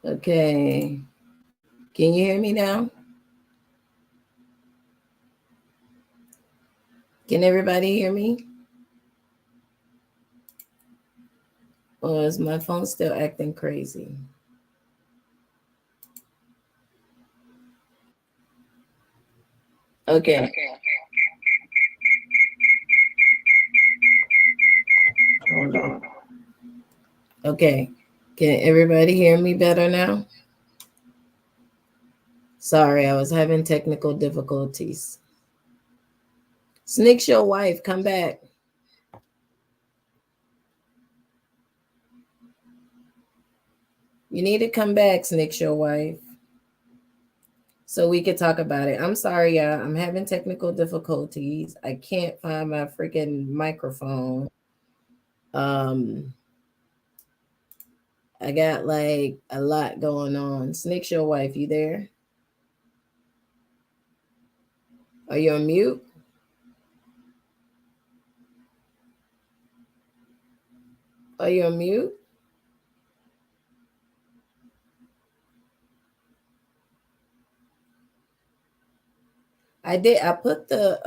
Okay. Can you hear me now? Can everybody hear me? Or is my phone still acting crazy? Okay. Hold on. Okay. Can everybody hear me better now? Sorry, I was having technical difficulties. Snakes, your wife, come back. You need to come back, Snakes, your wife, so we could talk about it. I'm sorry, y'all. I'm having technical difficulties. I can't find my freaking microphone. Um, I got like a lot going on. Snakes, your wife, you there? Are you on mute? Are you on mute? I did. I put the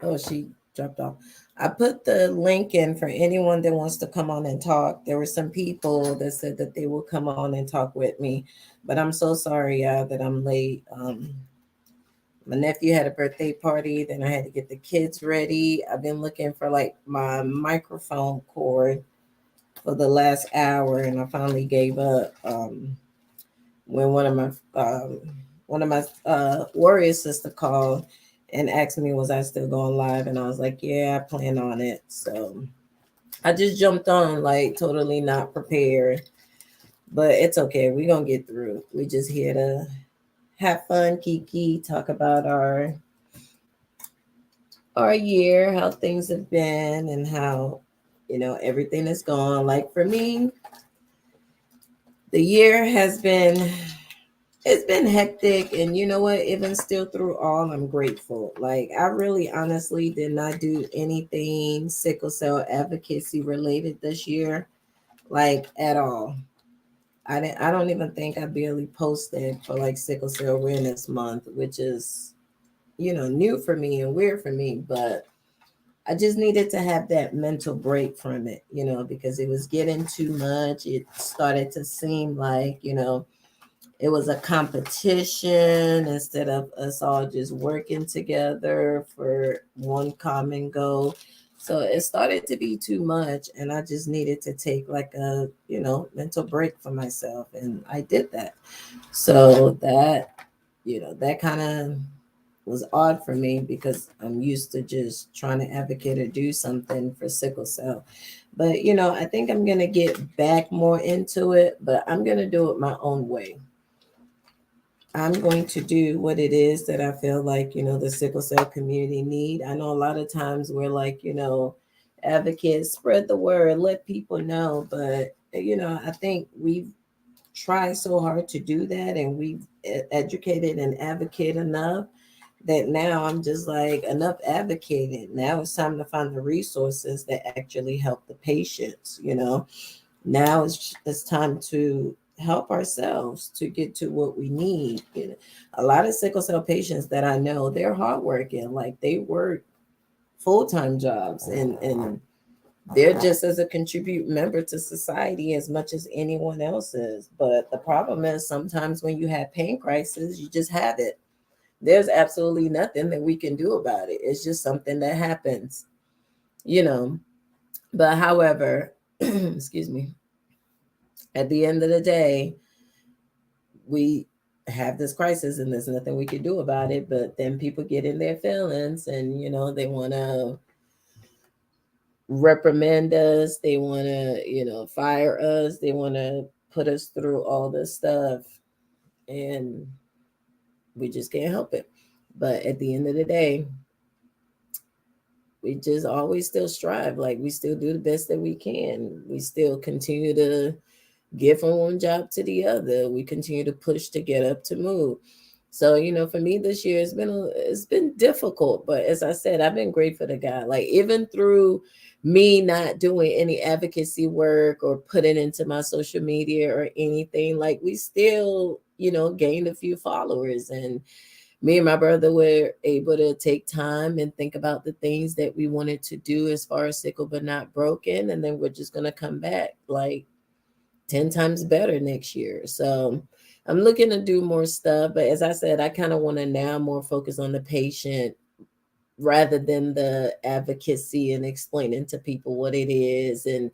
oh, she dropped off. I put the link in for anyone that wants to come on and talk. There were some people that said that they will come on and talk with me, but I'm so sorry, that I'm late. My nephew had a birthday party, then I had to get the kids ready. I've been looking for like my microphone cord for the last hour, and I finally gave up. When one of my warrior sister called and asked me was I still going live, and I was like, yeah, I plan on it. So I just jumped on like totally not prepared, but it's okay. We're gonna get through. We just here to have fun, kiki, talk about our year, how things have been, and how everything is going. Like for me, the year has been it's been hectic, and you know what, even still through all, I'm grateful. Like I really honestly did not do anything sickle cell advocacy related this year, like at all. I don't even think I barely posted for like sickle cell awareness month, which is new for me and weird for me, but I just needed to have that mental break from it, because it was getting too much. It started to seem like, it was a competition instead of us all just working together for one common goal. So it started to be too much, and I just needed to take like a mental break for myself, and I did that. So that kind of was odd for me because I'm used to just trying to advocate or do something for sickle cell. But I think I'm gonna get back more into it, but I'm gonna do it my own way. I'm going to do what it is that I feel like, the sickle cell community need. I know a lot of times we're like, advocates, spread the word, let people know. But, I think we've tried so hard to do that, and we've educated and advocate enough that now I'm just like, enough advocated. Now it's time to find the resources that actually help the patients, Now it's time to help ourselves to get to what we need. A lot of sickle cell patients that I know, they're hardworking, like they work full-time jobs, and they're just as a contribute member to society as much as anyone else is. But the problem is sometimes when you have pain crisis, you just have it. There's absolutely nothing that we can do about it. It's just something that happens, you know. But however, excuse me, at the end of the day, we have this crisis and there's nothing we can do about it. But then people get in their feelings, and they want to reprimand us, they want to fire us, they want to put us through all this stuff, and we just can't help it. But at the end of the day, we just always still strive. Like we still do the best that we can. We still continue to get from one job to the other. We continue to push to get up to move. So, for me this year it's been difficult, but as I said, I've been grateful to God. Like even through me not doing any advocacy work or putting into my social media or anything, like we still, gained a few followers, and me and my brother were able to take time and think about the things that we wanted to do as far as Sickle But Not Broken, and then we're just going to come back like 10 times better next year. So I'm looking to do more stuff, but as I said, I kind of want to now more focus on the patient rather than the advocacy and explaining to people what it is and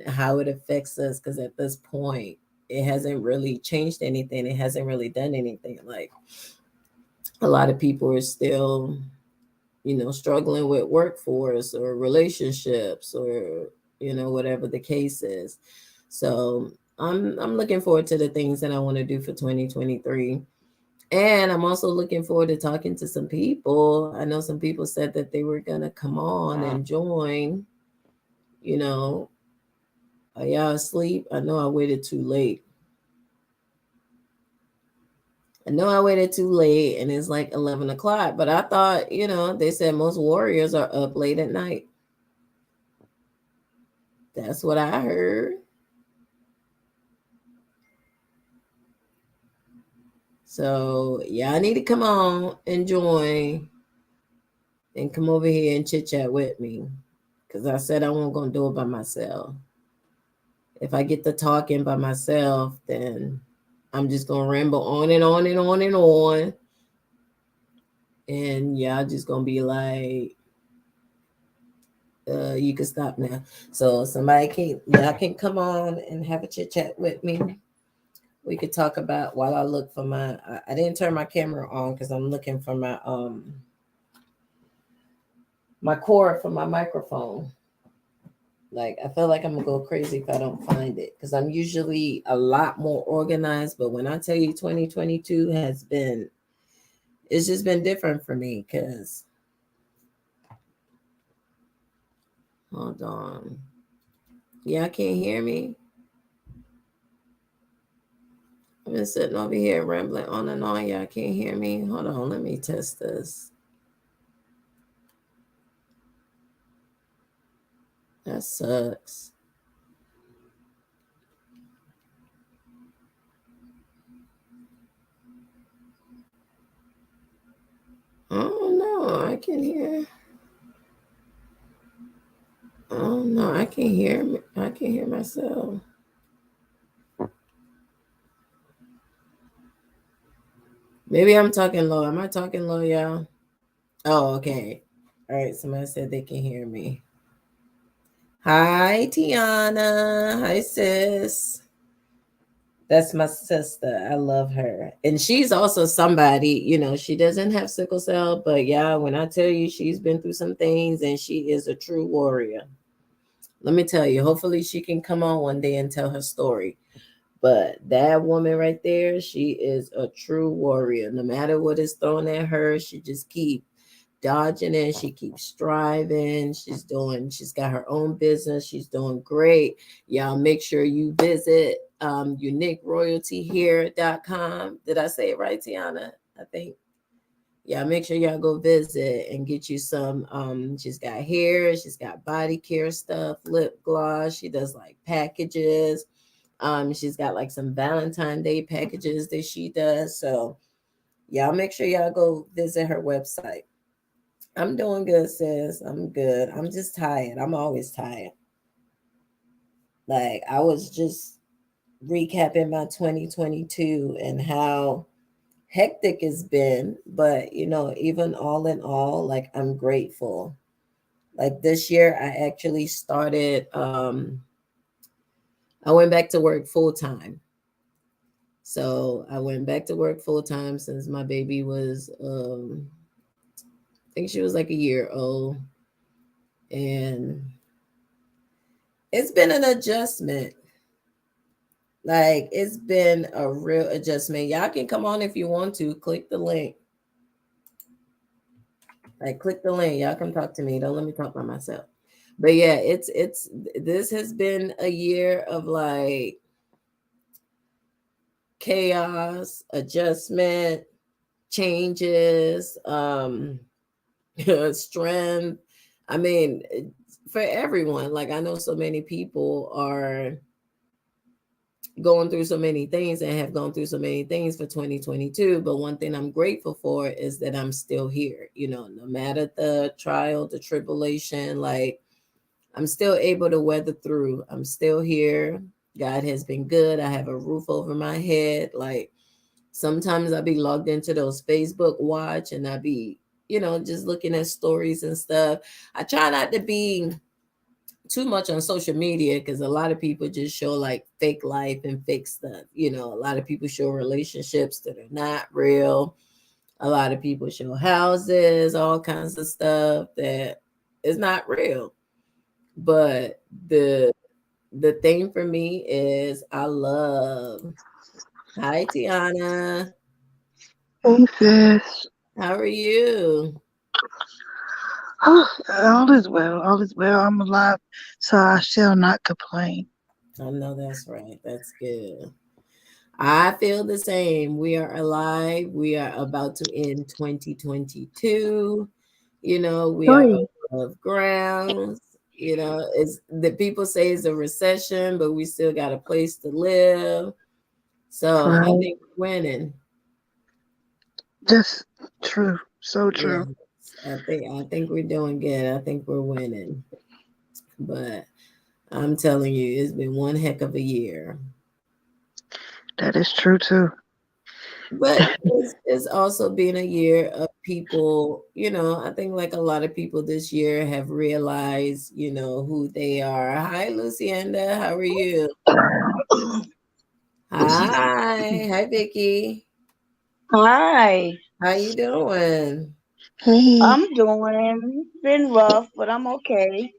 how it affects us, because at this point it hasn't really changed anything. It hasn't really done anything. Like a lot of people are still, struggling with workforce or relationships or, whatever the case is. So I'm looking forward to the things that I want to do for 2023. And I'm also looking forward to talking to some people. I know some people said that they were gonna come on and join. You know, are y'all asleep? I know I waited too late. And it's like 11 o'clock, but I thought, they said most warriors are up late at night. That's what I heard. So, yeah, I need to come on and join and come over here and chit chat with me, because I said I wasn't going to do it by myself. If I get to talking by myself, then I'm just going to ramble on and on and on and on. And y'all just going to be like, you can stop now. So y'all can come on and have a chit chat with me. We could talk about while I look for I didn't turn my camera on because I'm looking for my cord for my microphone. Like I feel like I'm gonna go crazy if I don't find it, because I'm usually a lot more organized. But when I tell you 2022 it's just been different for me. Because hold on, yeah, I can't hear me. I've been sitting over here rambling on and on. Y'all can't hear me. Hold on, let me test this. That sucks. Oh no, I can hear. Oh no, I can hear me. I can hear myself. Maybe I'm talking low. Am I talking low, y'all? Oh, okay. All right. Somebody said they can hear me. Hi, Tiana. Hi, sis. That's my sister. I love her. And she's also somebody, she doesn't have sickle cell, but yeah, when I tell you she's been through some things and she is a true warrior. Let me tell you, hopefully she can come on one day and tell her story. But that woman right there, she is a true warrior. No matter what is thrown at her, she just keep dodging it. She keeps striving. She's got her own business. She's doing great. Y'all make sure you visit uniqueroyaltyhair.com. Did I say it right, Tiana? I think. Yeah, make sure y'all go visit and get you some. She's got hair, she's got body care stuff, lip gloss. She does like packages. She's got like some Valentine Day packages that she does. So y'all make sure y'all go visit her website. I'm doing good, sis. I'm good. I'm just tired. I'm always tired. Like I was just recapping my 2022 and how hectic it's been, but even all in all, like I'm grateful. Like this year I actually started I went back to work full time. So I went back to work full time since my baby was I think she was like a year old. And it's been an adjustment. Like it's been a real adjustment. Y'all can come on if you want to. Click the link. Like click the link. Y'all come talk to me. Don't let me talk by myself. But yeah, it's this has been a year of like chaos, adjustment, changes, strength. I mean, for everyone. Like, I know so many people are going through so many things and have gone through so many things for 2022. But one thing I'm grateful for is that I'm still here. No matter the trial, the tribulation, like, I'm still able to weather through. I'm still here. God has been good. I have a roof over my head. Like, sometimes I'll be logged into those Facebook watch and I'll be, just looking at stories and stuff. I try not to be too much on social media because a lot of people just show like fake life and fake stuff. A lot of people show relationships that are not real. A lot of people show houses, all kinds of stuff that is not real. But the thing for me is I love. Hi, Tiana. Hey sis. How are you? Oh, all is well. All is well. I'm alive, so I shall not complain. I know that's right. That's good. I feel the same. We are alive. We are about to end 2022. We are Three. above ground. It's the people say it's a recession, but we still got a place to live. So I Right. think we're winning. Just true. So true. Yes, I think we're doing good. I think we're winning. But I'm telling you, it's been one heck of a year. That is true too. But it's also been a year of people, I think like a lot of people this year have realized, who they are. Hi, Lucienda. How are you? Hi. Hi, Vicky. Hi, How you doing? Hey. I'm doing been rough, but I'm okay.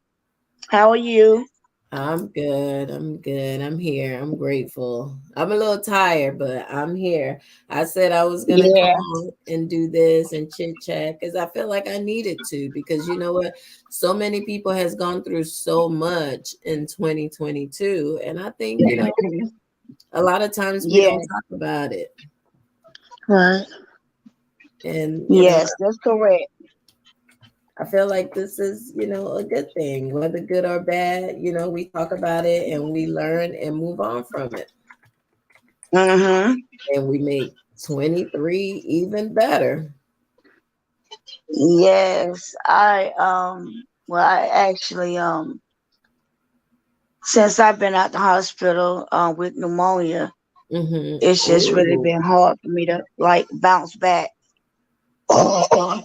How are you? I'm good. I'm good. I'm here. I'm grateful. I'm a little tired, but I'm here. I said I was going to come Yeah. on and do this and chit chat because I feel like I needed to, because you know what? So many people has gone through so much in 2022. And I think, a lot of times we don't Yes, talk about it. Right. And, yes, that's correct. I feel like this is, a good thing, whether good or bad. We talk about it and we learn and move on from it. Mm-hmm. And we make 23 even better. Yes, well, I actually since I've been out the hospital with pneumonia, Mm-hmm. it's just really Oh. been hard for me to like bounce back. I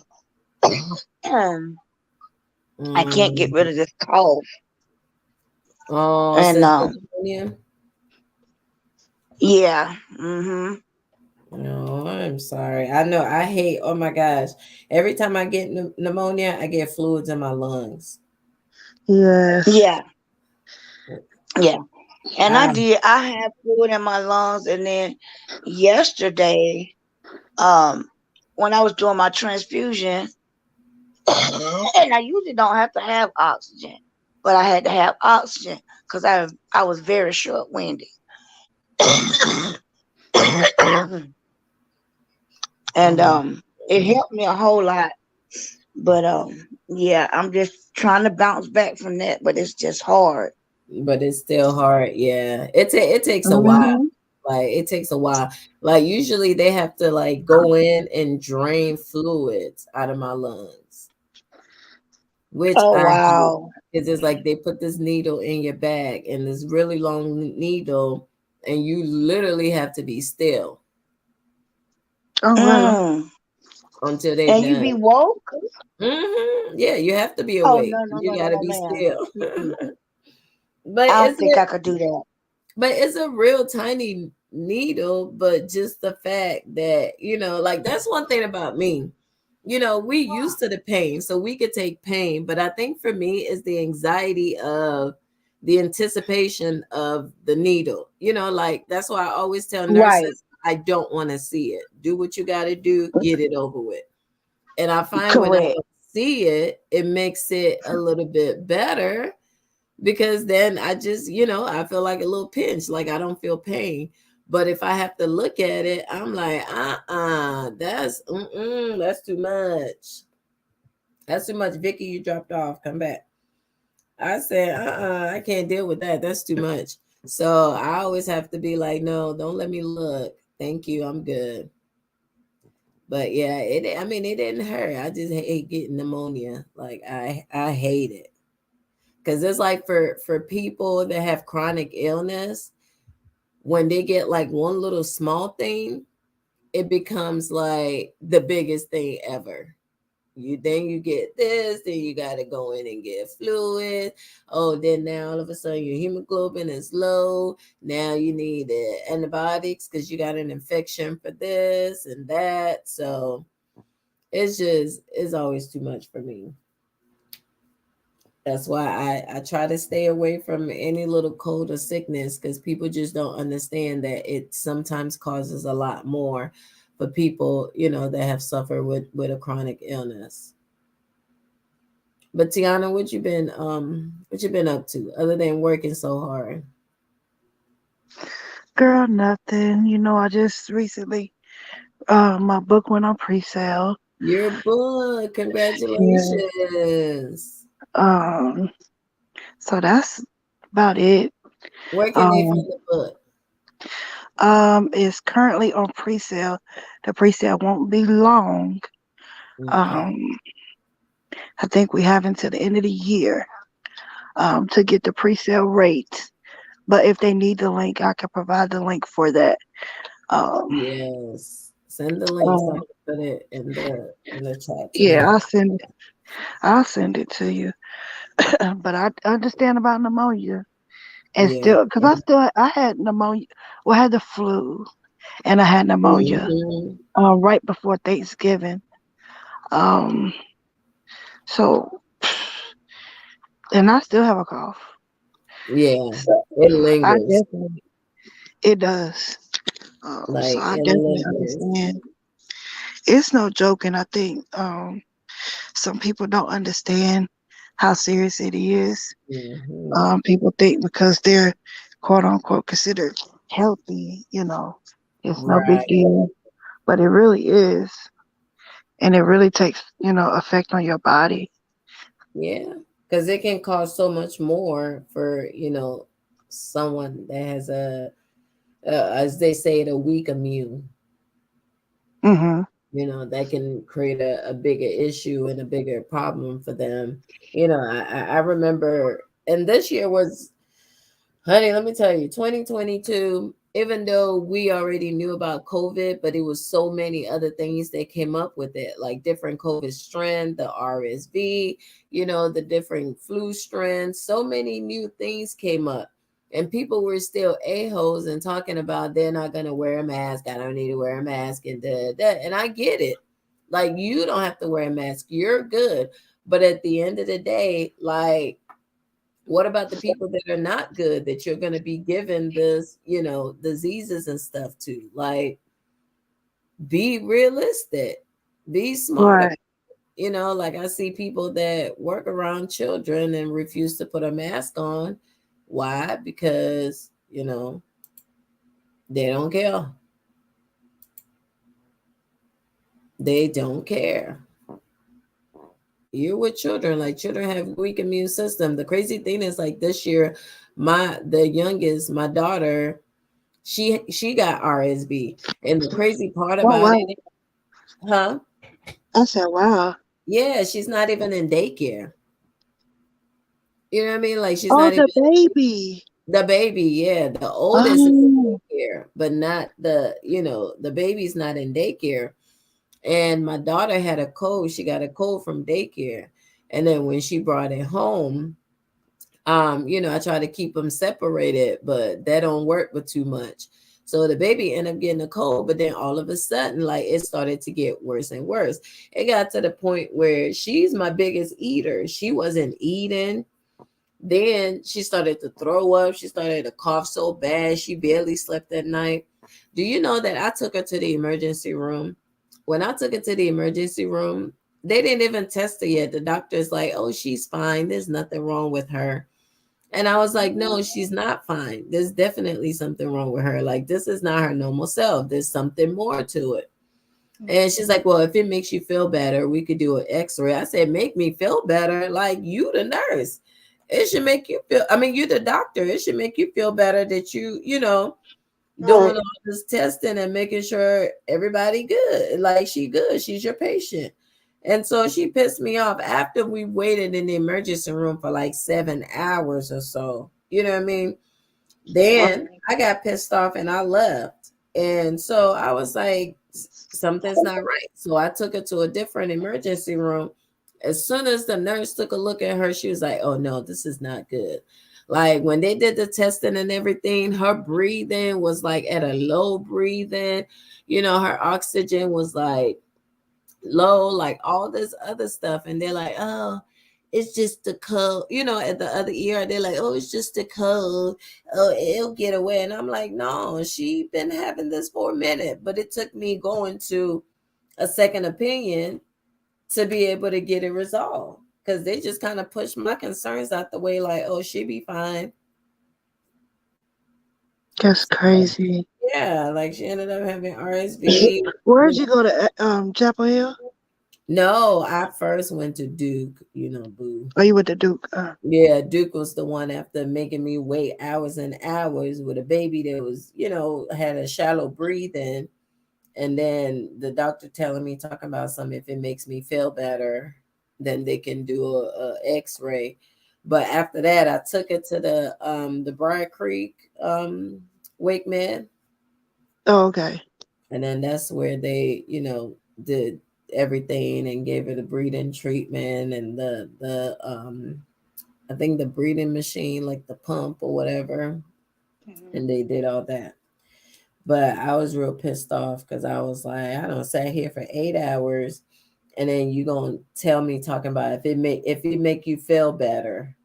can't get rid Mm. of this cough, Oh, and since the pneumonia. yeah, mm-hmm. No, I'm sorry. I know I hate, oh my gosh. Every time I get pneumonia, I get fluids in my lungs. Yes. Yeah, yeah. And Ah, I have fluid in my lungs. And then yesterday, um, when I was doing my transfusion, and I usually don't have to have oxygen, but I had to have oxygen because I was very short winded. And oh, it helped me a whole lot. But yeah, I'm just trying to bounce back from that, but it's just hard. but it's still hard. Yeah. It takes a while. Hmm. Like, it takes a while. Like, usually they have to like go in and drain fluids out of my lungs, which Oh I hate. wow. Because it's like they put this needle in your back and this really long needle, and you literally have to be still Oh wow. Mm. until they're And you done. be woke? Yeah, you have to be Oh awake. no, no, You no, no, got to no, be ma'am. still. Mm-mm. but I don't it's think a, I could do that. but it's a real tiny needle. But just the fact that, like, that's one thing about me. We used to the pain, so we could take pain. But I think for me is the anxiety of the anticipation of the needle. Like, that's why I always tell Right. nurses, I don't want to see it. Do what you got to do, get it over with. And I find when I Correct. don't see it, it makes it a little bit better, because then I just, I feel like a little pinch, like I don't feel pain. But if I have to look at it, I'm like, that's too much. That's too much. Vicky, you dropped off. Come back. I said, I can't deal with that. That's too much. So I always have to be like, no, don't let me look. Thank you. I'm good. But yeah, I mean, it didn't hurt. I just hate getting pneumonia. Like I hate it. Cause it's like for people that have chronic illness, when they get like one little small thing, it becomes like the biggest thing ever. You get this, then you got to go in and get fluid. Oh, then now all of a sudden your hemoglobin is low. Now you need antibiotics because you got an infection for this and that. So it's always too much for me. That's why I try to stay away from any little cold or sickness, because people just don't understand that it sometimes causes a lot more for people, that have suffered with a chronic illness. But Tiana, what you been up to other than working so hard? Girl, nothing. I just recently, my book went on pre-sale. Your book, Yeah. congratulations. Um, so that's about it. Where can they Um, find the book? it's currently on pre-sale. The pre-sale won't be long. Okay. Um, I think we have until the end of the year, to get the pre-sale rate. But if they need the link, I can provide the link for that. Um, Yes. Send the link so I um, can put it in the chat yeah, tonight. I'll send it to you. But I understand about pneumonia, and Yeah. still, because I had pneumonia. Well, I had the flu, and I had pneumonia Mhm. right before Thanksgiving. Um, so, and I still have a cough. Yeah. So It I lingers. definitely, it does. So Like I it definitely lingers. understand. It's no joke, and I think some people don't understand how serious it is. Hmm. People think because they're quote unquote considered healthy, it's no big Right. deal, but it really is, and it really takes effect on your body. Yeah. Because it can cause so much more for, someone that has as they say it, a weak immune. Hmm. That can create a bigger issue and a bigger problem for them. I remember, and this year was, honey, let me tell you, 2022, even though we already knew about COVID, but it was so many other things that came up with it, like different COVID strand, the RSV, the different flu strands, so many new things came up. And people were still a-holes and talking about they're not going to wear a mask. I don't need to wear a mask and that. And I get it. Like, you don't have to wear a mask. You're good. But at the end of the day, like, what about the people that are not good that you're going to be given this, diseases and stuff to? Like, be realistic, be smart. Right. Like, I see people that work around children and refuse to put a mask on. Why? Because, they don't care. They don't care. You're with children. Like, children have weak immune system. The crazy thing is, like, this year, the youngest, my daughter, she got RSV. And the crazy part Oh about wow. it, huh? I said, wow. Yeah, she's not even in daycare. You know what I mean? Like, she's Oh, not even the baby. the baby. Yeah, the oldest is in Oh, daycare, but not the baby's not in daycare. And my daughter had a cold. She got a cold from daycare. And then when she brought it home, I try to keep them separated, but that don't work with too much. So the baby ended up getting a cold, but then all of a sudden, like, it started to get worse and worse. It got to the point where she's my biggest eater. She wasn't eating. Then she started to throw up. She started to cough so bad. She barely slept at night. Do you know that I took her to the emergency room? When I took her to the emergency room, they didn't even test her yet. The doctor's like, oh, she's fine. There's nothing wrong with her. And I was like, no, she's not fine. There's definitely something wrong with her. Like, this is not her normal self. There's something more to it. And she's like, well, if it makes you feel better, we could do an x-ray. I said, make me feel better? Like, you the nurse. It should make you feel, I mean, you the doctor. It should make you feel better that you know, doing Right. all this testing and making sure everybody good. Like, she good. She's your patient. And so she pissed me off after we waited in the emergency room for like 7 hours or so. You know what I mean? Then I got pissed off and I left. And so I was like, something's not right. So I took her to a different emergency room. As soon as the nurse took a look at her, she was like, oh no, this is not good. Like when they did the testing and everything, her breathing was like at a low breathing. You know, her oxygen was like low, like all this other stuff. And they're like, oh, it's just the cold. You know, at the other ear, they're like, oh, it's just the cold. Oh, it'll get away. And I'm like, no, she been having this for a minute. But it took me going to a second opinion to be able to get it resolved. Because they just kind of pushed my concerns out the way, like, oh, she be fine. That's crazy. Yeah, like she ended up having RSV. Where'd you go to Chapel Hill? No, I first went to Duke, you know, boo. Or you went to Duke? Yeah, Duke was the one after making me wait hours and hours with a baby that was, you know, had a shallow breathing. And then the doctor telling me, talking about something, if it makes me feel better, then they can do a x-ray. But after that, I took it to the Briar Creek Wake Med. Oh, okay. And then that's where they, you know, did everything and gave her the breathing treatment and the I think the breathing machine, like the pump or whatever, and they did all that. But I was real pissed off because I was like, I don't sat here for 8 hours, and then you gonna tell me talking about if it make you feel better,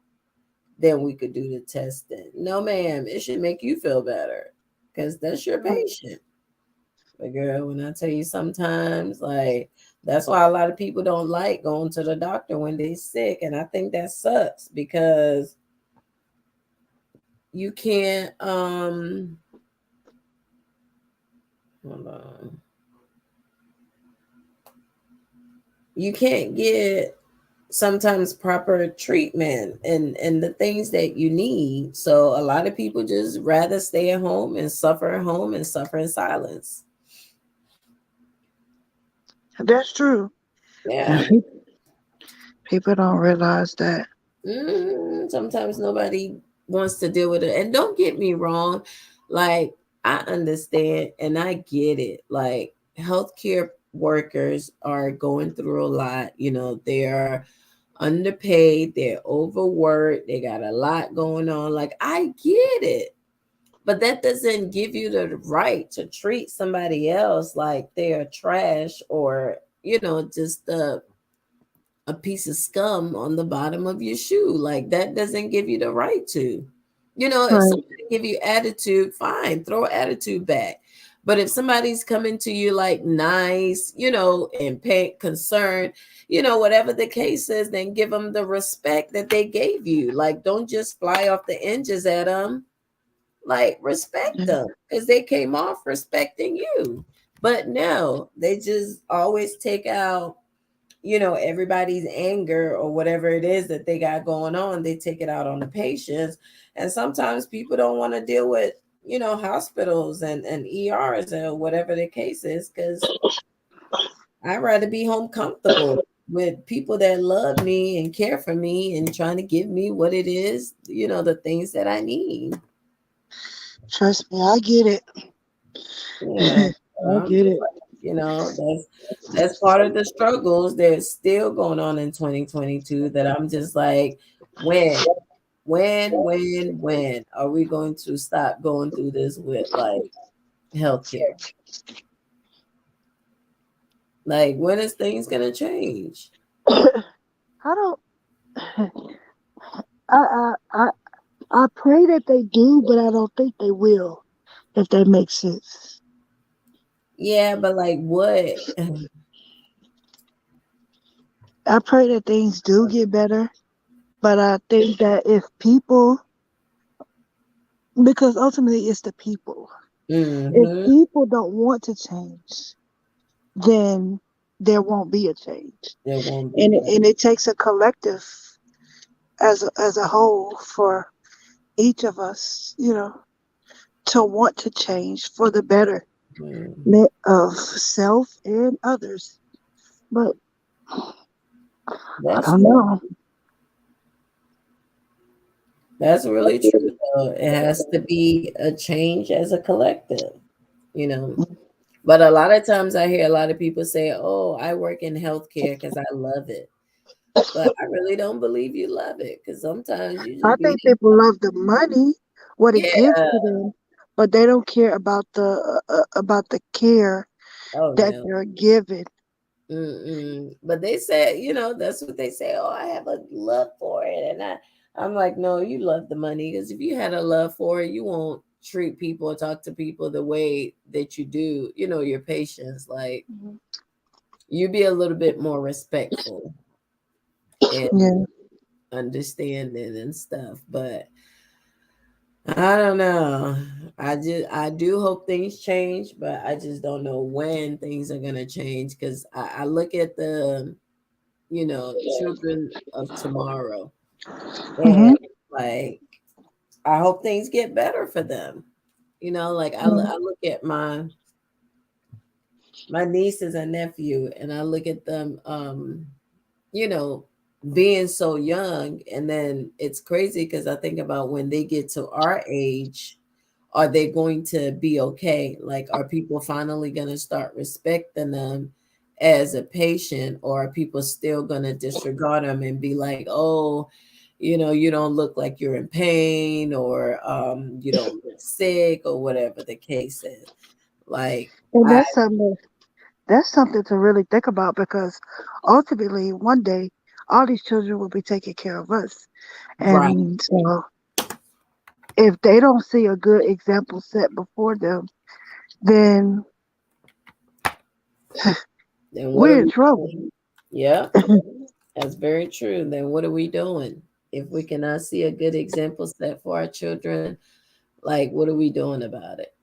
then we could do the testing. No, ma'am, it should make you feel better because that's your patient. But girl, when I tell you sometimes, like that's why a lot of people don't like going to the doctor when they're sick, and I think that sucks because you can't hold on. You can't get sometimes proper treatment and the things that you need. So a lot of people just rather stay at home and suffer at home and suffer in silence. That's true. Yeah. People don't realize that. Sometimes nobody wants to deal with it. And don't get me wrong, like I understand and I get it. Like healthcare workers are going through a lot. You know, they are underpaid, they're overworked, they got a lot going on. Like I get it. But that doesn't give you the right to treat somebody else like they're trash or, you know, just a piece of scum on the bottom of your shoe. Like that doesn't give you the right to. You know, if Right. somebody give you attitude, fine, throw attitude back. But if somebody's coming to you like nice, you know, and pay concern, you know, whatever the case is, then give them the respect that they gave you. Like, don't just fly off the hinges at them. Like, respect them because they came off respecting you. But no, they just always take out, you know, everybody's anger or whatever it is that they got going on. They take it out on the patients. And sometimes people don't want to deal with, you know, hospitals and ERs or whatever the case is, because I'd rather be home comfortable with people that love me and care for me and trying to give me what it is, you know, the things that I need. Trust me, I get it. Yeah. I get it. You know, that's part of the struggles that's still going on in 2022 that I'm just like, when are we going to stop going through this with like healthcare? Like, when is things gonna change? I don't. I pray that they do, but I don't think they will. If that makes sense. Yeah, but like what? I pray that things do get better, but I think that if people because ultimately it's the people. If Mm-hmm. people don't want to change, then there won't be a change. There won't be And that. it takes a collective as a whole for each of us, to want to change for the better Mm. of self and others. But I That's don't know. That's really true, though. It has to be a change as a collective, you know. But a lot of times I hear a lot of people say, "Oh, I work in healthcare because I love it." But I really don't believe you love it because sometimes you I just think need, people love the money, what it gives yeah. to them, but they don't care about the care Oh that no. they're given. Mm-mm. But they say, that's what they say. Oh, I have a love for it, and I'm like, no, you love the money because if you had a love for it, you won't treat people or talk to people the way that you do. Your patients, like Mhm. you be a little bit more respectful and Yeah. understanding and stuff. But I don't know. I do hope things change, but I just don't know when things are gonna change because I look at the children of tomorrow. Hmm. And like, I hope things get better for them. Like I look at my nieces and nephew, and I look at them, you know, being so young, and then it's crazy because I think about when they get to our age, are they going to be okay? Like, are people finally going to start respecting them as a patient, or are people still going to disregard them and be like, oh, you don't look like you're in pain, or you don't look sick, or whatever the case is. Like, And I that's something to really think about because ultimately one day all these children will be taking care of us. right. And so if they don't see a good example set before them, then Then what are we're in we trouble. doing? Yeah, that's very true. Then what are we doing? If we cannot see a good example set for our children, like, what are we doing about it?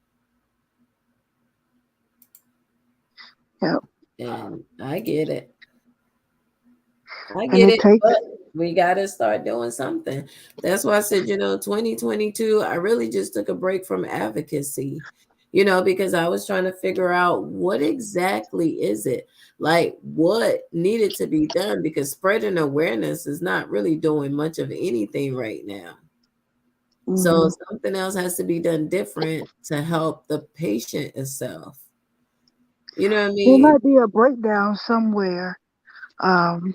Yeah. And I get it. I And get it it, takes but we got to start doing something. That's why I said, 2022, I really just took a break from advocacy, because I was trying to figure out what exactly is it, like what needed to be done, because spreading awareness is not really doing much of anything right now. So mhm. something else has to be done different to help the patient itself. You know what I There mean? might be a breakdown somewhere um,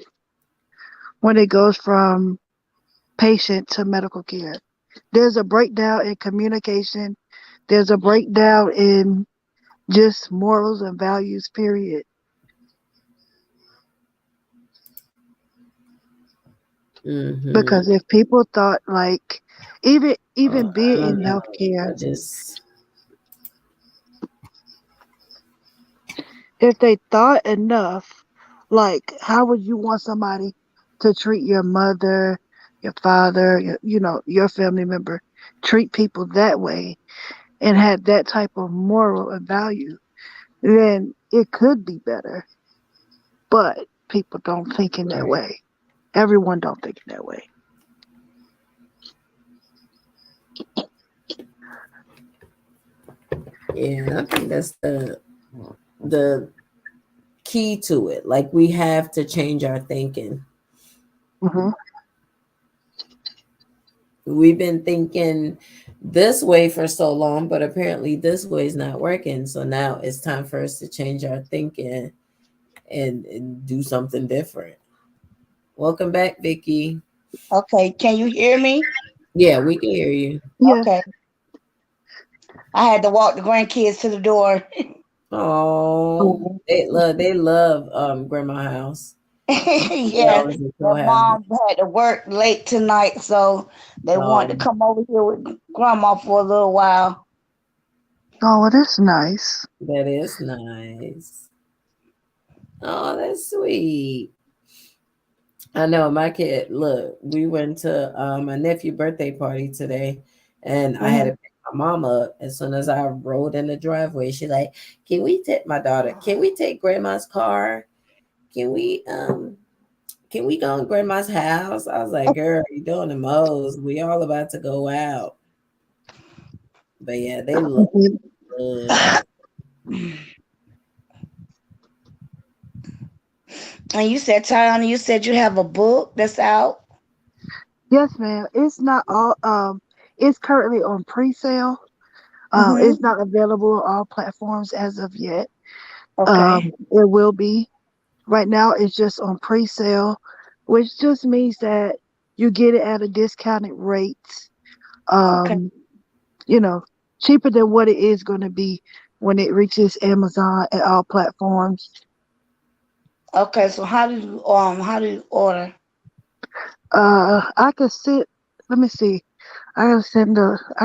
when it goes from patient to medical care. There's a breakdown in communication. There's a breakdown in just morals and values, period. Mm-hmm. Because if people thought like even I being don't in know. healthcare, I just if they thought enough, like how would you want somebody to treat your mother, your father, your family member, treat people that way and have that type of moral and value, then it could be better. But people don't think in that way. Everyone don't think in that way. Yeah, I think that's the key to it. Like, we have to change our thinking. Hmm. We've been thinking this way for so long, but apparently this way is not working. So now it's time for us to change our thinking and do something different. Welcome back, Vicky. Okay, can you hear me? Yeah, we can hear you. Yes. Okay. I had to walk the grandkids to the door. Oh, Mhm. they love Grandma House. They Yeah, always so their happy. mom had to work late tonight, so they wanted to Um, come over here with grandma for a little while. Oh, well, that's nice. that is nice. Oh, that's sweet. I know my kid. Look, we went to my nephew birthday party today, and I had to pick my mom up. As soon as I rolled in the driveway, she like, "Can we take my daughter? Can we take grandma's car? Can we go in grandma's house?" I was like, "Girl, you doing the most. We all about to go out." But yeah, they love it. And you said, Tiana, you said you have a book that's out. Yes, ma'am. It's not all. It's currently on pre-sale. Mm-hmm. It's not available on all platforms as of yet. Okay. It will be. Right now, it's just on pre-sale, which just means that you get it at a discounted rate. Okay. Um, you know, cheaper than what it is going to be when it reaches Amazon and all platforms. Okay. So how do you order? I could sit. Let me see. I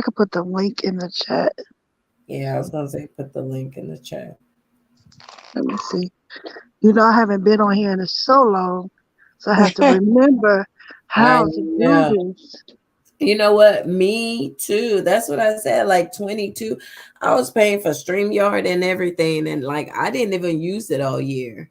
could put the link in the chat. Yeah, I was gonna say put the link in the chat. Let me see. I haven't been on here in so long, so I have to remember I how to do know. this. You know what? Me too. That's what I said. Like 22, I was paying for StreamYard and everything, and like I didn't even use it all year.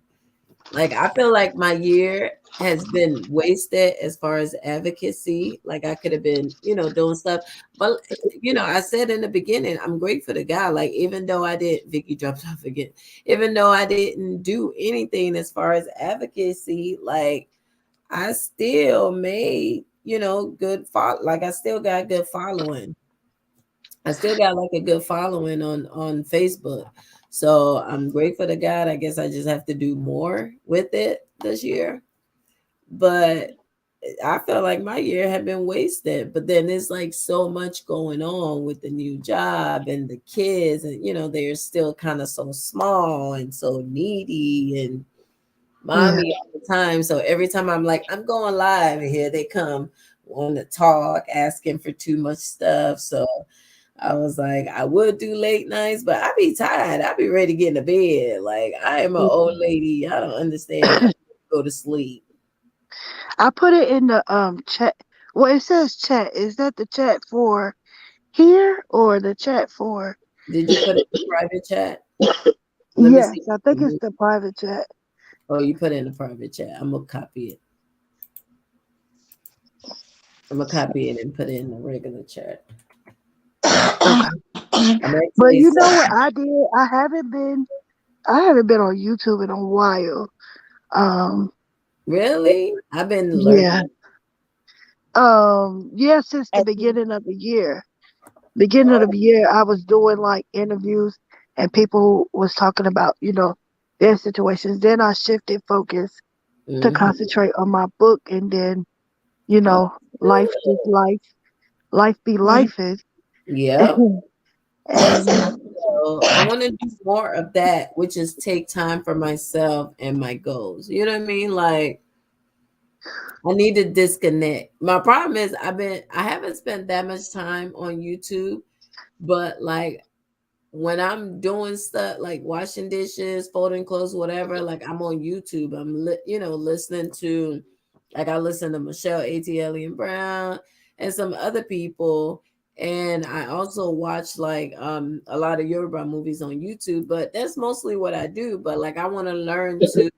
Like I feel like my year has been wasted as far as advocacy. Like I could have been, doing stuff. But I said in the beginning, I'm grateful to God. Like even though I did, Vicky dropped off again. Even though I didn't do anything as far as advocacy, like I still made, good like I still got good following. I still got like a good following on Facebook. So I'm grateful to God. I guess I just have to do more with it this year. But I felt like my year had been wasted. But then there's like so much going on with the new job and the kids, and they're still kind of so small and so needy and Yeah. mommy all the time. So every time I'm like, I'm going live, and here they come, want to talk, asking for too much stuff. So I was like, I would do late nights, but I be tired. I be ready to get in the bed. Like I am an old lady. I don't understand. I go to sleep. I put it in the chat. Well, it says chat. Is that the chat for here or the chat for? Did you put it in the private chat? Let me see. Yes, I think it's the private chat. Oh, you put it in the private chat. I'm gonna copy it. I'm gonna copy it and put it in the regular chat. Okay. I'm But actually you know what I did? I haven't been on YouTube in a while. Um, really. I've been yeah. lurking. Yeah, since the beginning of the year. Beginning of the year, I was doing like interviews and people was talking about, their situations. Then I shifted focus to Mhm. concentrate on my book, and then, you Oh, know, life just life be life is. yep. That's And so I want to do more of that, which is take time for myself and my goals. You know what I mean? Like I need to disconnect. My problem is I haven't spent that much time on YouTube, but like when I'm doing stuff like washing dishes, folding clothes, whatever, like I'm on YouTube. Listening to, like I listen to Michelle A.T. and Brown and some other people. And I also watch like a lot of Yoruba movies on YouTube, but that's mostly what I do. But like I want to learn to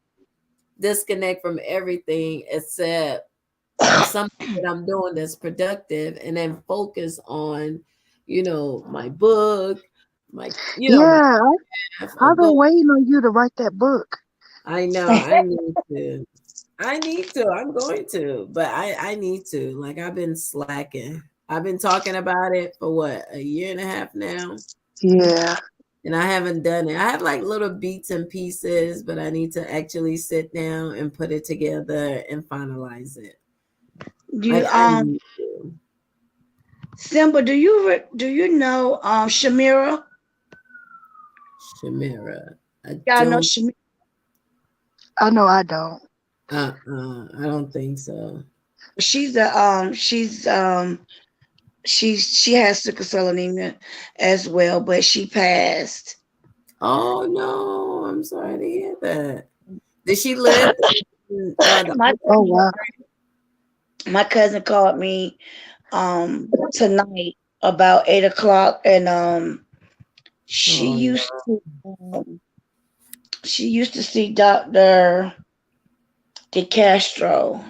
disconnect from everything except something that I'm doing that's productive, and then focus on, my book, my yeah, craft, or I've go. been waiting on you to write that book. I know I need to. I need to. I'm going to, but I need to. Like I've been slacking. I've been talking about it for what, a year and a half now, Yeah. and I haven't done it. I have like little beats and pieces, but I need to actually sit down and put it together and finalize it. You Like I need to. Simba, do you know Shamira? Shamira. I Y'all know don't Shamira? I know I don't. I don't think so. She has sickle cell anemia as well, but she passed. Oh no, I'm sorry to hear that. Did she live in the My Oh wow. my cousin called me tonight, about 8 o'clock, and she Oh, used to um, she used to see Dr. DeCastro,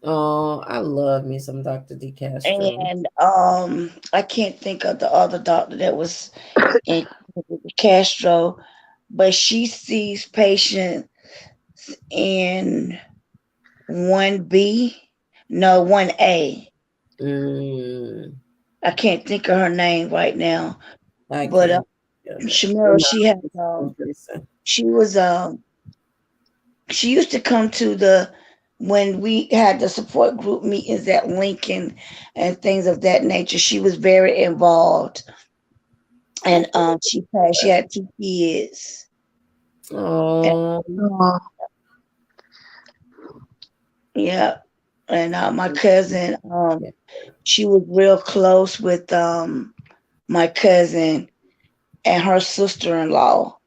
oh, I love me some Dr. DeCastro. and I can't think of the other doctor that was in DeCastro, but she sees patients in 1B, no 1A. Mm, I can't think of her name right now, I but can't feel that. Shamira, Remind she had me of the person. she was she used to come to the when we had the support group meetings at Lincoln and things of that nature. She was very involved, and she passed. She had 2 kids, and Oh, Oh, yeah, and my cousin, yeah. she was real close with my cousin and her sister-in-law.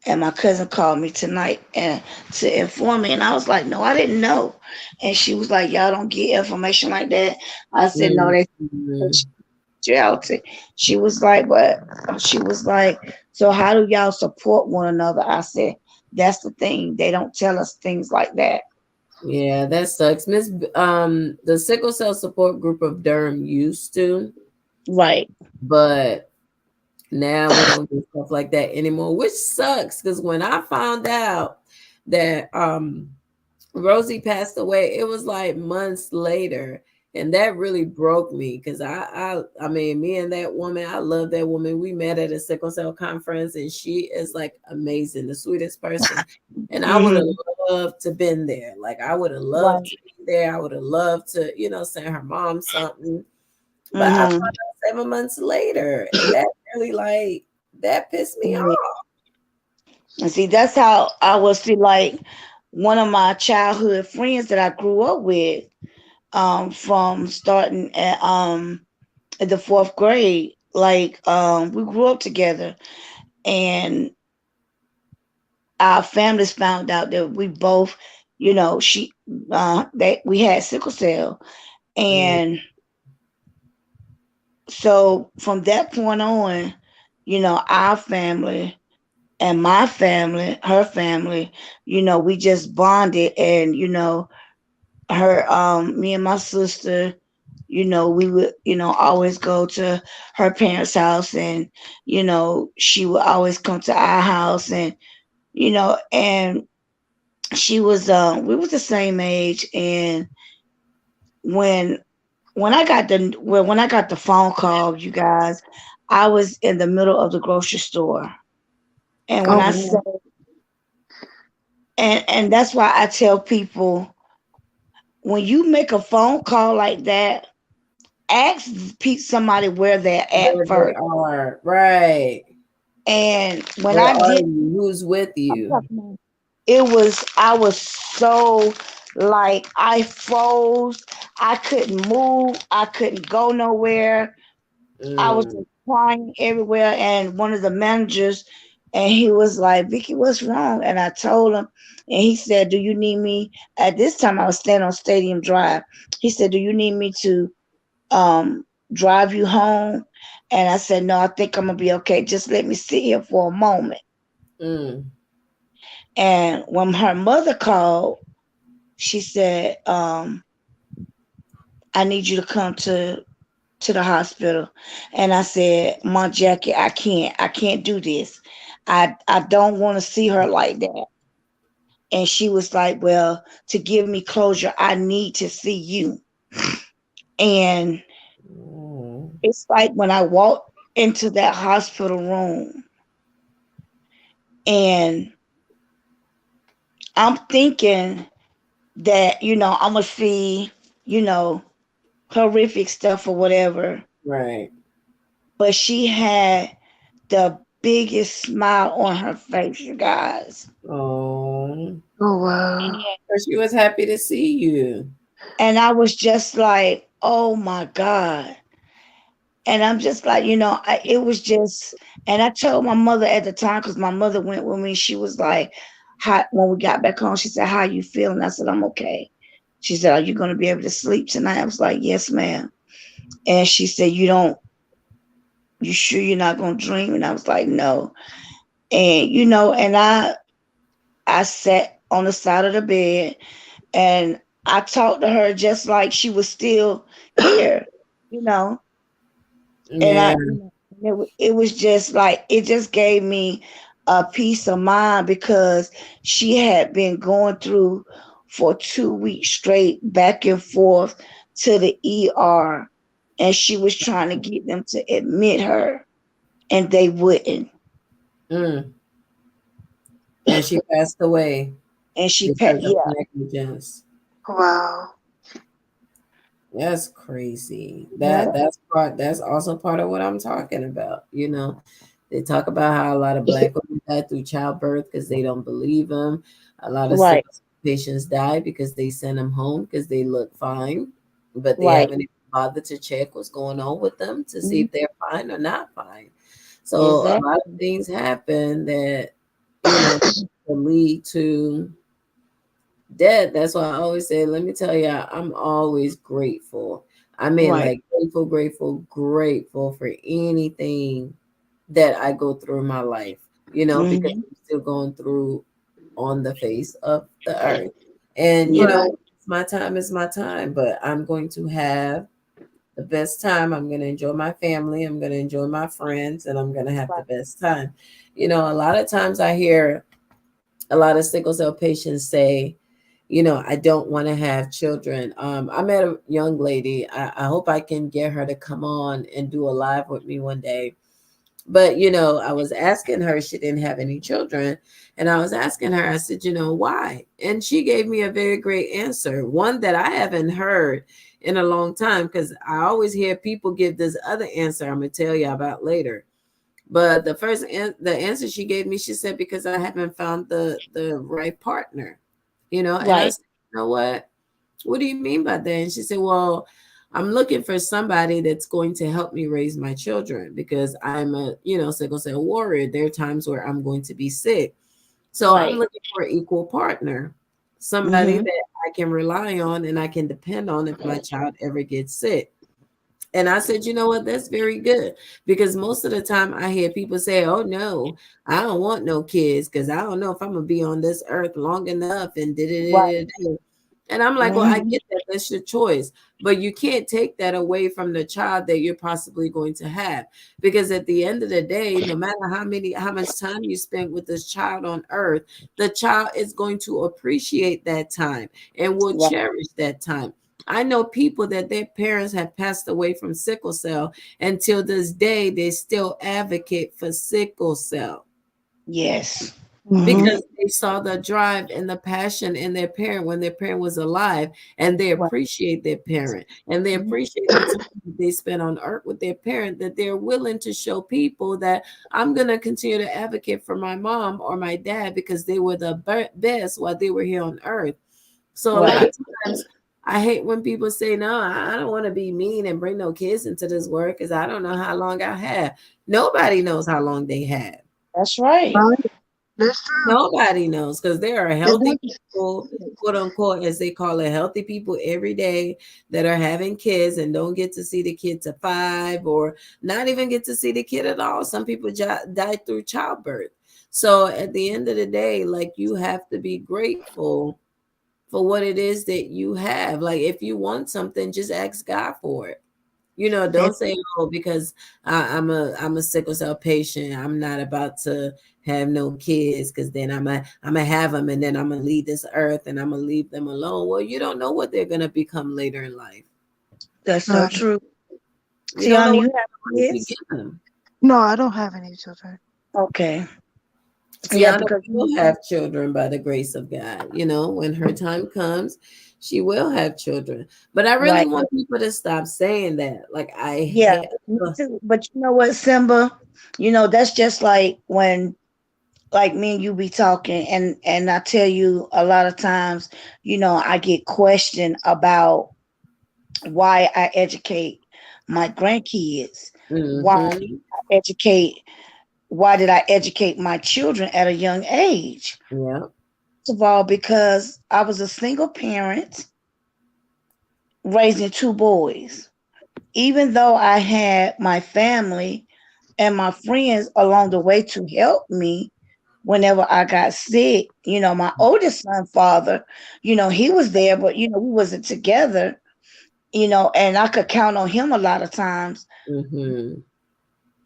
And my cousin called me tonight and to inform me, and I was like, "No, I didn't know." And she was like, "Y'all don't get information like that." I said, "No, they Mm, confidentiality." She was like, "But," she was like, "So how do y'all support one another?" I said, "That's the thing. They don't tell us things like that." yeah, that sucks. The sickle cell support group of Durham used to, Right. but now we don't do stuff like that anymore, which sucks because when I found out that Rosie passed away, it was like months later. And that really broke me because I mean, me and that woman, I love that woman. We met at a sickle cell conference, and she is like amazing, the sweetest person. And I would have Hmm. loved to been there. Like I would have loved to Right. be there. I would have loved to, send her mom something. But I found Hmm. out 7 months later, and that really that pissed me off. And see, that's how I was feel like one of my childhood friends that I grew up with, from starting at the fourth grade. Like we grew up together, and our families found out that we both, she that we had sickle cell, Mm, and so from that point on, our family and my family, her family, we just bonded, and her me and my sister, we would always go to her parents' house, and she would always come to our house, and and she was we was the same age, and when when I got the phone call, you guys, I was in the middle of the grocery store, and when oh I man. say, and that's why I tell people, when you make a phone call like that, ask somebody where they're at where they first. are, right? And when Where I are get, you? Who's with you? I was so, like, I froze. I couldn't move. I couldn't go nowhere. I was Mm, just crying everywhere. And one of the managers, and he was like, "Vicky, what's wrong?" And I told him, and he said, "Do you need me?" At this time, I was standing on Stadium Drive. He said, "Do you need me to drive you home?" And I said, "No, I think I'm gonna be okay. Just let me sit here for a moment." mm, And when her mother called, she said, "I need you to come to the hospital." And I said, "Mom Jackie, I can't do this. I don't want to see her like that." And she was like, "Well, to give me closure, I need to see you." And mm. it's like when I walked into that hospital room, and I'm thinking that, I'm gonna see, you know, horrific stuff or whatever. Right. But she had the biggest smile on her face, you guys. Oh, Oh wow. she was happy to see you. And I was just like, "Oh my God." And I'm just like, it was just, and I told my mother at the time, because my mother went with me. She was like, when we got back home, she said, "How you feeling?" I said, "I'm okay." She said, "Are you going to be able to sleep tonight?" I was like, "Yes, ma'am." And she said, You sure you're not gonna dream? And I was like, no. And and I sat on the side of the bed and I talked to her just like she was still here, you know. And Yeah. it was just like it just gave me a peace of mind because she had been going through for 2 weeks straight back and forth to the ER, and she was trying to get them to admit her, and they wouldn't. Mm. And she passed away And she because of yeah. negligence. Wow. That's crazy. Yeah. That's also part of what I'm talking about. They talk about how a lot of black women die through childbirth because they don't believe them. A lot of Right, sick patients die because they send them home because they look fine, but they right. haven't even bothered to check what's going on with them to see Mhm. if they're fine or not fine. So a lot of Exactly. things happen that you know can lead to death. That's why I always say, let me tell you, I'm always grateful. I mean, Right. like grateful, grateful, grateful for anything that I go through in my life, because Hmm. I'm still going through on the face of the earth. And, Yeah. Right. my time is my time, but I'm going to have the best time. I'm going to enjoy my family. I'm going to enjoy my friends, and I'm going to have the Right. best time. A lot of times I hear a lot of sickle cell patients say, I don't want to have children. I met a young lady. I hope I can get her to come on and do a live with me one day. But, I was asking her, she didn't have any children. And I was asking her, I said, why? And she gave me a very great answer, one that I haven't heard in a long time, because I always hear people give this other answer I'm going to tell you about later. But the answer she gave me, she said, because I haven't found the right partner, and I Right. said, what do you mean by that? And she said, well, I'm looking for somebody that's going to help me raise my children because I'm a, sickle cell warrior. There are times where I'm going to be sick. So I'm Right. looking for an equal partner, somebody Hmm. that I can rely on and I can depend on if my child ever gets sick. And I said, you know what? That's very good because most of the time I hear people say, oh, no, I don't want no kids because I don't know if I'm going to be on this earth long enough and did Right. it. And I'm like, well, I Hmm. get that. That's your choice. But you can't take that away from the child that you're possibly going to have. Because at the end of the day, no matter how much time you spend with this child on earth, the child is going to appreciate that time and will Right. cherish that time. I know people that their parents have passed away from sickle cell. Until this day, they still advocate for sickle cell Yes. Hmm. because they saw the drive and the passion in their parent when their parent was alive, and they Right. appreciate their parent and they Mhm. appreciate the time that they spent on earth with their parent, that they're willing to show people that I'm going to continue to advocate for my mom or my dad because they were the best while they were here on earth. So a lot Right. of times I hate when people say, no, I don't want to be mean and bring no kids into this work because I don't know how long I have. Nobody knows how long they have. That's right. Right. That's true. Nobody knows because there are And healthy that's, people, quote unquote, as they call it, healthy people every day that are having kids and don't get to see the kid to 5 or not even get to see the kid at all. Some people die through childbirth. So at the end of the day, like you have to be grateful for what it is that you have. Like if you want something, just ask God for it. and Don't say, oh, because I'm a sickle cell patient, I'm not about to have no kids because then I'm gonna have them and then I'm gonna leave this earth and I'm gonna leave them alone. Well, you don't know what they're gonna become later in life. That's so right. true. You don't know Tiana, what you have you kids? give them. No, I don't have any children. Okay. Yeah, Tiana because will have children by the grace of God. When her time comes, she will have children. But I really right. want people to stop saying that. Like I Yeah, hate. me too. But you know what, Simba? That's just like when like me and you be talking and I tell you a lot of times, I get questioned about why I educate my grandkids, why Mm-hmm. educate why did I educate my children at a young age? Yeah. First of all, because I was a single parent raising two boys. Even though I had my family, and my friends along the way to help me whenever I got sick. My oldest son father, he was there, but we wasn't together, and I could count on him a lot of times, Mm-hmm.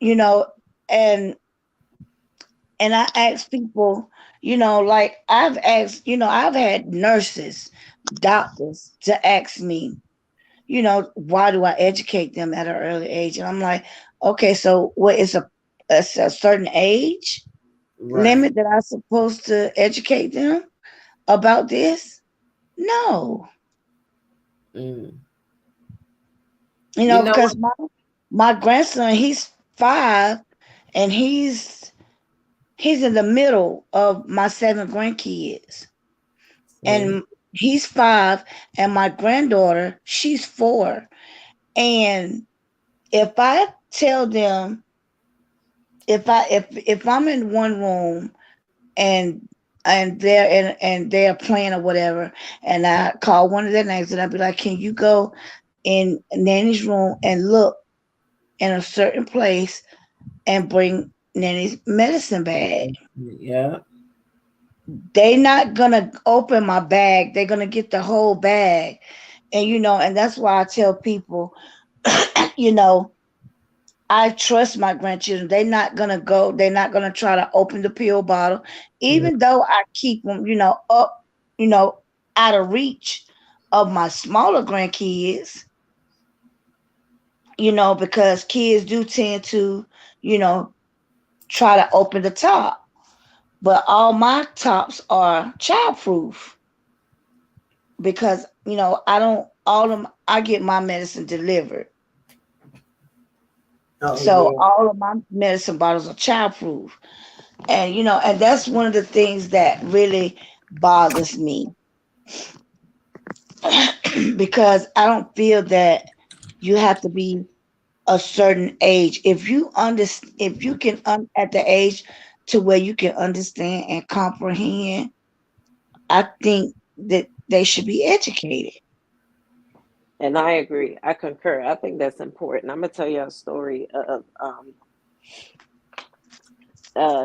you know, and I ask people, like I've asked, I've had nurses, doctors to ask me, why do I educate them at an early age? And I'm like, okay, so what is a certain age Right. limit that I'm supposed to educate them about this? No, Mm. You know what? because my grandson, he's 5, and he's in the middle of my 7 grandkids, See? and he's 5, and my granddaughter, she's 4. And if I tell them, if I'm in one room, and they're playing or whatever, and I call one of their names, and I'd be like, can you go in Nanny's room and look in a certain place and bring Nanny's medicine bag? Yeah. They not gonna open my bag, they're gonna get the whole bag. And and that's why I tell people, you know I trust my grandchildren. They're not gonna try to open the pill bottle, Mm. even though I keep them, up, you know, out of reach of my smaller grandkids, because kids do tend to, you know, try to open the top. But all my tops are childproof because, I don't all of I get my medicine delivered. Oh So yeah. all of my medicine bottles are childproof. And and that's one of the things that really bothers me because I don't feel that you have to be a certain age. If you can at the age to where you can understand and comprehend, I think that they should be educated. And I agree. I concur. I think that's important. I'm gonna tell you a story of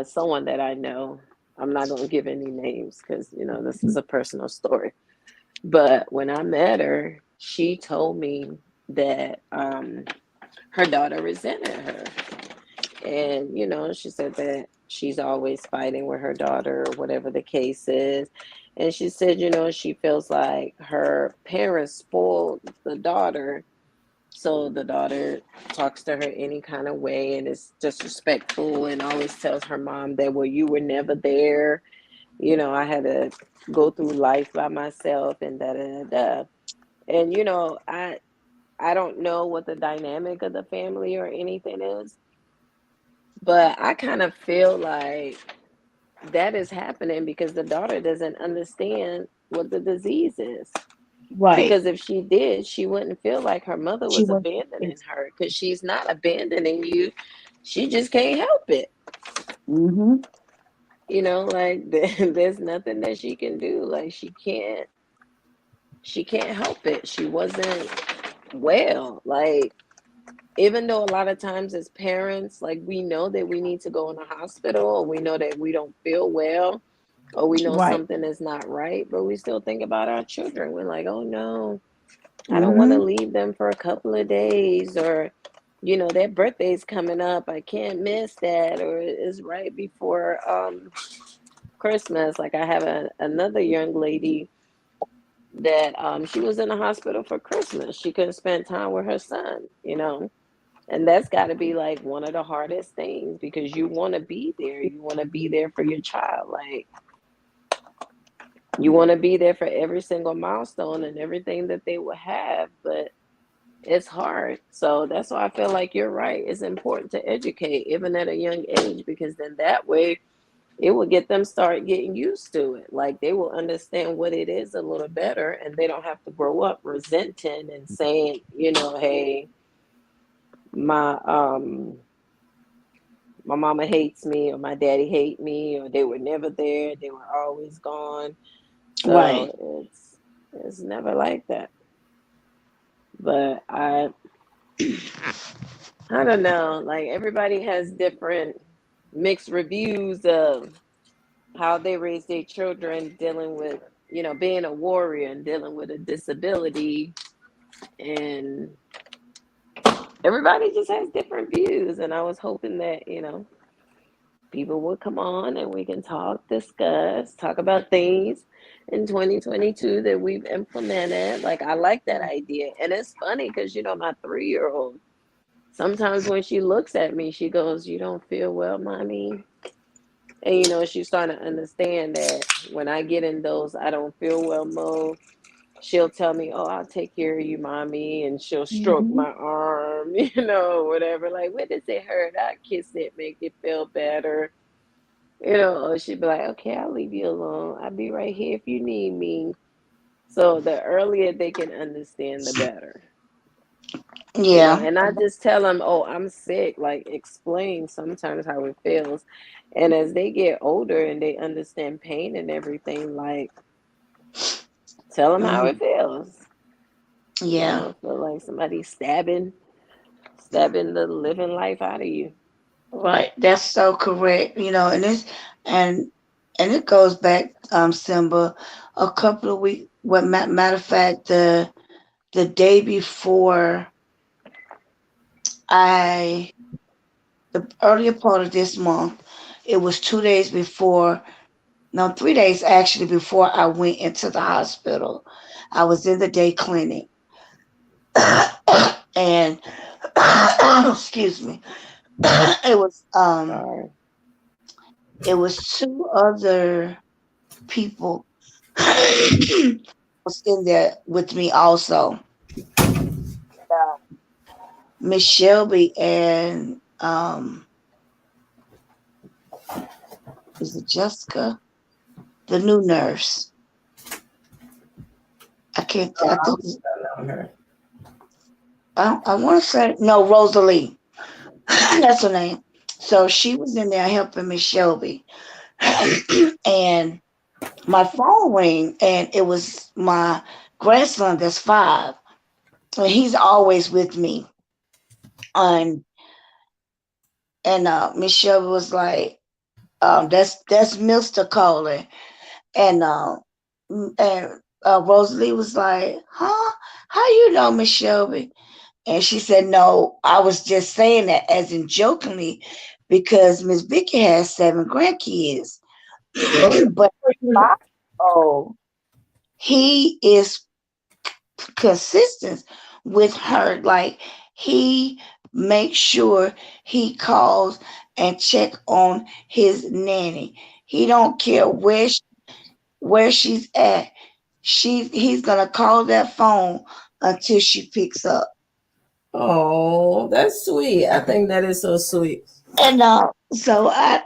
someone that I know. I'm not gonna give any names because this is a personal story. But when I met her, she told me that her daughter resented her. And, she said that she's always fighting with her daughter, or whatever the case is. And she said, she feels like her parents spoiled the daughter. So the daughter talks to her any kind of way and is disrespectful and always tells her mom that, well, you were never there. I had to go through life by myself and da da da da. And, I don't know what the dynamic of the family or anything is, but I kind of feel like that is happening because the daughter doesn't understand what the disease is. Right. Because if she did, she wouldn't feel like her mother She was was. abandoning her because she's not abandoning you. She just can't help it. Mm-hmm. Like there's nothing that she can do. Like she can't help it. She wasn't well. Like even though a lot of times as parents, like we know that we need to go in the hospital or we know that we don't feel well or we know Right. something is not right, but we still think about our children. We're like, oh no, I don't want to Mm-hmm. leave them for a couple of days or their birthday's coming up. I can't miss that or it's right before Christmas. Like I have another young lady that she was in the hospital for Christmas. She couldn't spend time with her son. And that's got to be like one of the hardest things because you want to be there. You want to be there for your child. Like you want to be there for every single milestone and everything that they will have, but it's hard. So that's why I feel like you're right. It's important to educate even at a young age because then that way it will get them start getting used to it. Like they will understand what it is a little better and they don't have to grow up resenting and saying, hey, my my mama hates me or my daddy hate me or they were never there, they were always gone. Right. So it's never like that. But I don't know. Like everybody has different mixed reviews of how they raise their children dealing with, being a warrior and dealing with a disability. And everybody just has different views. And I was hoping that, people would come on and we can talk, discuss, talk about things in 2022 that we've implemented. Like, I like that idea. And it's funny because, my 3-year old, sometimes when she looks at me, she goes, "You don't feel well, mommy?" And, she's starting to understand that when I get in those I don't feel well mode, she'll tell me, "Oh, I'll take care of you, mommy." And she'll stroke Hmm. my arm, whatever. Like, where does it hurt? I kiss it, make it feel better. Or she'd be like, "Okay, I'll leave you alone. I'll be right here if you need me." So the earlier they can understand, the better. Yeah. And I just tell them, "Oh, I'm sick." Like, explain sometimes how it feels. And as they get older and they understand pain and everything, like, tell them how Mhm. it feels. Yeah. Feel like somebody stabbing the living life out of you. Right. That's so correct. And and it goes back, Simba, a couple of weeks. Matter of fact, the day before I, the earlier part of this month, it was 2 days before, no, 3 days actually before I went into the hospital. I was in the day clinic, and excuse me, it was Sorry. it was two other people was in there with me also. Miss Shelby and is it Jessica? The new nurse. I can't. I think On her. I want to say no, Rosalie. That's her name. So she was in there helping Miss Shelby, and my phone rang, and it was my grandson that's 5, and he's always with me. And Miss Shelby was like, that's Mister calling," and Rosalie was like, "Huh? How you know, Miss Shelby?" And she said, "No, I was just saying that as in jokingly, because Miss Vicky has 7 grandkids, but oh, he is consistent with her. Like, he makes sure he calls and check on his nanny. He don't care where she's at. He's gonna call that phone until she picks up." Oh, that's sweet. I think that is so sweet. And so I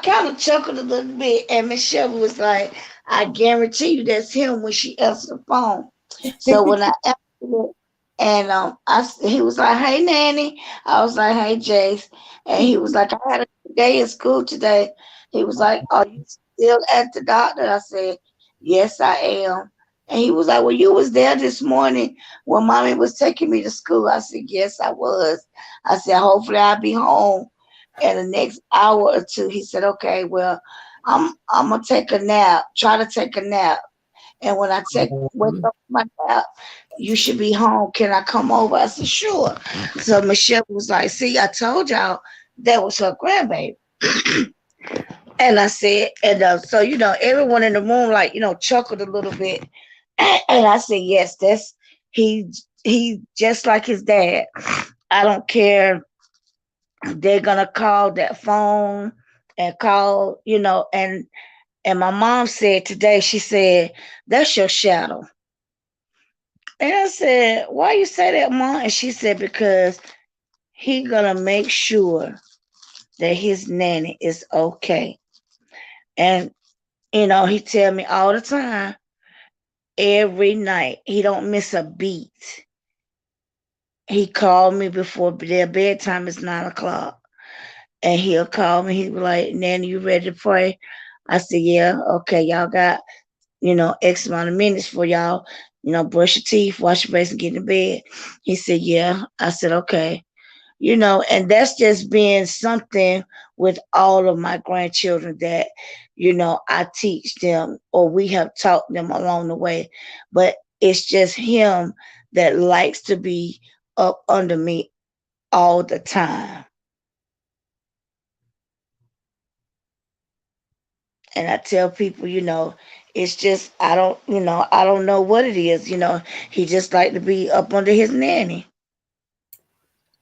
kind of chuckled a little bit, and Miss Shelby was like, "I guarantee you that's him when she answered the phone." So when I answered it, and he was like, "Hey, Nanny," I was like, "Hey, Jace," and he was like, "I had a good day in school today." He was like, "Are you still at the doctor?" I said, "Yes, I am." And he was like, "Well, you was there this morning when mommy was taking me to school." I said, "Yes, I was." I said, "Hopefully I'll be home in the next hour or two." He said, "Okay, well, I'm gonna take a nap. Try to take a nap. And when I wake up from my nap, you should be home. Can I come over?" I said, "Sure." So Michelle was like, "See, I told y'all that was her grandbaby." And I said, and so everyone in the room chuckled a little bit. And I said, "Yes, he he just like his dad. I don't care. They're gonna call that phone and call, and my mom said today, she said, 'That's your shadow.'" And I said, "Why you say that, Mom?" And she said, "Because he gonna make sure that his nanny is okay." And he tell me all the time, every night, he don't miss a beat. He called me before their bedtime is 9 o'clock. And he'll call me. He'll be like, "Nanny, you ready to pray?" I said, "Yeah, okay, y'all got, X amount of minutes for y'all, brush your teeth, wash your face, and get in bed." He said, "Yeah." I said, "Okay." And that's just being something with all of my grandchildren that, I teach them or we have taught them along the way. But it's just him that likes to be up under me all the time. And I tell people, it's just I don't know what it is. He just like to be up under his nanny.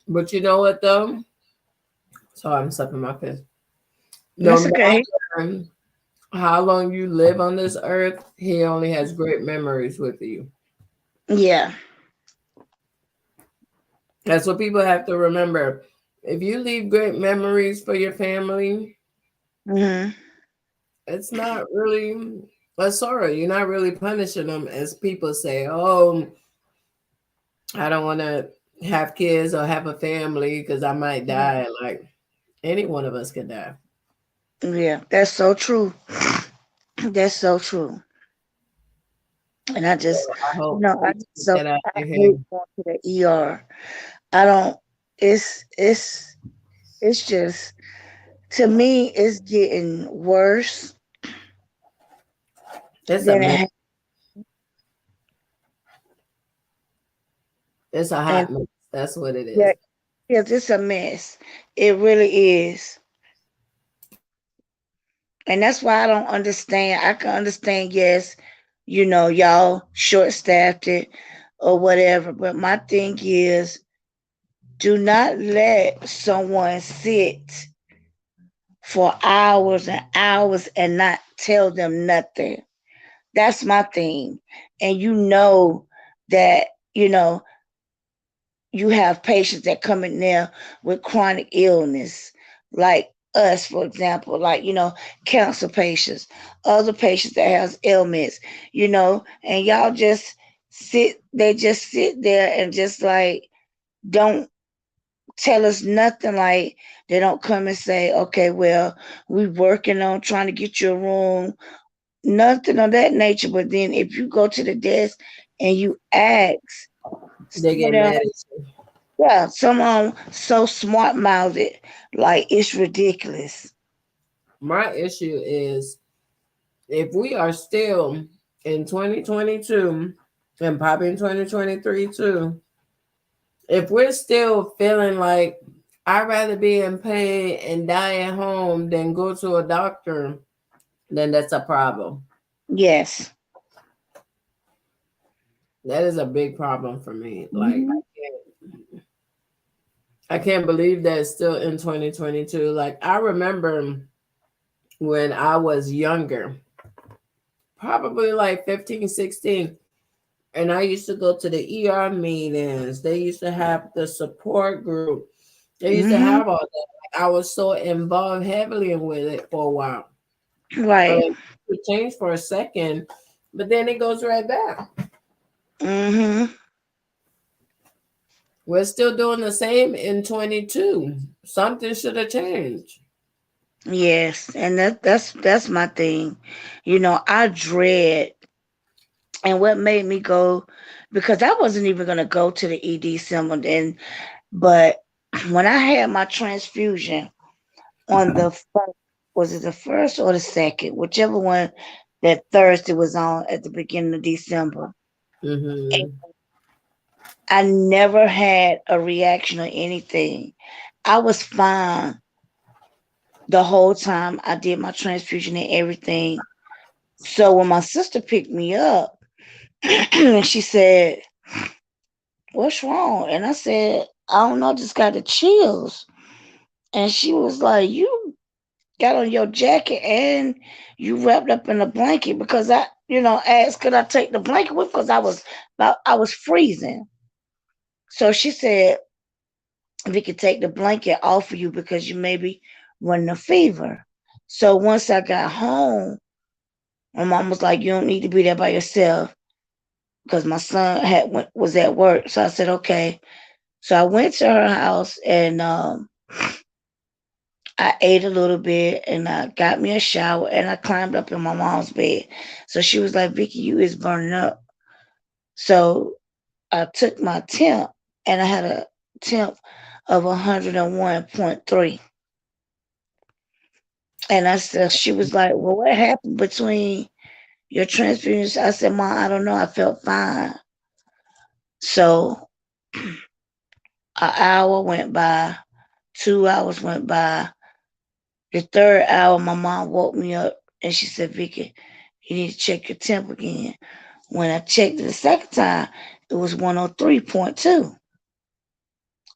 But you know what though? Sorry, I'm sucking my fist. No That's okay. matter how long you live on this earth, he only has great memories with you. Yeah. That's what people have to remember. If you leave great memories for your family, Hmm. it's not really a sorrow. You're not really punishing them as people say, oh, I don't want to have kids or have a family because I might die. Like any one of us could die. Yeah, that's so true. That's so true. And I So just, I hope I you just get so that out I of your hate head. going to the ER. I don't. It's just to me, it's getting worse It's a than it mess. has. It's a And hot mess. That's what it yeah, is. yes, it's a mess. It really is. And that's why I don't understand. I can understand, yes, y'all short staffed it or whatever. But my thing is, do not let someone sit for hours and hours and not tell them nothing. That's my thing. And that, you have patients that come in there with chronic illness, like us, for example, like, cancer patients, other patients that has ailments, and y'all they just sit there and just like don't tell us nothing. Like they don't come and say, okay, well, we working on trying to get you a room, nothing of that nature. But then if you go to the desk and you ask, They some of get them, mad at you. yeah, some of them so smart mouthed, like it's ridiculous. My issue is if we are still in 2022 and probably in 2023 too, if we're still feeling like I'd rather be in pain and die at home than go to a doctor, then that's a problem. Yes. That is a big problem for me. Like Hmm. I can't believe that it's still in 2022. Like I remember when I was younger, probably like 15, 16, and I used to go to the ER meetings. They used to have the support group. They used to Hmm. have all that. Like, I was so involved heavily with it for a while. Right. It changed for a second, but then it goes right back. Hmm. We're still doing the same in 22. Something should have changed. Yes, and that's my thing. I dread, and what made me go, because I wasn't even gonna go to the ED symbol then, but when I had my transfusion on the first, was it the first or the second, whichever one that Thursday was on at the beginning of December, and Hmm. I never had a reaction or anything. I was fine the whole time I did my transfusion and everything. So when my sister picked me up, and she said, "What's wrong?" And I said, "I don't know, just got the chills." And she was like, "You got on your jacket and you wrapped up in a blanket," because I, asked could I take the blanket with, because I was freezing. So she said, "We could take the blanket off of you because you maybe running a fever." So once I got home, my mom was like, "You don't need to be there by yourself," because my son was at work. So I said, "Okay." So I went to her house and I ate a little bit and I got me a shower and I climbed up in my mom's bed. So she was like, "Vicky, you is burning up." So I took my temp and I had a temp of 101.3. And I said, she was like, well, what happened between your transfusions? I said, Mom, I don't know. I felt fine. So an hour went by, 2 hours went by. The third hour, my mom woke me up and she said, Vicky, you need to check your temp again. When I checked it the second time, it was 103.2.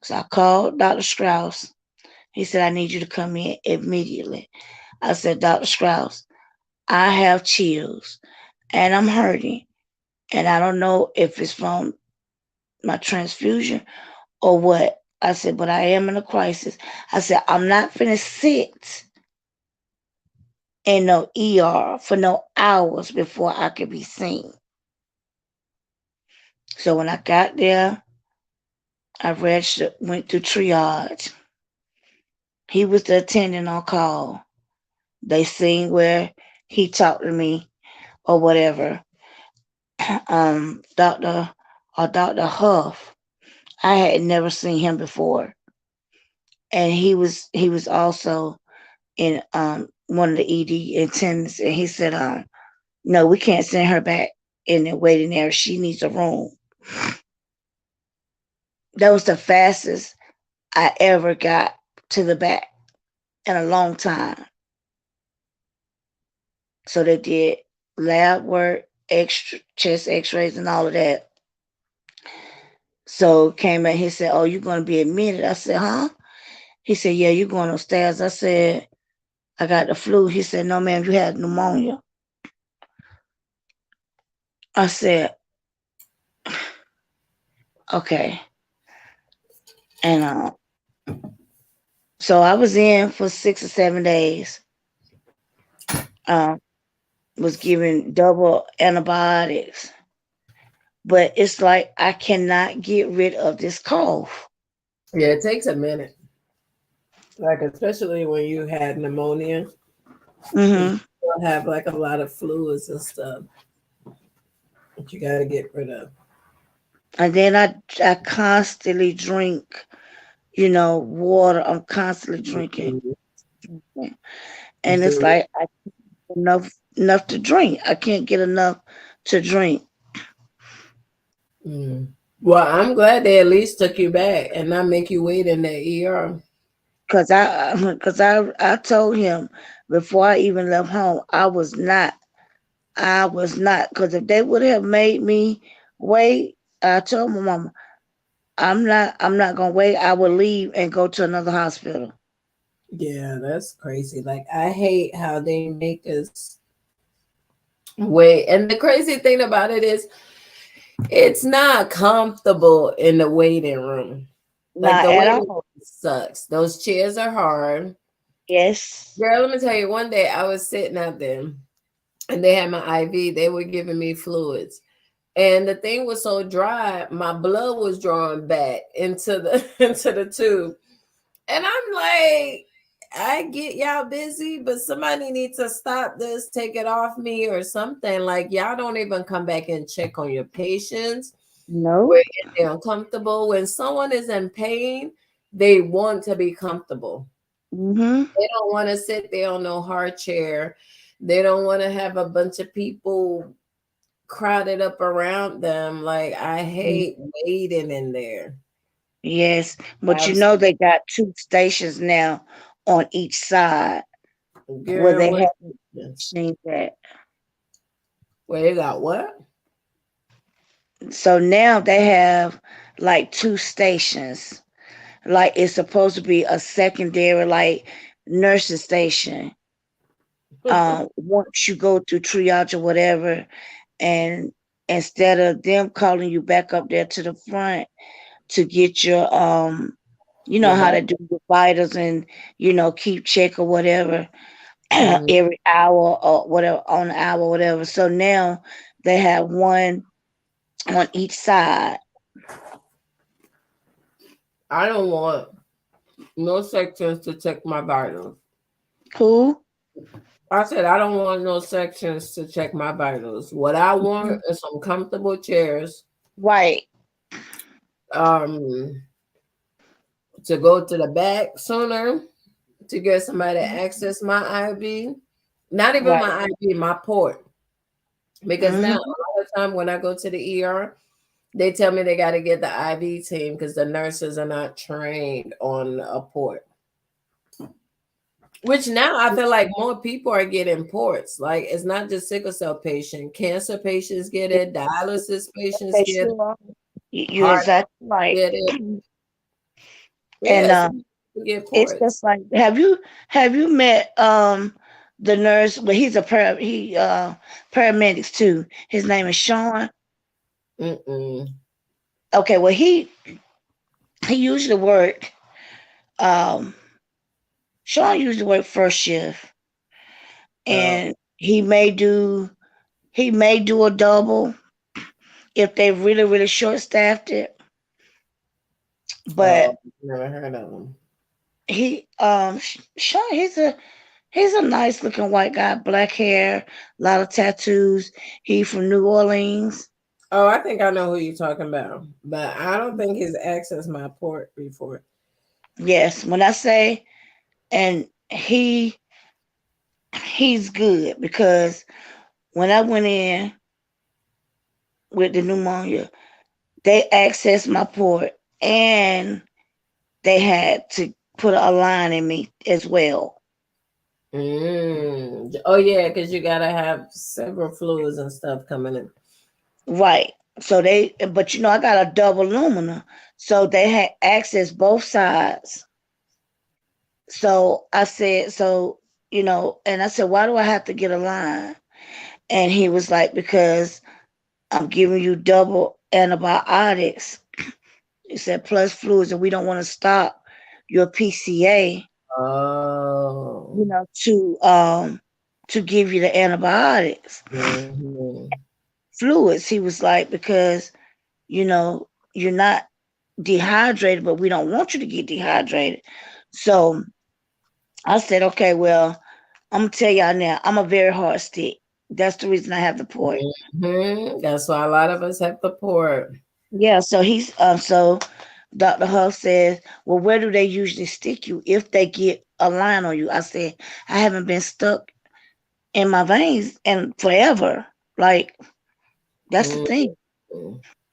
So I called Dr. Strauss. He said, I need you to come in immediately. I said, Dr. Strauss, I have chills and I'm hurting. And I don't know if it's from my transfusion or what. I said, but I am in a crisis. I said, I'm not finna sit in no ER for no hours before I could be seen. So when I got there, I registered, went through triage. He was the attendant on call. They seen where he talked to me or whatever. Dr. Huff, I had never seen him before. And he was also in one of the ED attendants, and he said, no, we can't send her back in the waiting area. She needs a room. That was the fastest I ever got to the back in a long time. So they did lab work, extra chest x-rays and all of that. So came back, he said, oh, you're going to be admitted. I said, huh? He said, yeah, you're going upstairs. I said, I got the flu. He said, no, ma'am, you had pneumonia. I said, okay. And so I was in for 6 or 7 days. Was given double antibiotics. But it's like I cannot get rid of this cough. Yeah, it takes a minute. Like, especially when you had pneumonia, Mm-hmm. you'll have like a lot of fluids and stuff that you got to get rid of. And then I constantly drink, water. I'm constantly drinking. And it's like I can't get enough to drink. I can't get enough to drink. Well, I'm glad they at least took you back and not make you wait in the ER. Cause I told him before I even left home, I was not. Cause if they would have made me wait, I told my mama, I'm not gonna wait. I will leave and go to another hospital. Yeah, that's crazy. Like, I hate how they make us wait. And the crazy thing about it is, it's not comfortable in the waiting room. Like, Not the at waiting room all. sucks. Those chairs are hard. Yes. Girl, let me tell you, one day I was sitting out there and they had my IV. They were giving me fluids. And the thing was so dry, my blood was drawn back into the into the tube. And I'm like, I get y'all busy, but somebody needs to stop this, take it off me or something. Like, y'all don't even come back and check on your patients. No. Where they're uncomfortable. When someone is in pain, they want to be comfortable. Mm-hmm. They don't want to sit there on no hard chair. They don't want to have a bunch of people crowded up around them. Like, I hate waiting in there. Yes, but Absolutely. they got 2 stations now on each side where Girl, they what? have machines at. Where they got what? So now they have like 2 stations. Like it's supposed to be a secondary like nursing station. Once you go through triage or whatever, and instead of them calling you back up there to the front to get your Your how butt. to do your vitals and keep check or whatever Mhm. every hour or whatever on the hour or whatever. So now they have one on each side. I don't want no sections to check my vitals. Who? I said I don't want no sections to check my vitals. What I want is some comfortable chairs Right. um to go to the back sooner to get somebody to access my IV. Not even Right. my IV, my port. Because now a Mm-hmm. lot of time when I go to the ER, they tell me they got to get the IV team because the nurses are not trained on a port. Which now I feel like more people are getting ports. Like it's not just sickle cell patient, cancer patients get it, dialysis patients They get it, sure are. You're heart exactly right. get it. And Yes, we get it's ports. just like, have you met the nurse? Well, he's a paramedics too. His name is Sean. Mm-mm. Okay, well he usually work. Um, Sean usually work first shift, Oh, and he may do a double if they really short staffed it. oh, But never heard of them. Sean, he's a nice looking white guy, black hair, a lot of tattoos. He from New Orleans. Oh, I think I know who you're talking about, but I don't think he's accessed my port before. Yes, when I say, and he's good because when I went in with the pneumonia, they accessed my port and they had to put a line in me as well. Oh yeah, because you gotta have several fluids and stuff coming in. Right. So but I got a double lumina, so they had access both sides. So I said, and I said, why do I have to get a line? And he was like, because I'm giving you double antibiotics. He said, plus fluids, and we don't want to stop your PCA, Oh. to give you the antibiotics. Mhm. Fluids, he was like, because, you're not dehydrated, but we don't want you to get dehydrated. So I said, okay, well, I'm gonna tell y'all now, I'm a very hard stick. That's the reason I have the port. That's why a lot of us have the port. Yeah, so Dr. Huff says, well, where do they usually stick you if they get a line on you? I said, I haven't been stuck in my veins and forever. Like, that's the Mhm. thing.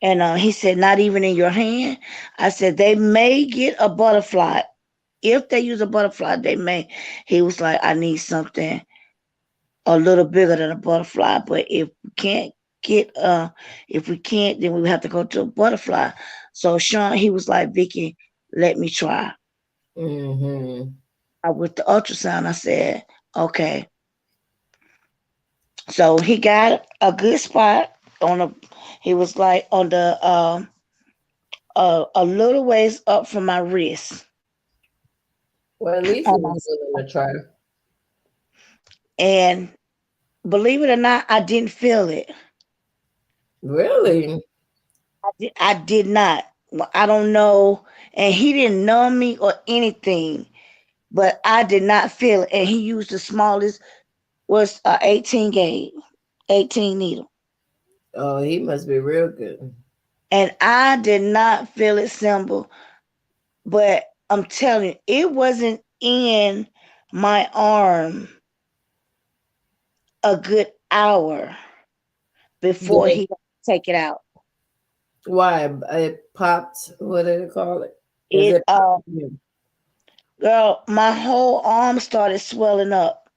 And he said, not even in your hand. I said, they may get a butterfly. If they use a butterfly, they may. He was like, I need something a little bigger than a butterfly. But get if we can't, then we have to go to a butterfly. So Sean, he was like, Vicky, let me try. Mhm. With the ultrasound, I said, okay. So he got a good spot on a. He was like on the a little ways up from my wrist. Well, at least he And, was willing to try. and believe it or not, I didn't feel it. Really? I did not. Well, I don't know. And he didn't numb me or anything, but I did not feel it. And he used the smallest, was 18 gauge, 18 needle. Oh, he must be real good. And I did not feel it, symbol. But I'm telling you, it wasn't in my arm a good hour Did before it, he take it out. why? It popped. What did it call it? Is It it popped? Girl, my whole arm started swelling up.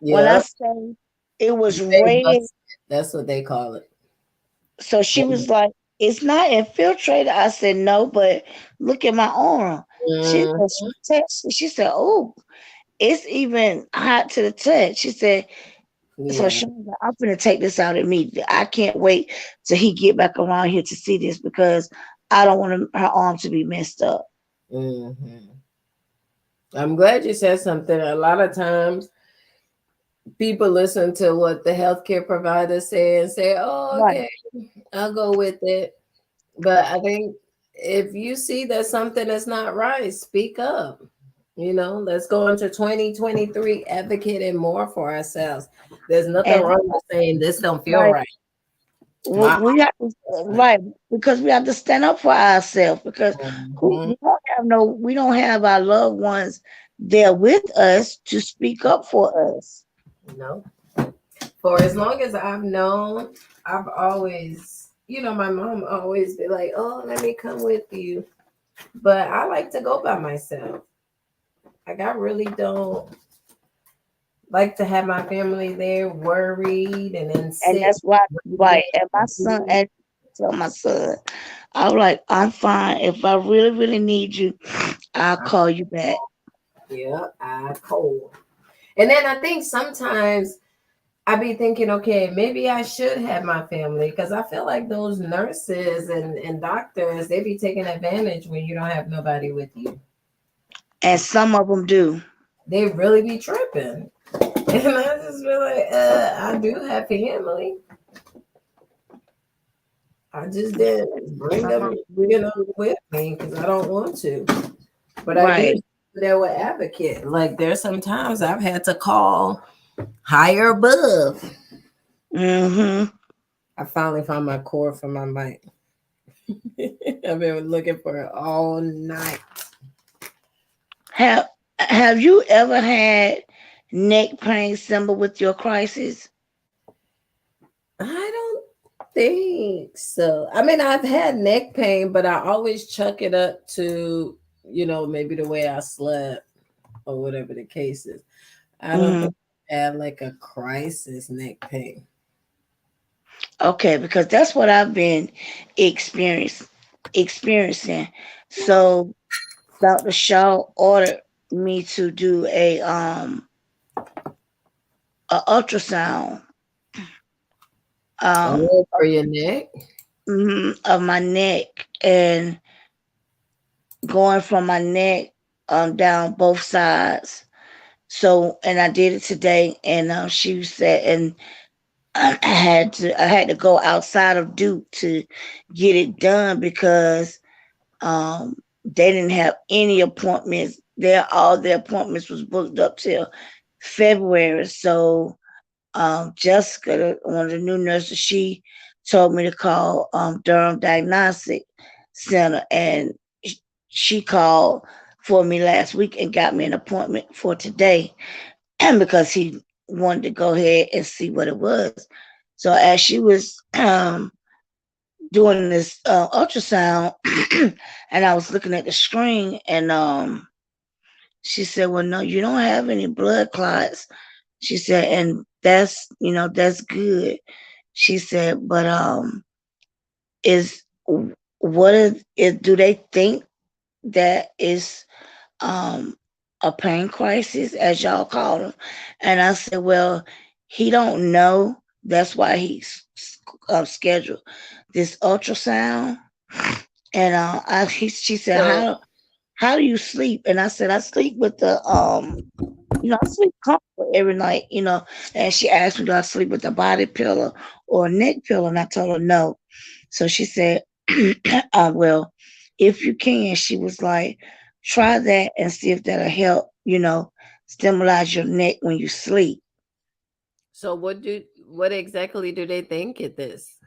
When I Yep. say it was They red, bust it. That's what they call it. so she was like, "It's not infiltrated." I said, "No, but look at my arm." She Mm, said, she said, "Oh, it's even hot to the touch." She said, so yeah. she was like, I'm gonna take this out immediately. I can't wait till he get back around here to see this because I don't want her arm to be messed up. Hmm. I'm glad you said something. A lot of times people listen to what the healthcare providers say and say, oh, Right. okay, I'll go with it. But I think if you see that something is not right, speak up. Let's go into 2023 advocating more for ourselves. There's nothing And wrong with saying this don't feel like right. We My we have to, right, because we have to stand up for ourselves, because Mhm. we don't have our loved ones there with us to speak up for us. No. For as long as I've known, I've always, my mom always be like, "Oh, let me come with you," but I like to go by myself. Like I really don't like to have my family there worried and then And sit. that's why, right, and my son, Waiting. and tell my son, I'm like, I'm fine. If I really, really need you, I'll call you back. Yeah, I cold. And then I think sometimes I be thinking, okay, maybe I should have my family because I feel like those nurses and doctors, they be taking advantage when you don't have nobody with you. And some of them do. They really be tripping. And I just feel like, I do have family. I just didn't bring Some them, of them really do. with me because I don't want to. But I do Right. there with advocate. Like there's some times I've had to call higher above. Mm-hmm. I finally found my cord for my mic. I've been looking for it all night. Have you ever had neck pain symbol with your crisis? I don't think so. I mean, I've had neck pain, but I always chuck it up to, maybe the way I slept or whatever the case is. I don't Hmm. think I had like a crisis neck pain. Okay, because that's what I've been experience, experiencing. So Dr. Shaw ordered me to do a ultrasound um Oh, for your neck? of my neck, and going from my neck down both sides. So, and I did it today, and she said, and I had to go outside of Duke to get it done because they didn't have any appointments. All their appointments was booked up till February. So Jessica, one of the new nurses, she told me to call Durham Diagnostic Center, and she called for me last week and got me an appointment for today, because he wanted to go ahead and see what it was. So as she was doing this ultrasound, and I was looking at the screen, and she said, "Well, no, you don't have any blood clots." She said, "And that's good." She said, "But is what is do they think that is um a pain crisis, as y'all call them?" And I said, "Well, he don't know. That's why he's scheduled this ultrasound." And she said, So, how do you sleep?" And I said, "I sleep with I sleep comfortable every night, And she asked me, "Do I sleep with a body pillow or a neck pillow?" And I told her no. So she said, "Well, if you can," she was like, "try that and see if that'll help, stimulate your neck when you sleep." so what exactly do they think it is?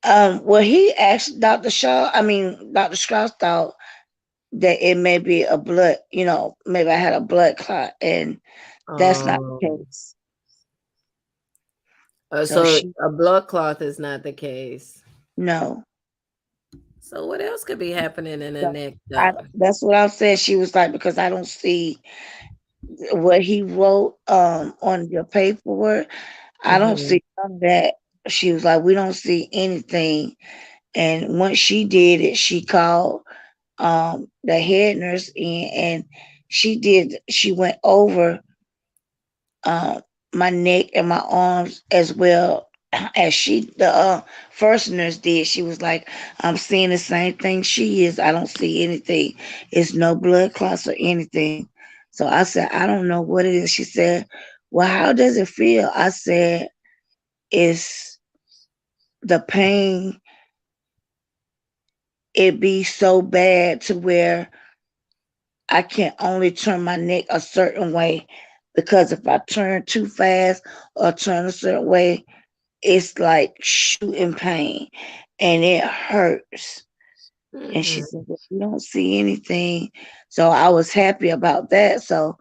Well, he asked Dr. Strauss thought that it may be a blood, maybe I had a blood clot, and that's not the Um, case. So so she, a blood cloth is not the case. no. So what else could be happening in the So neck though? that's what I'm saying. She was like, "Because I don't see what he wrote on your paperwork. I don't Hmm. see none of that." She was like, "We don't see anything." And once she did it, she called the head nurse in, and she went over um my neck and my arms as well as the first nurse did. She was like, "I'm seeing the same thing she is. I don't see anything. It's no blood clots or anything." So I said, "I don't know what it is." She said, "Well, how does it feel?" I said, "It's the pain. It be so bad to where I can only turn my neck a certain way, because if I turn too fast or turn a certain way, it's like shooting pain and it hurts. And she Mhm. said, "Well, you don't see anything." So I was happy about that. So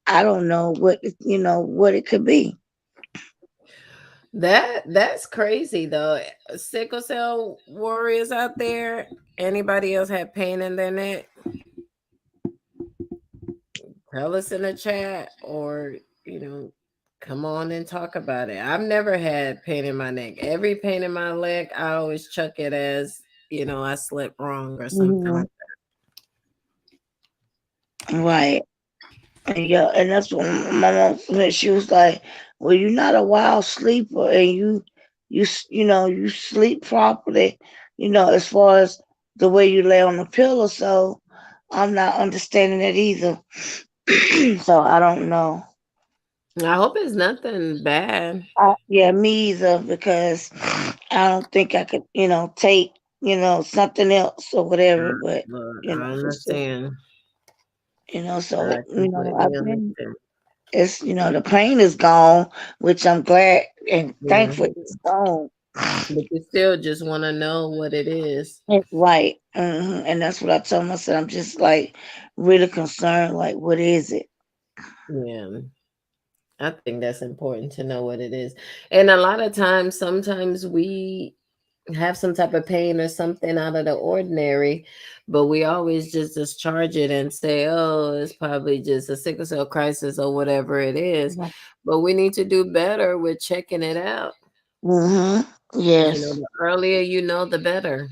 I don't know what it could be. That's crazy though. Sickle cell warriors out there. Anybody else have pain in their neck? Tell us in the chat, or you know, come on and talk about it. I've never had pain in my neck. Every pain in my leg, I always chuck it as I slept wrong or something Hmm. like Right. And yeah, and that's what my mom said. She was like, "Well, you're not a wild sleeper, and you sleep properly, as far as the way you lay on the pillow. So I'm not understanding it either. So I don't know. that. I hope it's nothing bad. Yeah, me either, because I don't think I could, take, something else or whatever. But But I she said, understand. so I completely I've been. understand. It's the pain is gone, which I'm glad and thankful Mhm. it's gone. But you still just want to know what it is. Right. And that's what I told myself. I'm just like really concerned. Like, what is it? Yeah. I think that's important to know what it is. And a lot of times, sometimes we have some type of pain or something out of the ordinary, but we always just discharge it and say, oh, it's probably just a sickle cell crisis or whatever it is. Right. But we need to do better with checking it out. Yes. The earlier you know, the better.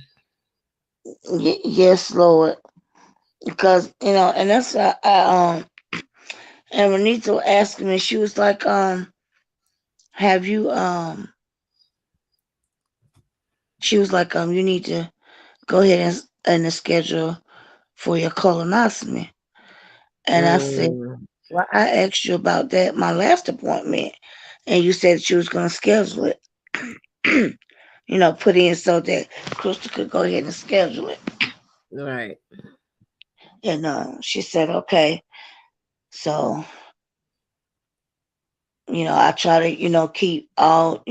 Yes, Lord. Because and that's why and Renita asked me. She was like, have you She was like, you need to go ahead and schedule for your colonoscopy. And I said, Mm, well, I asked you about that my last appointment, and you said that you was going to schedule it. Put in so that Crystal could go ahead and schedule it. right. And she said, okay. So, I try to, keep all,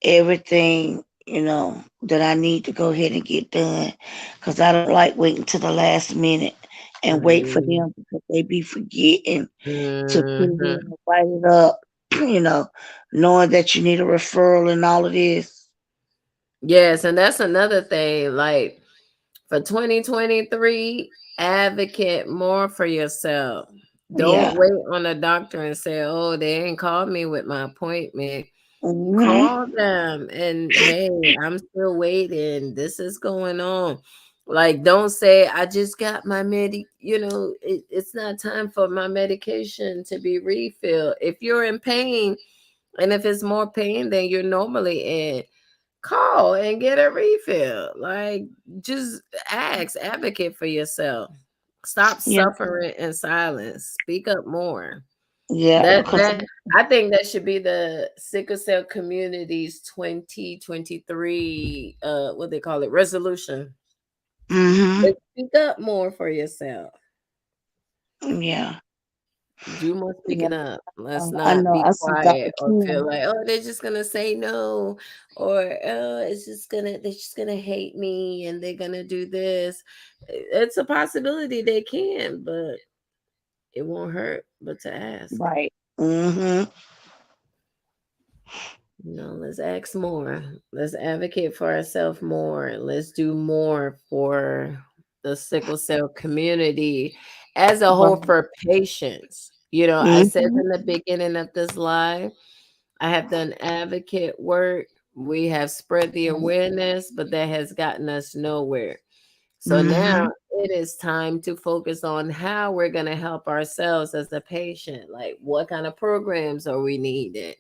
everything, that I need to go ahead and get done. Because I don't like waiting to the last minute and wait for Mm, them because they be forgetting to put it in mhm. and write it up, knowing that you need a referral and all of this. Yes, and that's another thing. Like for 2023, advocate more for yourself. Don't Yeah. wait on a doctor and say, oh, they ain't called me with my appointment. Hmm. Call them and hey, I'm still waiting. This is going on. Like, don't say, I just got my it's not time for my medication to be refilled. If you're in pain and if it's more pain than you're normally in, call and get a refill. Like, just advocate for yourself. Stop Yeah. suffering in silence. Speak up more. Yeah. Because. That I think that should be the sickle cell community's 2023 what they call it, resolution. Hmm. Speak up more for yourself. Yeah. Do more Yeah. speaking up. Let's I not know. be I see Dr. quiet or feel Kim. like, oh, they're just gonna say no, or oh, they're just gonna hate me and they're gonna do this. It's a possibility they can, but it won't hurt but to ask. Right. Hmm. Let's ask more. Let's advocate for ourselves more. Let's do more for the sickle cell community as a whole, Right. for patients. I said Hmm. in the beginning of this live, I have done advocate work. We have spread the awareness, but that has gotten us nowhere. So Hmm. now it is time to focus on how we're going to help ourselves as a patient. Like, what kind of programs are we needing?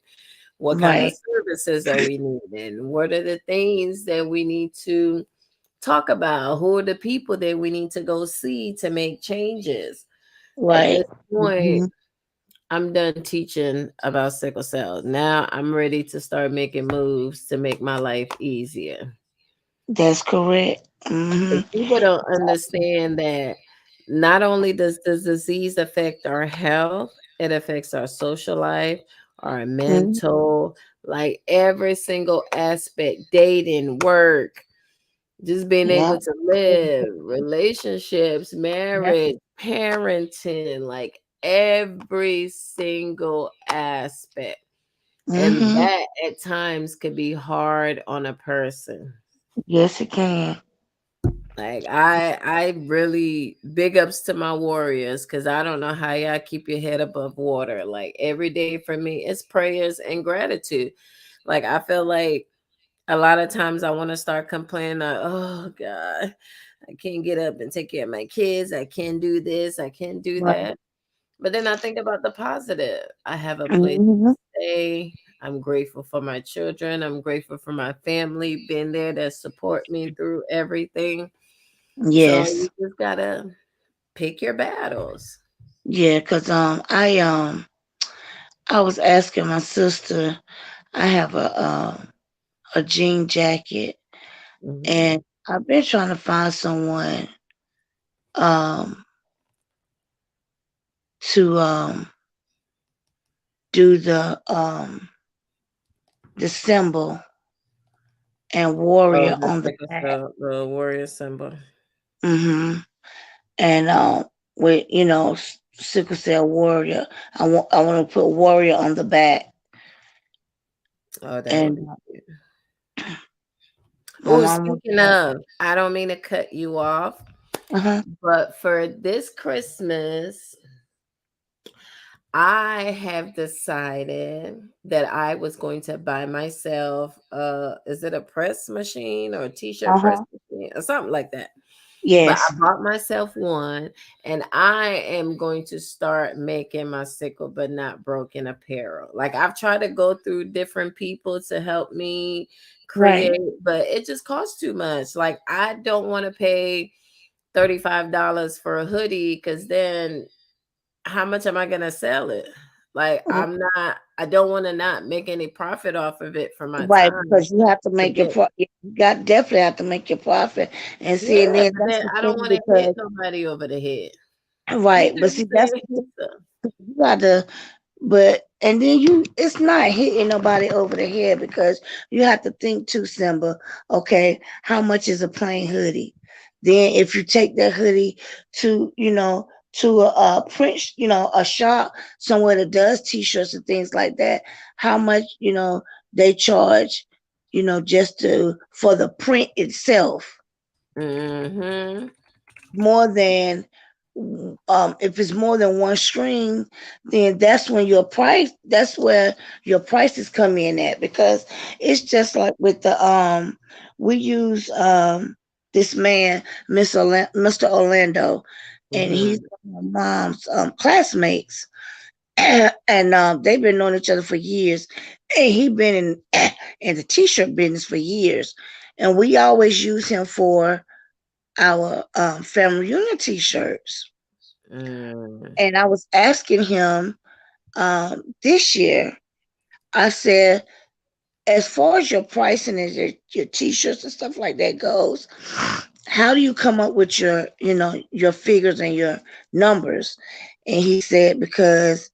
What kind of Right. services are we needing? What are the things that we need to talk about? Who are the people that we need to go see to make changes? At Right. this point, Hmm. I'm done teaching about sickle cell. Now I'm ready to start making moves to make my life easier. That's correct. Hmm. 'Cause people don't understand that not only does the disease affect our health, it affects our social life, our Hmm. mental, like every single aspect, dating, work, just being Yeah. able to live, relationships, Yeah. marriage, parenting, like every single aspect. And Mm-hmm. that at times could be hard on a person. Yes, it can. Like I really big ups to my warriors, because I don't know how y'all keep your head above water. Like every day for me, it's prayers and gratitude. Like I feel like a lot of times I want to start complaining, like, oh God, I can't get up and take care of my kids. I can't do this. I can't do Right. that. But then I think about the positive. I have a place Mm-hmm. to stay. I'm grateful for my children. I'm grateful for my family being there to support me through everything. So Yes. you just gotta pick your battles. Yeah, because I was asking my sister, I have a jean jacket, Mhm. and I've been trying to find someone um to do the symbol and Oh, warrior the on the sickle back. cell, the warrior symbol. Mm-hmm. And with sickle cell warrior, I want to put warrior on the back, Oh, that would and be cute. my Oh, mom was speaking like, of, I don't mean to cut you off, uh-huh, but for this Christmas, I have decided that I was going to buy myself is it a press machine or a t-shirt press uh-huh, machine or something like that. But I yes, bought myself one, and I am going to start making my sickle but not broken apparel. Like I've tried to go through different people to help me right. create, but it just costs too much. Like I don't want to pay $35 for a hoodie, because then how much am I gonna sell it? Like I don't want to not make any profit off of it for my Right, time because you have to to make your get. you got definitely have to make your profit and see, and Yeah, then but that's then the I don't thing want to hit because nobody over the head. You right, see but what I'm see that's saying? the thing, So, you got to, but and then it's not hitting nobody over the head because you have to think too, Simba. Okay, how much is a plain hoodie? Then if you take that hoodie to to a print, a shop somewhere that does t-shirts and things like that, how much they charge, just to for the print itself, mm-hmm. more than if it's more than one string, then that's where your prices come in at, because it's just like with the we use this man, Mr. Orlando, and he's Mm-hmm. my mom's classmates. And they've been knowing each other for years, and he been in the t-shirt business for years, and we always use him for our family reunion t-shirts. Mm. And I was asking him this year, I said, as far as your pricing and your t-shirts and stuff like that goes, how do you come up with your figures and your numbers? And he said, because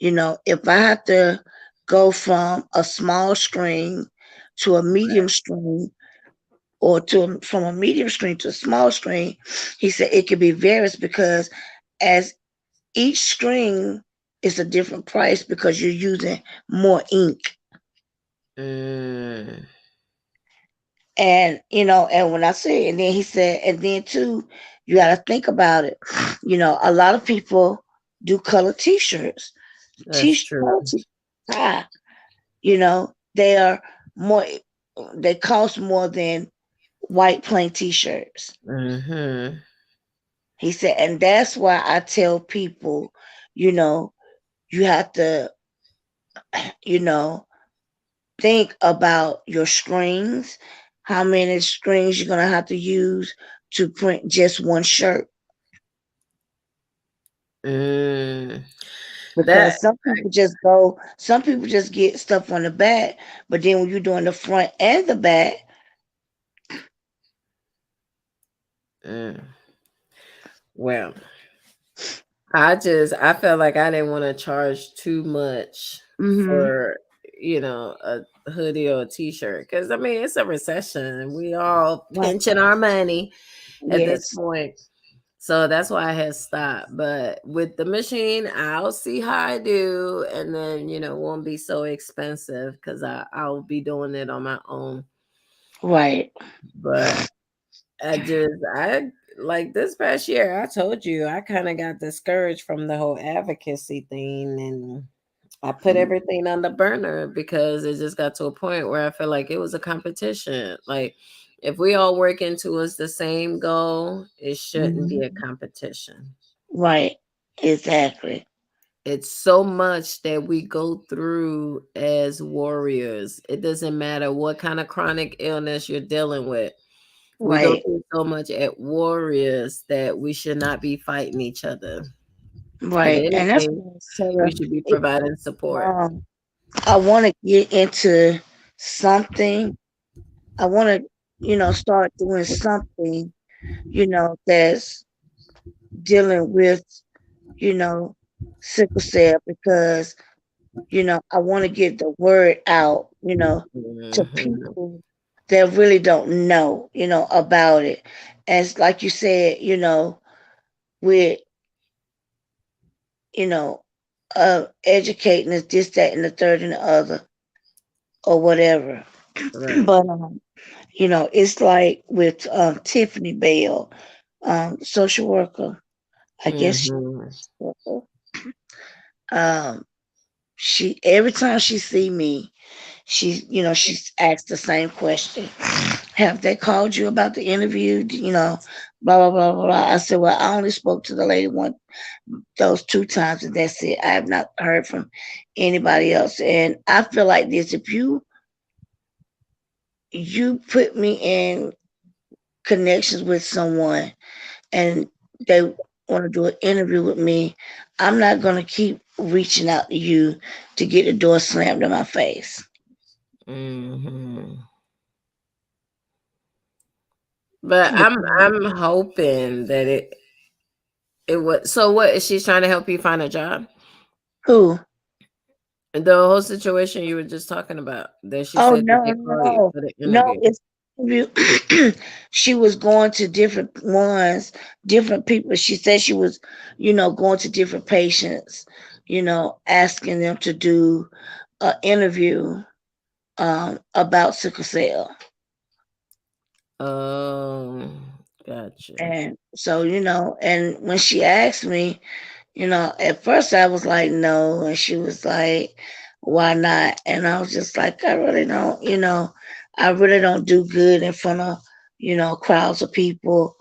if I have to go from a small screen to a medium screen, or from a medium screen to a small screen, he said it could be various, because as each screen is a different price because you're using more ink. Mm. And and when I say, and then he said, and then too, you got to think about it. A lot of people do color t-shirts. That's true. Color t-shirts, they are more, they cost more than white plain t-shirts. Mm-hmm. He said, and that's why I tell people, you know, you have to, you know, think about your screens, how many screens you're gonna have to use to print just one shirt. Mm. That Because some people just get stuff on the back, but then when you're doing the front and the back, mm. Well, I felt like I didn't want to charge too much hmm for, a hoodie or a t-shirt, because I mean it's a recession. We all Right. pinching our money at this Yes. point. So that's why I had stopped. But with the machine, I'll see how I do, and then it won't be so expensive because I'll be doing it on my own. Right. But I like this past year, I told you I kind of got discouraged from the whole advocacy thing, and I put everything on the burner because it just got to a point where I feel like it was a competition. Like if we all working towards the same goal, it shouldn't be a Mhm. competition. Right. Exactly. It's so much that we go through as warriors. It doesn't matter what kind of chronic illness you're dealing with. We go Right. through so much at warriors that we should not be fighting each other. If Right. And that's anything, what I was telling we her. should be It, providing support. I want to get into something. I want to, start doing something, that's dealing with, you know, sickle cell because, I want to get the word out, to Mhm. people that really don't know, about it. As like you said, with, you know, educating us this, that, and the third and the other or whatever. Right. But it's like with Tiffany Bell, social worker. I guess Mhm. um she every time she see me, she's asked the same question. Have they called you about the interview? Blah blah blah blah blah. I said, well, I only spoke to the lady those 2 times, and that's it. I have not heard from anybody else. And I feel like this: if you put me in connections with someone and they want to do an interview with me, I'm not going to keep reaching out to you to get the door slammed in my face. Mhm. But Because I'm hoping that it was. So what is she's trying to help you find a job? who? The whole situation you were just talking about, that she Oh said that no, they call you no, for the no! interview. It's she was going to different ones, different people. She said she was, going to different patients, asking them to do an interview about sickle cell. Um, gotcha. And so, and when she asked me, at first I was like, no. And she was like, why not? And I was just like, I really don't do good in front of, crowds of people,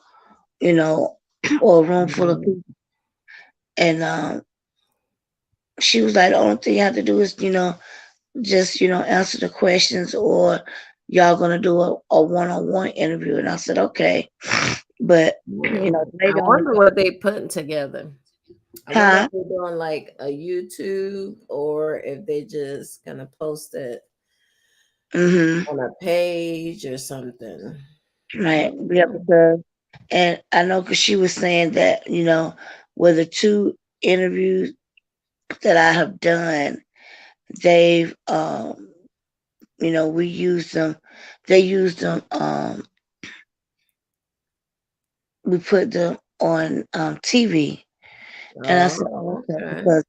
you know, or a room full of Mhm. people. And she was like, the only thing you have to do is, just, answer the questions, or y'all going to do a one-on-one interview. And I said, okay. But, I later on, wonder what they putting together. I wonder if huh? they're doing like a YouTube or if they just gonna post it Mm-hmm. on a page or something. I Right. don't Yeah, know. because and I know because she was saying that, with the two interviews that I have done, they've we used them, they used them, we put them on TV. And I said, oh, Oh, okay, okay. because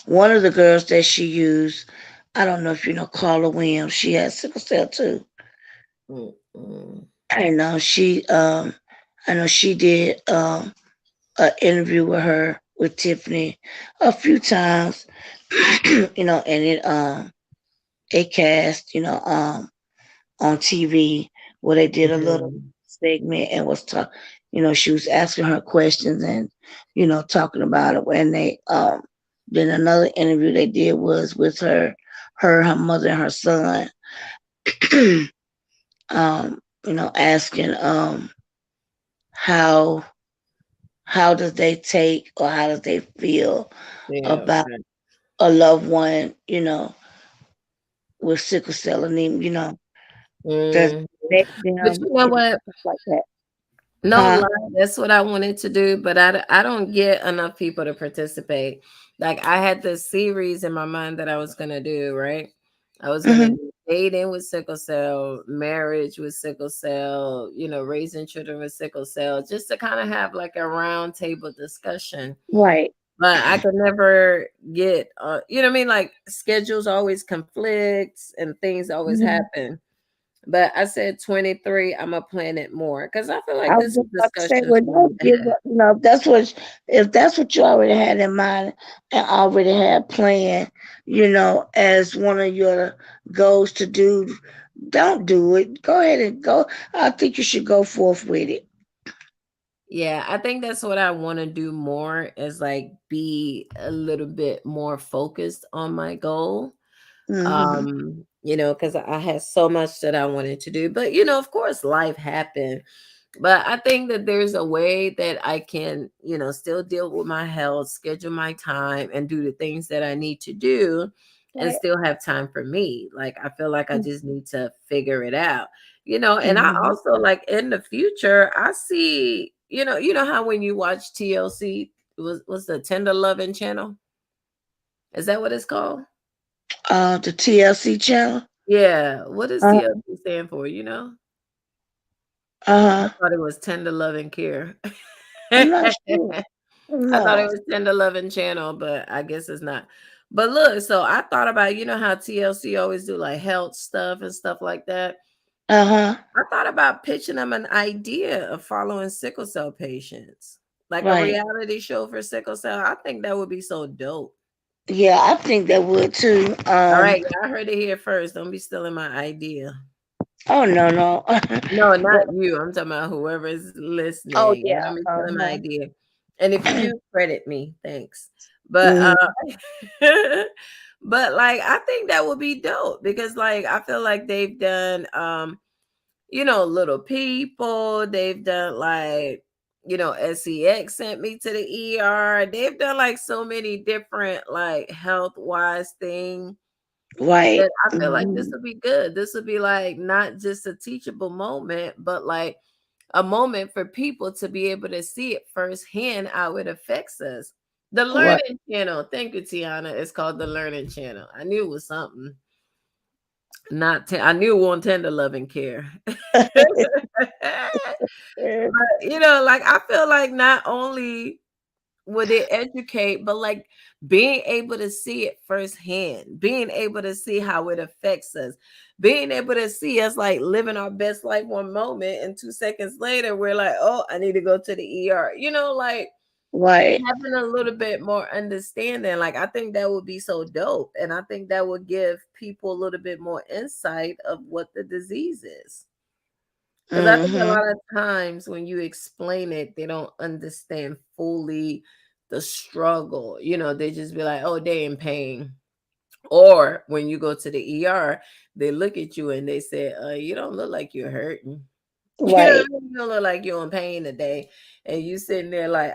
one of the girls that she used, I don't know if you know Carla Williams, she has sickle cell too. Mm-mm. I know she did an interview with her with Tiffany a few times, and it cast, on TV where they did a little Mhm. segment and was talk, she was asking her questions and talking about it. And they then another interview they did was with her mother and her son, asking how does they take or how does they feel Yeah. about a loved one, with sickle cell anemia, does Mm. that But them, you know what? stuff like that. No Huh? lie, that's what I wanted to do, but I don't get enough people to participate. Like I had this series in my mind that I was gonna do, right? I was gonna Mhm. do dating with sickle cell, marriage with sickle cell, raising children with sickle cell, just to kind of have like a round table discussion. Right. But I could never get, you know what I mean? Like schedules always conflicts and things always Mhm. happen. But I said 23, I'm gonna plan it more because I feel like I was this is just about to say, discussions well, we need don't to give have. up. If that's what you already had in mind and already had planned, as one of your goals to do, don't do it. Go ahead and go. I think you should go forth with it. Yeah, I think that's what I want to do more is like be a little bit more focused on my goal. Hmm. Because I had so much that I wanted to do. But of course life happened. But I think that there's a way that I can, still deal with my health, schedule my time, and do the things that I need to do and Right. still have time for me. Like, I feel like I just need to figure it out, and I Hmm. also like in the future, I see, how when you watch TLC, was the Tender Loving channel? Is that what it's called? The TLC channel. Yeah. What does Uh, TLC stand for? You know? I uh-huh. thought it was Tender Loving Care. I'm not sure. I thought it No. was 10 to 11 channel, but I guess it's not. But look, so I thought about, how TLC always do like health stuff and stuff like that. Uh-huh. I thought about pitching them an idea of following sickle cell patients, like a Right. reality show for sickle cell. I think that would be so dope. Yeah, I think that would too. All right, yeah, I heard it here first. Don't be stealing my idea. Oh no, no. No, not But you. I'm talking about whoever's oh listening. yeah. Don't be stealing my Uh-huh. idea. And if you do, credit me. Thanks. But Mhm. but like I think that would be dope because like I feel like they've done Little People, they've done like SEX sent me to the ER. They've done like so many different like health wise things Right. that I feel like this Mhm. would be good. This would be like not just a teachable moment, but like a moment for people to be able to see it firsthand how it affects us. The Right. Learning Channel. Thank you, Tiana. It's called the Learning Channel. I knew it was something. Not I knew it wasn't Tender Loving Care. But like I feel like not only would it educate, but like being able to see it firsthand, being able to see how it affects us, being able to see us like living our best life one moment and 2 seconds later we're like, oh, I need to go to the ER. Like Right. having a little bit more understanding. Like I think that would be so dope. And I think that would give people a little bit more insight of what the disease is. Because I think a Mhm. lot of times when you explain it, they don't understand fully the struggle. They just be like, oh, they in pain. Or when you go to the ER, they look at you and they say, you don't look like you're hurting. You know what Right. I mean? You don't look like you're in pain today. And you sitting there like,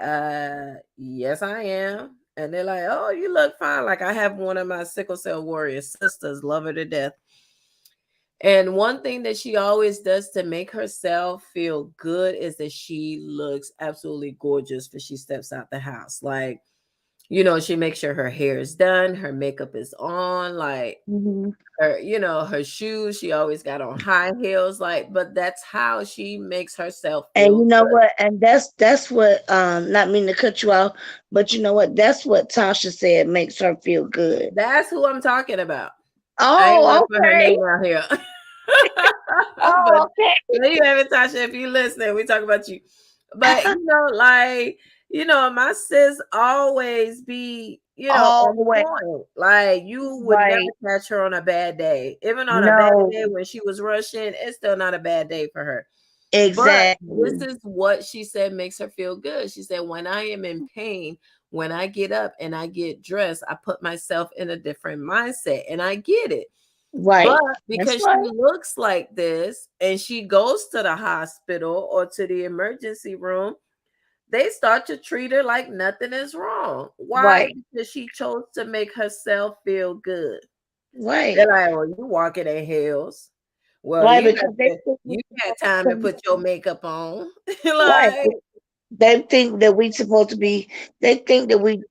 yes, I am. And they're like, oh, you look fine. Like I have one of my sickle cell warrior sisters, love her to death. And one thing that she always does to make herself feel good is that she looks absolutely gorgeous when she steps out the house. Like, she makes sure her hair is done, her makeup is on, like Mhm. her shoes, she always got on high heels, like, but that's how she makes herself And feel you know good. what? And that's what not meaning to cut you off, but you know what? That's what Tasha said makes her feel good. That's who I'm talking about. I ain't gonna Oh, put her okay. name out here. But Oh, okay. there you have it, Tasha. If you listening, we talk about you. But like, my sis always be, on Always point. Like you would never right. catch her on a bad day. Even on a bad No, day when she was rushing, it's still not a bad day for her. But this exactly. is what she said makes her feel good. She said, when I am in pain, when I get up and I get dressed, I put myself in a different mindset and I get it. But Right. That's because she right. looks like this and she goes to the hospital or to the emergency room, they start to treat her like nothing is wrong. Why? Right. Because she chose to make herself feel good. They're Right. like, well, you walking in heels. Well, Right. Because they think we you got supposed to time to come put your makeup on. right. Like, They think that we supposed to be. They think that we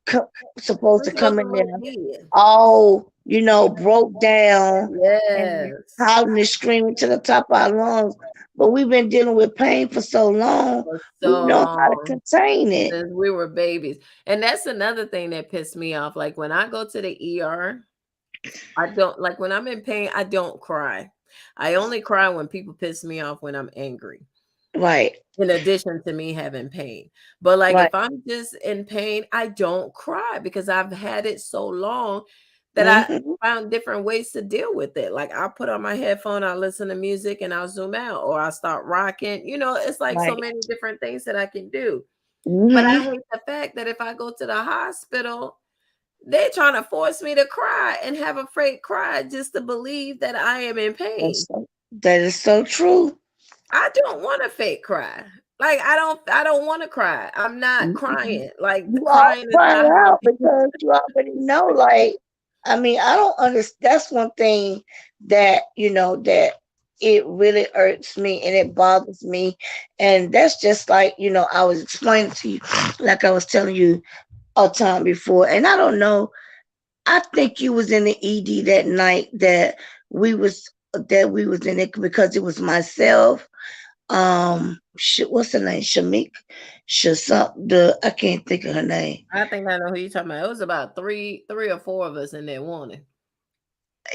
supposed we're to supposed come to in there look good. all broke down and Yes. hollering and screaming to the top of our lungs. But we've been dealing with pain for so long, For we so know how to long. contain it. Since we were babies. And that's another thing that pissed me off. Like when I go to the ER, I don't like when I'm in pain, I don't cry. I only cry when people piss me off when I'm angry. Right, In addition to me having pain. But like right. if I'm just in pain, I don't cry because I've had it so long that I Hmm. found different ways to deal with it. Like I'll put on my headphone, I'll listen to music and I'll zoom out or I'll start rocking. It's like so Right. many different things that I can do. But I Hmm. hate the fact that if I go to the hospital, they're trying to force me to cry and have a fake cry just to believe that I am in pain. That is so true. I don't want a fake cry. Like I don't want to cry. I'm not Mhm. crying. Like the You all crying is crying not out helping. because you already know, like, I mean, I don't understand. That's one thing that, that it really irks me and it bothers me. And that's just like, I was explaining to you, like I was telling you a time before. And I don't know, I think you was in the ED that night that we was in it because it was myself, what's her name? Shamik, I can't think of her name. I think I know who you're talking about. It was about three or four of us in there wanting.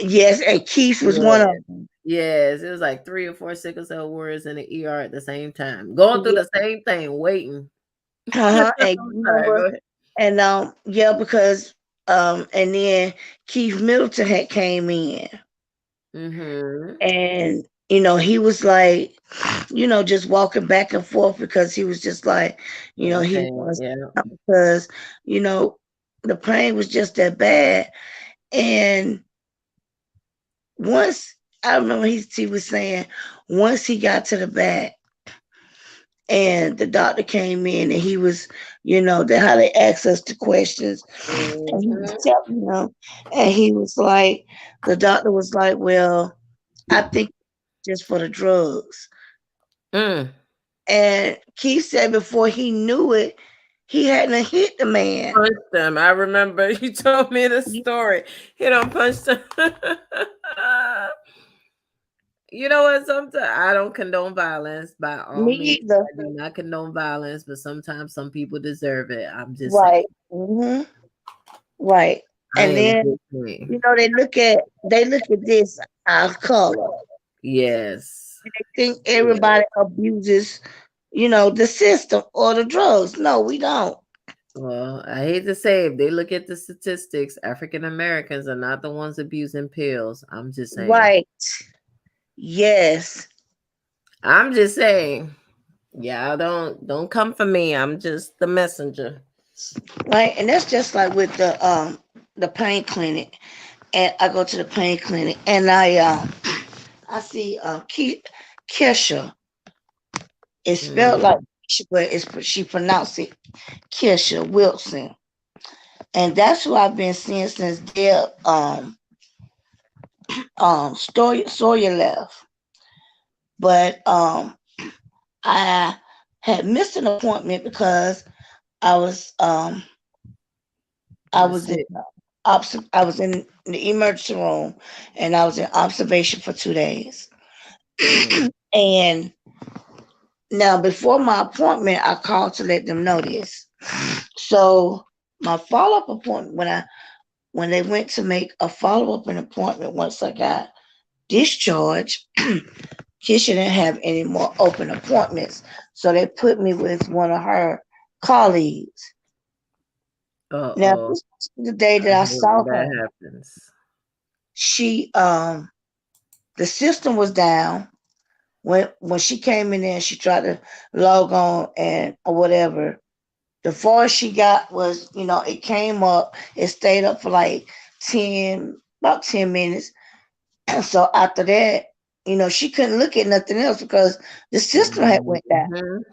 Yes, and Keith was one Yeah. of them. Yes, it was like three or four sickle cell warriors in the ER at the same time, going through Yeah, the same thing, waiting. and I'm you sorry, remember, go ahead. and yeah, because and then Keith Middleton had came in, Mm-hmm. and he was like, just walking back and forth because he was just like, In he pain, was yeah. because you know the pain was just that bad, and once I remember he was saying once he got to the back and the doctor came in and he was, how they asked us the questions and he was Mm-hmm. telling them and he was like, the doctor was like, well, I think just for the drugs. Mm. And Keith said before he knew it, he hadn't hit the man. Punched them. I remember you told me the story. He don't punch them. You know what? Sometimes I don't condone violence by all Me means. either. I do not condone violence, but sometimes some people deserve it. I'm just saying. Right. Hmm. Right. I And am then, just saying. they look at this, our color. Yes. They think Yeah. everybody abuses, the system or the drugs. No, we don't. Well, I hate to say, if they look at the statistics, African Americans are not the ones abusing pills. I'm just saying. Right. Yes. I'm just saying. Yeah, don't come for me. I'm just the messenger. Right. And that's just like with the pain clinic. And I go to the pain clinic and I see Kesha. It's spelled like Mm. Keisha, but she pronounced it Kesha Wilson. And that's who I've been seeing since their story Sawyer left. But I had missed an appointment because I was um I You were was in sick. I was in the emergency room and I was in observation for 2 days. Mm. And now before my appointment, I called to let them know this. So my follow up appointment when they went to make a follow up an appointment once I got discharged, Kisha didn't have any more open appointments, so they put me with one of her colleagues. Now Uh-oh. this was the day that I I hate when saw that her. happens. She the system was down when she came in there. She tried to log on and or whatever. The farthest she got was, it came up. It stayed up for like about 10 minutes. So after that, she couldn't look at nothing else because the system had went down. Mhm.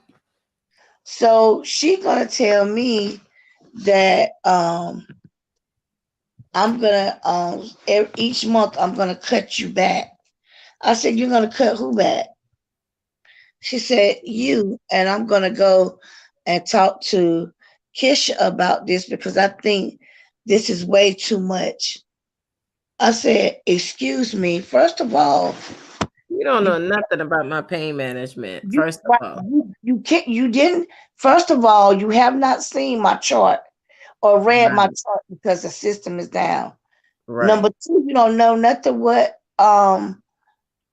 So she gonna tell me that I'm gonna each month I'm gonna cut you back. I said, you're gonna cut who back? She said, you, and I'm gonna go and talk to Kisha about this because I think this is way too much. I said, excuse me. First of all, You don't you know nothing about my pain management, you first of right, all. you can't you didn't. First of all, you have not seen my chart or read my Right. chart because the system is down. Right. Number two, you don't know nothing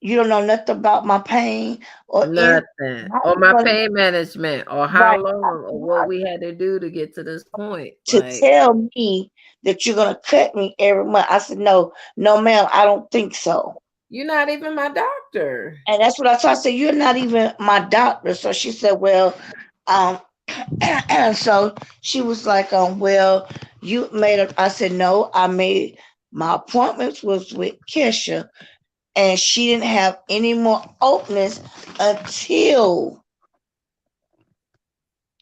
you don't know nothing about my pain or in Nothing. how Or you my gonna pain management or how right, long or what we had to do to get to this point. to Like, tell me that you're gonna cut me every month. I said, no, no, ma'am, I don't think so. you're not even my doctor. And that's what I told her. I said, you're not even my doctor. So she said, well, um, and so she was like, well, you made it. I said, no, I made my appointments was with Kesha, and she didn't have any more openings until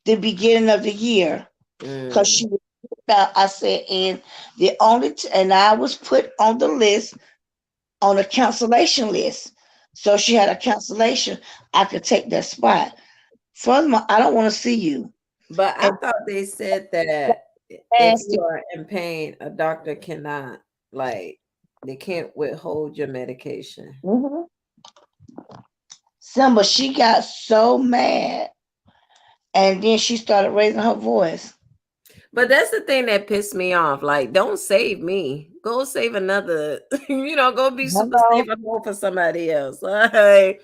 the beginning of the year. Because Mm. she was out, I said, and the only and I was put on the list on a cancellation list. So she had a cancellation. I could take that spot. Furthermore, I don't want to see you. But I And thought they said that if last you are in pain, a doctor cannot, like, they can't withhold your medication. mm-hmm. Simba, she got so mad, and then she started raising her voice. But that's the thing that pissed me off. Like, don't save me. Go save another, go be super Hello, safe at home for somebody else. Like,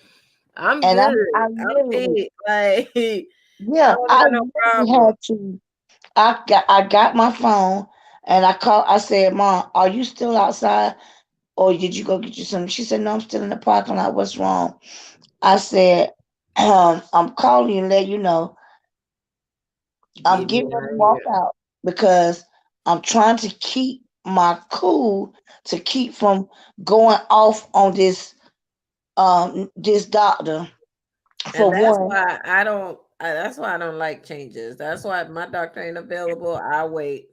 I'm and good. I I'm literally, big. Like, I yeah, don't I have no literally problem. had to. I got my phone and I called. I said, "Mom, are you still outside, or did you go get you something?" She said, "No, I'm still in the parking lot. What's wrong?" I said, "I'm calling you to let you know I'm Get me getting ready out to of walk here. out because I'm trying to keep my cool to keep from going off on this doctor for And that's one." why I don't. That's why I don't like changes. That's why if my doctor ain't available, I wait.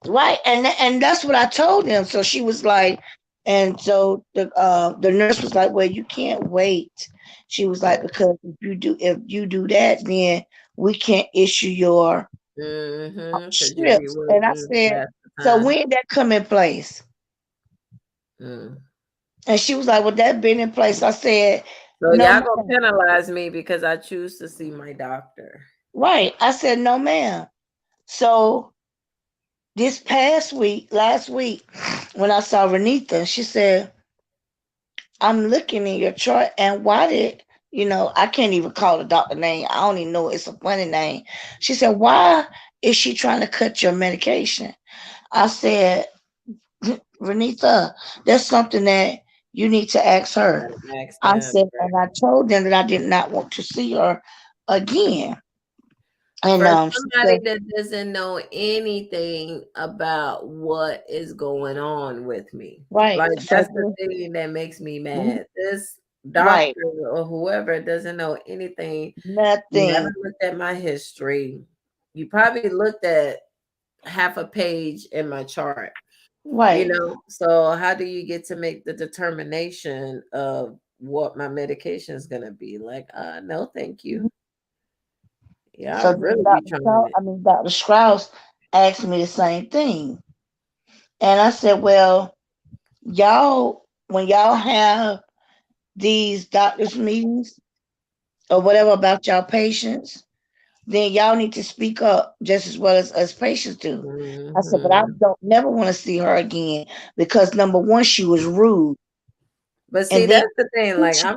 Right, and that's what I told him. So she was like, and so the nurse was like, "Well, you can't wait." She was like, "Because if you do that, then we can't issue your Because you'll be scripts." And I working said, past the "So time. when did that come in place?" Mm. And she was like, "Well, that been in place." I said, So "No, y'all gonna ma'am." penalize me because I choose to see my doctor. Right? I said, "No, ma'am." So this past week, last week, when I saw Renita, she said, I'm looking in your chart, and why did I can't even call the doctor name. I don't even know, it's a funny name. She said, why is she trying to cut your medication? I said, Renita, that's something that you need to ask her. Gotta ask I them. said, and I told them that I did not want to see her again. And For she somebody said, that doesn't know anything about what is going on with me. right. Like, So that's the thing that makes me mad. This right, doctor or whoever doesn't know anything. You nothing. never looked at my history. You probably looked at half a page in my chart, Right. So how do you get to make the determination of what my medication is gonna be? Like, no, thank you. Yeah, I So then really be trying it. Dr. Strauss asked me the same thing. And I said, well, when y'all have these doctors' meetings or whatever about y'all patients, then y'all need to speak up just as well as us patients do. I said, but I Mhm. don't never want to see her again because number one, she was rude. But And see, then that's the thing. Like, she,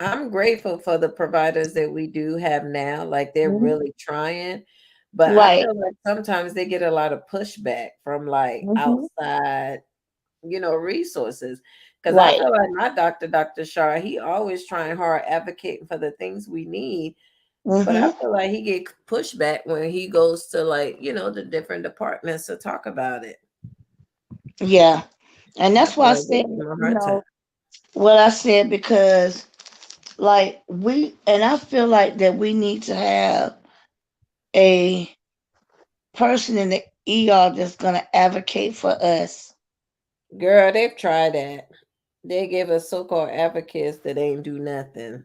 I'm grateful for the providers that we do have now. Like, they're Mhm. really trying. But I Right. feel like sometimes they get a lot of pushback from like Hmm. outside, resources. Because I Right. feel like my doctor, Dr. Shar, he always trying hard advocating for the things we need. But I Hmm. feel like he get pushback when he goes to like, the different departments to talk about it. Yeah. And I that's feel why I like they said, give him a hard time. what I said, because like I feel like that we need to have a person in the ER that's going to advocate for us. Girl, they've tried that. They give us so-called advocates that ain't do nothing.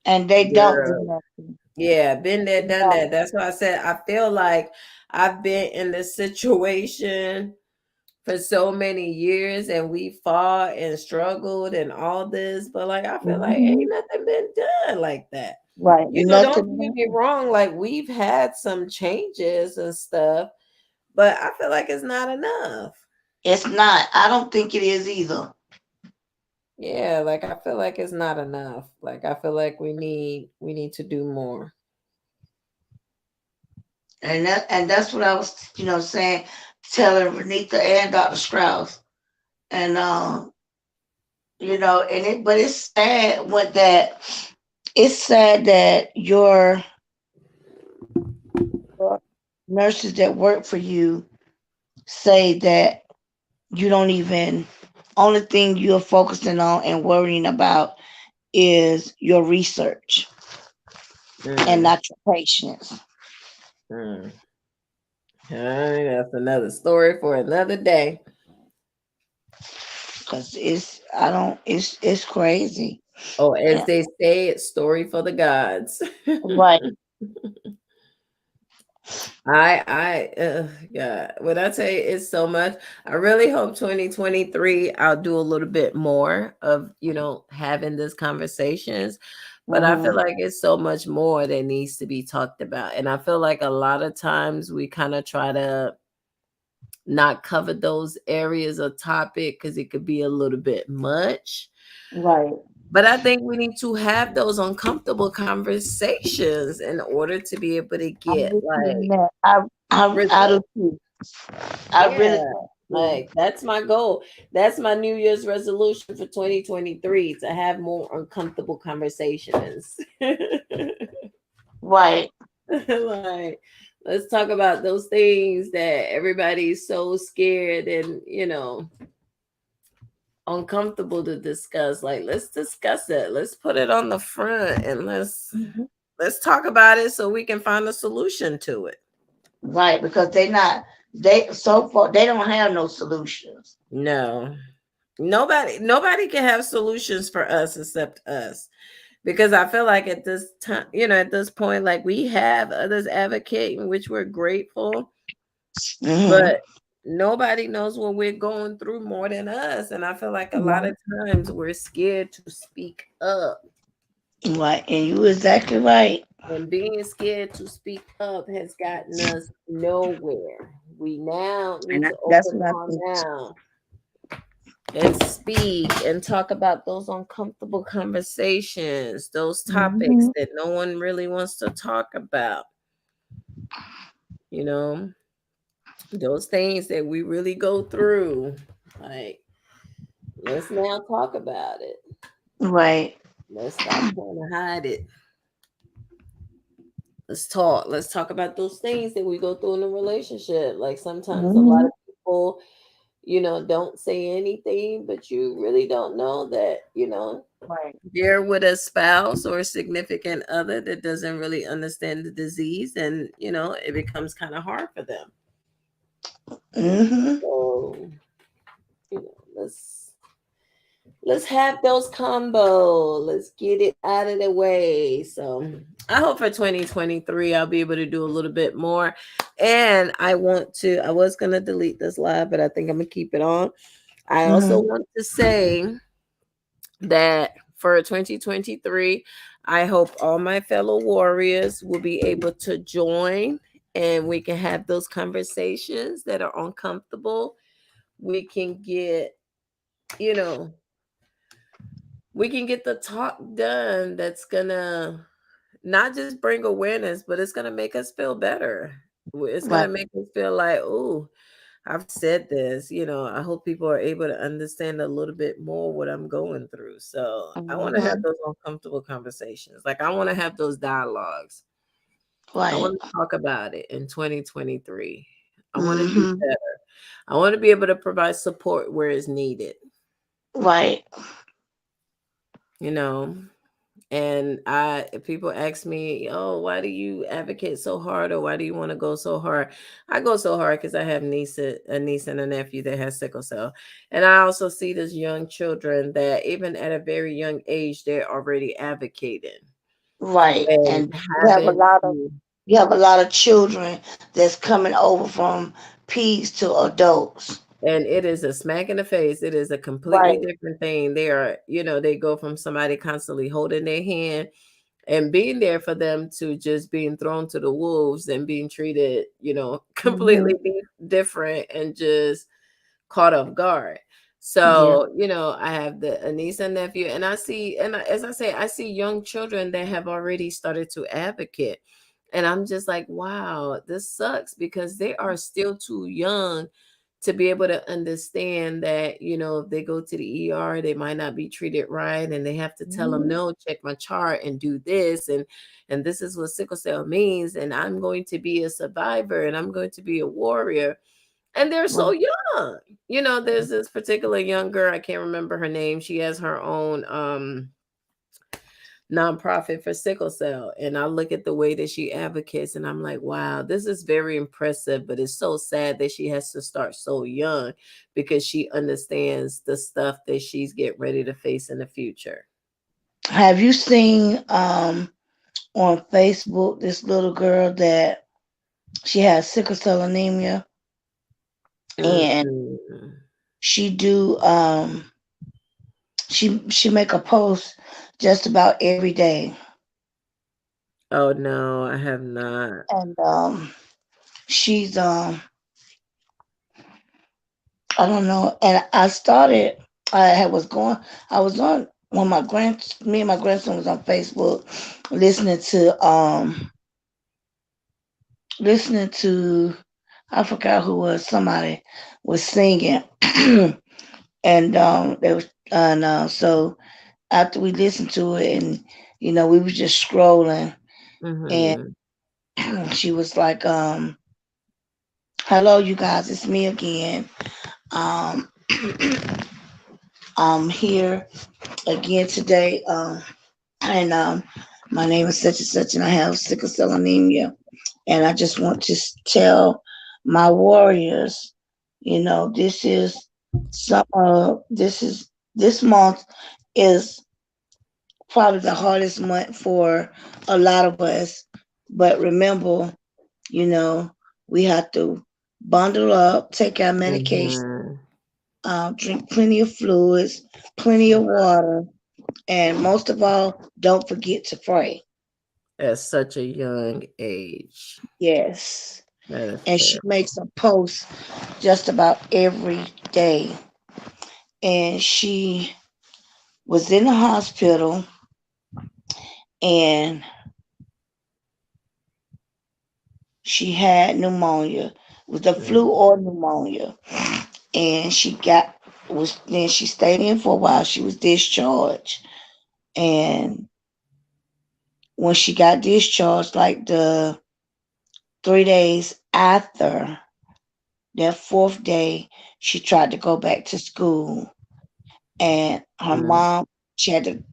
And they don't do Girl. nothing. Yeah, been there, done No. that. That's why I said I feel like I've been in this situation for so many years, and we fought and struggled and all this, but like I feel like Mhm. ain't nothing been done like that. Right. You know, don't Nothing. get me wrong, like we've had some changes and stuff, but I feel like it's not enough. It's not. I don't think it is either. Yeah, like I feel like it's not enough. Like I feel like we need to do more. And that's what I was, saying, telling Renita and Dr. Strauss. And and but it's sad that your nurses that work for you say that you don't even only thing you're focusing on and worrying about is your research and Mm, not your patients. mm. That's another story for another day. Because it's crazy. Oh, as Yeah. they say, it's story for the gods. Right. God, when I tell you it's so much, I really hope 2023 I'll do a little bit more of, having these conversations. But I feel Hmm. like it's so much more that needs to be talked about. And I feel like a lot of times we kind of try to not cover those areas of topic because it could be a little bit much. Right. But I think we need to have those uncomfortable conversations in order to be able to I'm get with you on like that. I do results. too. I really Yeah. do. Like that's my goal. That's my New Year's resolution for 2023 to have more uncomfortable conversations. Right. Like let's talk about those things that everybody's so scared and, uncomfortable to discuss. Like let's discuss it. Let's put it on the front and Mhm. let's talk about it so we can find a solution to it. Right. Because they so far they don't have no solutions. No. Nobody can have solutions for us except us. Because I feel like at this time, at this point, like we have others advocating, which we're grateful, Hmm. but nobody knows what we're going through more than us. And I feel like a lot Right. of times we're scared to speak up. Right. And you exactly right. And being scared to speak up has gotten us nowhere. We now need to That's open what I our think. mouth and speak and talk about those uncomfortable conversations, those topics Hmm. that no one really wants to talk about, you know, those things that we really go through. Like, let's now talk about it. Right. Let's stop trying to hide it. Let's talk. Let's talk about those things that we go through in a relationship. Like sometimes a lot Hmm. of people, don't say anything, but you really don't know that, Right. they're with a spouse or a significant other that doesn't really understand the disease, and it becomes kind of hard for them. Hmm. So, let's have those combo. Let's get it out of the way. So I hope for 2023 I'll be able to do a little bit more. And I was gonna delete this live, but I think I'm gonna keep it on. I also Hmm. want to say that for 2023, I hope all my fellow warriors will be able to join and we can have those conversations that are uncomfortable. We can get, you know, we can get the talk done that's gonna not just bring awareness, but it's gonna make us feel better. It's Right. gonna make us feel like, oh, I've said this, I hope people are able to understand a little bit more what I'm going through. So I want to have Hmm. those uncomfortable conversations. Like I want to have those dialogues. I Right. want to talk about it in 2023. I want to do Hmm. better. I want to be able to provide support where it's needed, Right. you know. And if people ask me, oh, why do you advocate so hard, or why do you want to go so hard? I go so hard because I have a niece and a nephew that has sickle cell. And I also see these young children that even at a very young age, they're already advocating Right. and And having to, you have a lot of children that's coming over from peds to adults. and it is a smack in the face. It is a completely Right. different thing. They are, they go from somebody constantly holding their hand and being there for them to just being thrown to the wolves and being treated, Hmm. completely different and just caught off guard. Yeah. So, I have a niece and nephew, and I see, as I say, I see young children that have already started to advocate. And I'm just like, wow, this sucks because they are still too young to be able to understand that, if they go to the ER, they might not be treated right. And they have to tell them, Mhm. no, check my chart and do this. And this is what sickle cell means. And I'm going to be a survivor and I'm going to be a warrior, and they're Right. so young. There's this particular young girl, I can't remember her name. She has her own nonprofit for sickle cell. And I look at the way that she advocates and I'm like, wow, this is very impressive, but it's so sad that she has to start so young because she understands the stuff that she's getting ready to face in the future. Have you seen on Facebook this little girl that she has sickle cell anemia, and Mm-mm. she do she make a post just about every day, Oh no, I have not. and she's I don't know, and I was on when me and my grandson was on Facebook listening to listening to I forgot who was somebody was singing, and they was and so after we listened to it, and we was just scrolling, and Hmm. she was like, "Hello, you guys, it's me again. Um, I'm here again today, and my name is such and such, and I have sickle cell anemia, and I just want to tell my warriors, this is this month is probably the hardest month for a lot of us. But remember, you know, we have to bundle up, take our medication, Hmm. drink plenty of fluids, plenty of water, and most of all, don't forget to pray. At such a young age. Yes. That is And she terrible. makes a post just about every day. And she was in the hospital, and she had pneumonia, with the flu Mm. or pneumonia. And she stayed in for a while. She was discharged. And when she got discharged, like the 3 days after, that fourth day, she tried to go back to school. And her Mm. mom, she had to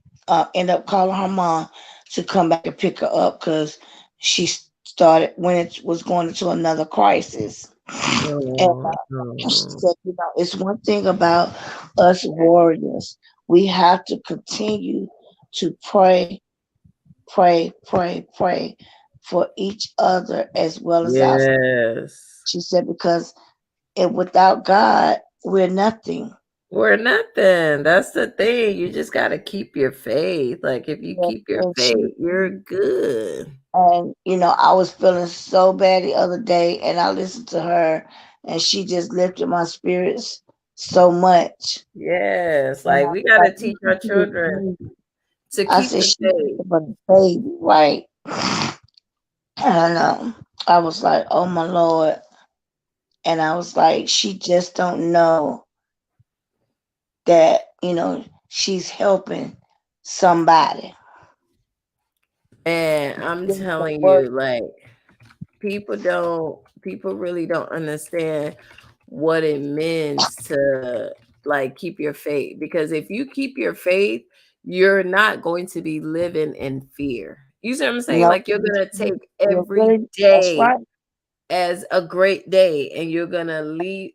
end up calling her mom to come back and pick her up because she started when it was going into another crisis. And Oh, she no. said, it's one thing about us warriors. We have to continue to pray, pray, pray, pray for each other as well as ourselves. Yes. She said, because without God, we're nothing. We're nothing. That's the thing. You just got to keep your faith. Like, if you Yeah. keep your And faith, you're good. I was feeling so bad the other day, and I listened to her, and she just lifted my spirits so much. Yes. And Like, I we was got like, to teach listen our to this children baby. to I keep said, the she's faith. a baby, right? And I was like, oh my Lord. And I was like, she just don't know that, she's helping somebody. And I'm Doing the telling work. you, like, people really don't understand what it means to like keep your faith, because if you keep your faith, you're not going to be living in fear. You see what I'm saying? No, Like, you're going to take you're every really, that's day right. as a great day, and you're going to lift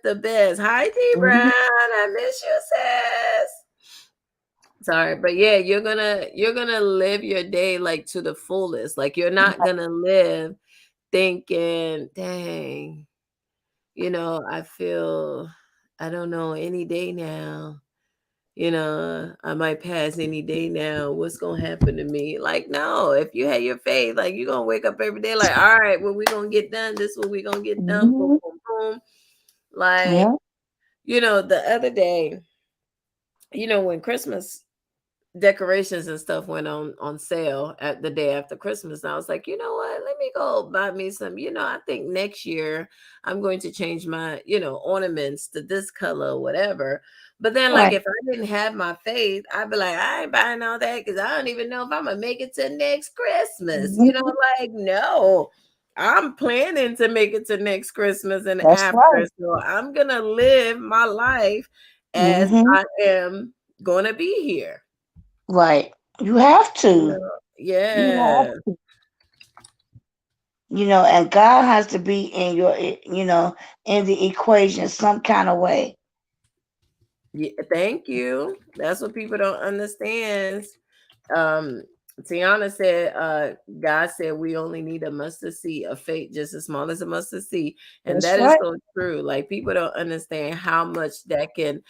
the best. Hi D Brown, Mhm. I miss you, sis. Sorry, but yeah, you're gonna live your day like to the fullest. Like, you're not gonna live thinking, dang, I feel, I don't know, any day now, I might pass any day now. What's gonna happen to me? Like, no, if you had your faith, like you're gonna wake up every day, like, all right, what we gonna get done? This what we gonna get done. Boom, Mhm. boom, boom. Like, Yeah. the other day, when Christmas decorations and stuff went on sale at the day after Christmas. And I was like, you know what? Let me go buy me some. I think next year I'm going to change my, ornaments to this color or whatever. But then, like, Right. if I didn't have my faith, I'd be like, I ain't buying all that because I don't even know if I'm gonna make it to next Christmas. Mhm. Like, no. I'm planning to make it to next Christmas and That's after. right. So I'm gonna live my life as Hmm. I am gonna be here. Right. You have to. You have, Yeah. and God has to be in in the equation some kind of way. Yeah, thank you. That's what people don't understand. Um, Tiana said, God said we only need a mustard seed of faith just as small as a mustard seed. And That's that is right. so true. Like people don't understand how much that can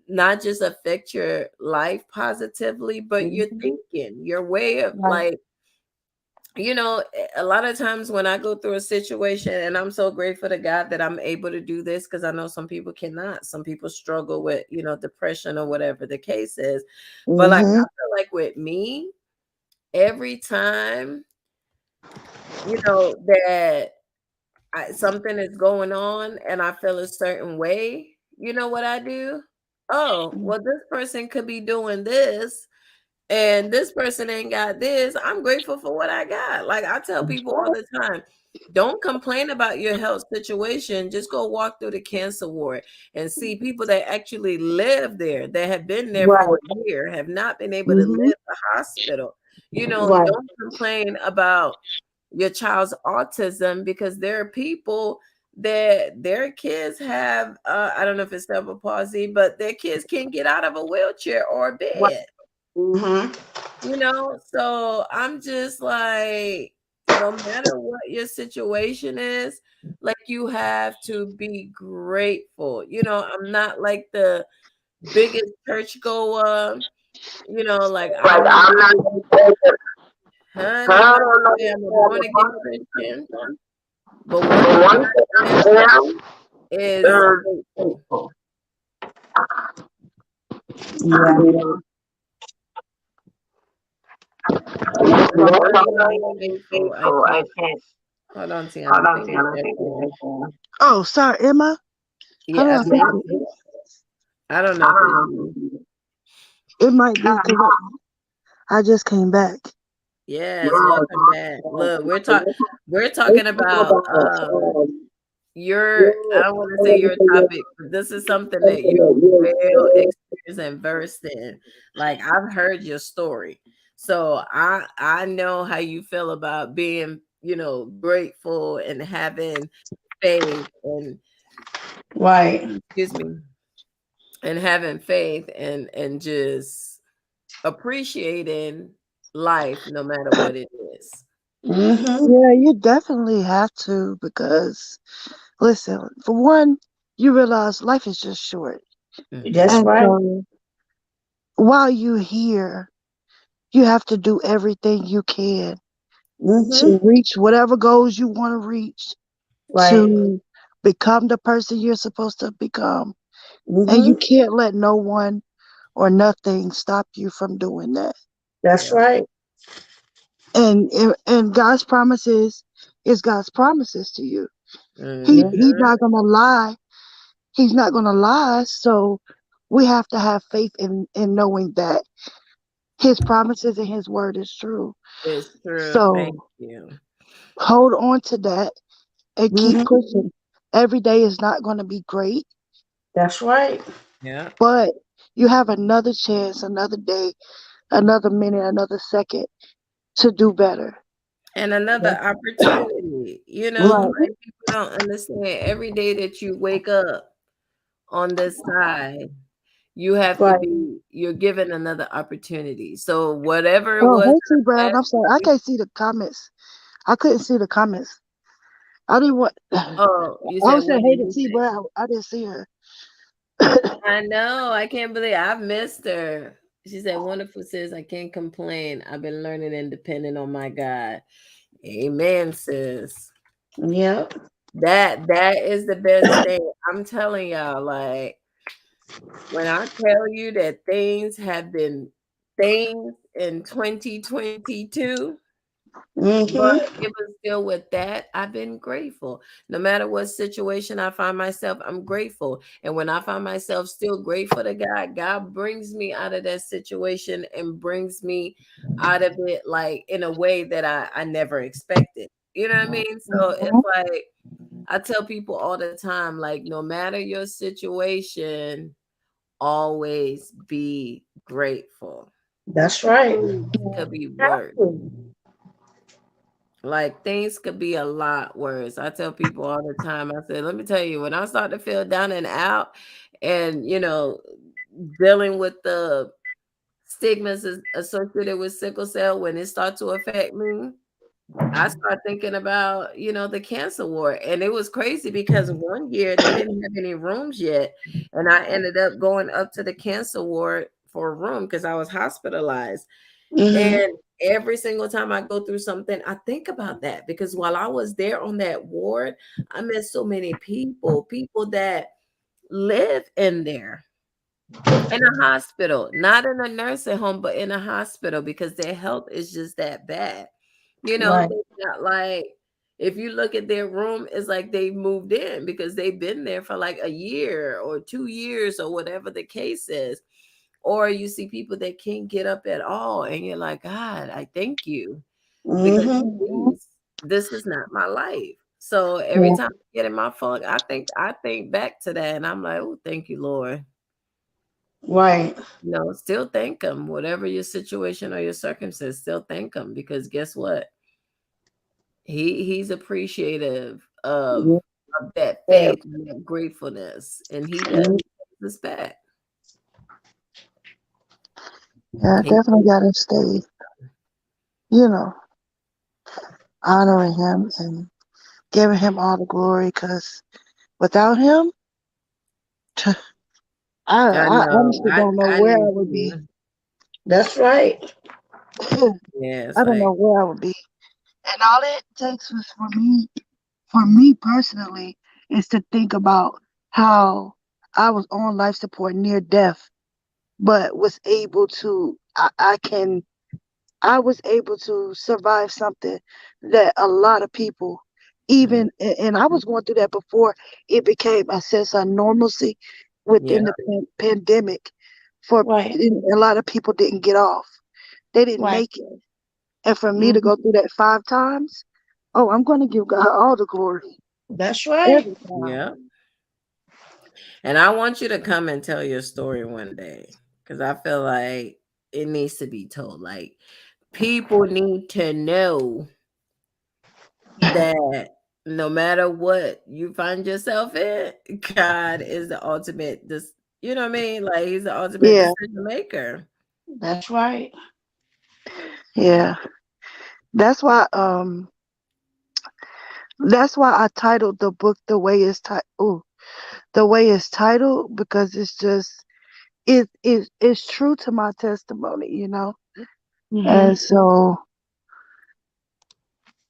not just affect your life positively, but your Hmm. thinking, your way of Right. like, a lot of times when I go through a situation, and I'm so grateful to God that I'm able to do this because I know some people cannot. Some people struggle with, depression or whatever the case is. But like, I Hmm. feel like with me, every time, that something is going on and I feel a certain way, you know what I do? Oh, well, this person could be doing this and this person ain't got this. I'm grateful for what I got. Like I tell That's people all right. the time, don't complain about your health situation. Just go walk through the cancer ward and see people that actually live there, that have been there for Right. a year, have not been able to Hmm. leave the hospital. Right. Don't complain about your child's autism because there are people that their kids have I don't know if it's cerebral palsy, but their kids can't get out of a wheelchair or a Right. bed. Hmm. So I'm just like, no matter what your situation is, like you have to be grateful. I'm not like the biggest church goer, like Like I'm not, I'm not honey, I when don't I know say I'm a what born the again Christian, problem but is. one The thing one I am thing I am is is grateful. faithful. Yeah. Yes, Yes, I I'm am not faithful. I faithful. I can't. can't. Hold on, Tiana. Hold I on, think Tiana. I it's think echoing. it's Oh, sorry, Emma. I don't know Yeah, I if think it's, I don't know I if it's don't you. know. it might be because I just came back. Yes, Yeah. welcome back. Look, we're Let's talking talk about about your, I your, don't want I to say want to your say your topic, but this is something that something you're that well you're experienced and versed in. Like I've heard your story. So I know how you feel about being, grateful and having faith and right. excuse me, and having faith and just appreciating life no matter what it is. Mm-hmm. Yeah, you definitely have to because, listen, for one, you realize life is just short. That's Mhm. And right. so while you're here, you have to do everything you can Mm-hmm. to reach whatever goals you want to reach, Right. to become the person you're supposed to become. And you Mm-hmm. can't let no one or nothing stop you from doing that. That's Yeah. right. And God's promises is God's promises to you. Mhm. He's not gonna lie. He's not gonna lie. So we have to have faith in knowing that his promises and his word is true. It's true. Thank So you. hold on to that and keep Mm-hmm. pushing. Every day is not gonna be great, That's right. Yeah. but you have another chance, another day, another minute, another second to do better. And another opportunity, Right. like people don't understand every day that you wake up on this side, you have to Right. be, you're given another opportunity. So whatever it Oh, was hey in T the Brown. past I'm sorry. I week, can't see the comments. I couldn't see the comments. I didn't want. Oh, you I said was saying what did Haiti you T, say? but I didn't see her. I know. I can't believe I've missed her. She said, "Wonderful sis. I can't complain. I've been learning and depending on my God." Amen, sis. Yep. That is the best thing. I'm telling y'all, like when I tell you that things have been things in 2022, but Mm-hmm. even still with that, I've been grateful. No matter what situation I find myself, I'm grateful. And when I find myself still grateful to God, God brings me out of that situation and brings me out of it like in a way that I never expected. You know what I mean? So it's Mhm. like I tell people all the time, like no matter your situation, always be grateful. That's right. Things could be Have worse. to. Like things could be a lot worse. I tell people all the time, I said, let me tell you, when I start to feel down and out and, dealing with the stigmas associated with sickle cell, when it starts to affect me, I start thinking about, the cancer ward. And it was crazy because one year they didn't have any rooms yet. And I ended up going up to the cancer ward for a room because I was hospitalized. Mm-hmm. And every single time I go through something, I think about that because while I was there on that ward, I met so many people that live in there in a hospital, not in a nursing home, but in a hospital because their health is just that bad. Right. They got like, if you look at their room, it's like they moved in because they've been there for like a year or 2 years or whatever the case is. Or you see people that can't get up at all, and you're like, God, I thank you because Mm-hmm. Mhm. this is not my life. So every Yeah. time I get in my funk, I think back to that, and I'm like, oh, thank you, Lord. Right. Still thank him, whatever your situation or your circumstance, still thank him because guess what? He's appreciative Yeah. of that faith and that gratefulness, and he does this back. Yeah, He definitely gotta stay, you know, honoring him and giving him all the glory. Cause without him, I I know. honestly don't know I where I need would be. to. That's right. Yeah, I it's don't know like, where I would be. And all it takes was for me personally, is to think about how I was on life support near death, but was able to, I was able to survive something that a lot of people, mm, and I was going through that before it became a sense of normalcy yeah, within the pandemic. For Right. a lot of people didn't get off, they didn't Right. make it. And for me to Mm-hmm. go through that 5 times, oh, I'm going to give God all the glory That's right. every time. yeah. And I want you to come and tell your story one day because I feel like it needs to be told. Like, people need to know that no matter what you find yourself in, God is the ultimate. This, you know what I mean? Like, He's the ultimate Yeah, decision maker. That's right. yeah. That's why I titled the book the way it's titled, because it's just it's true to my testimony. Mm-hmm. And so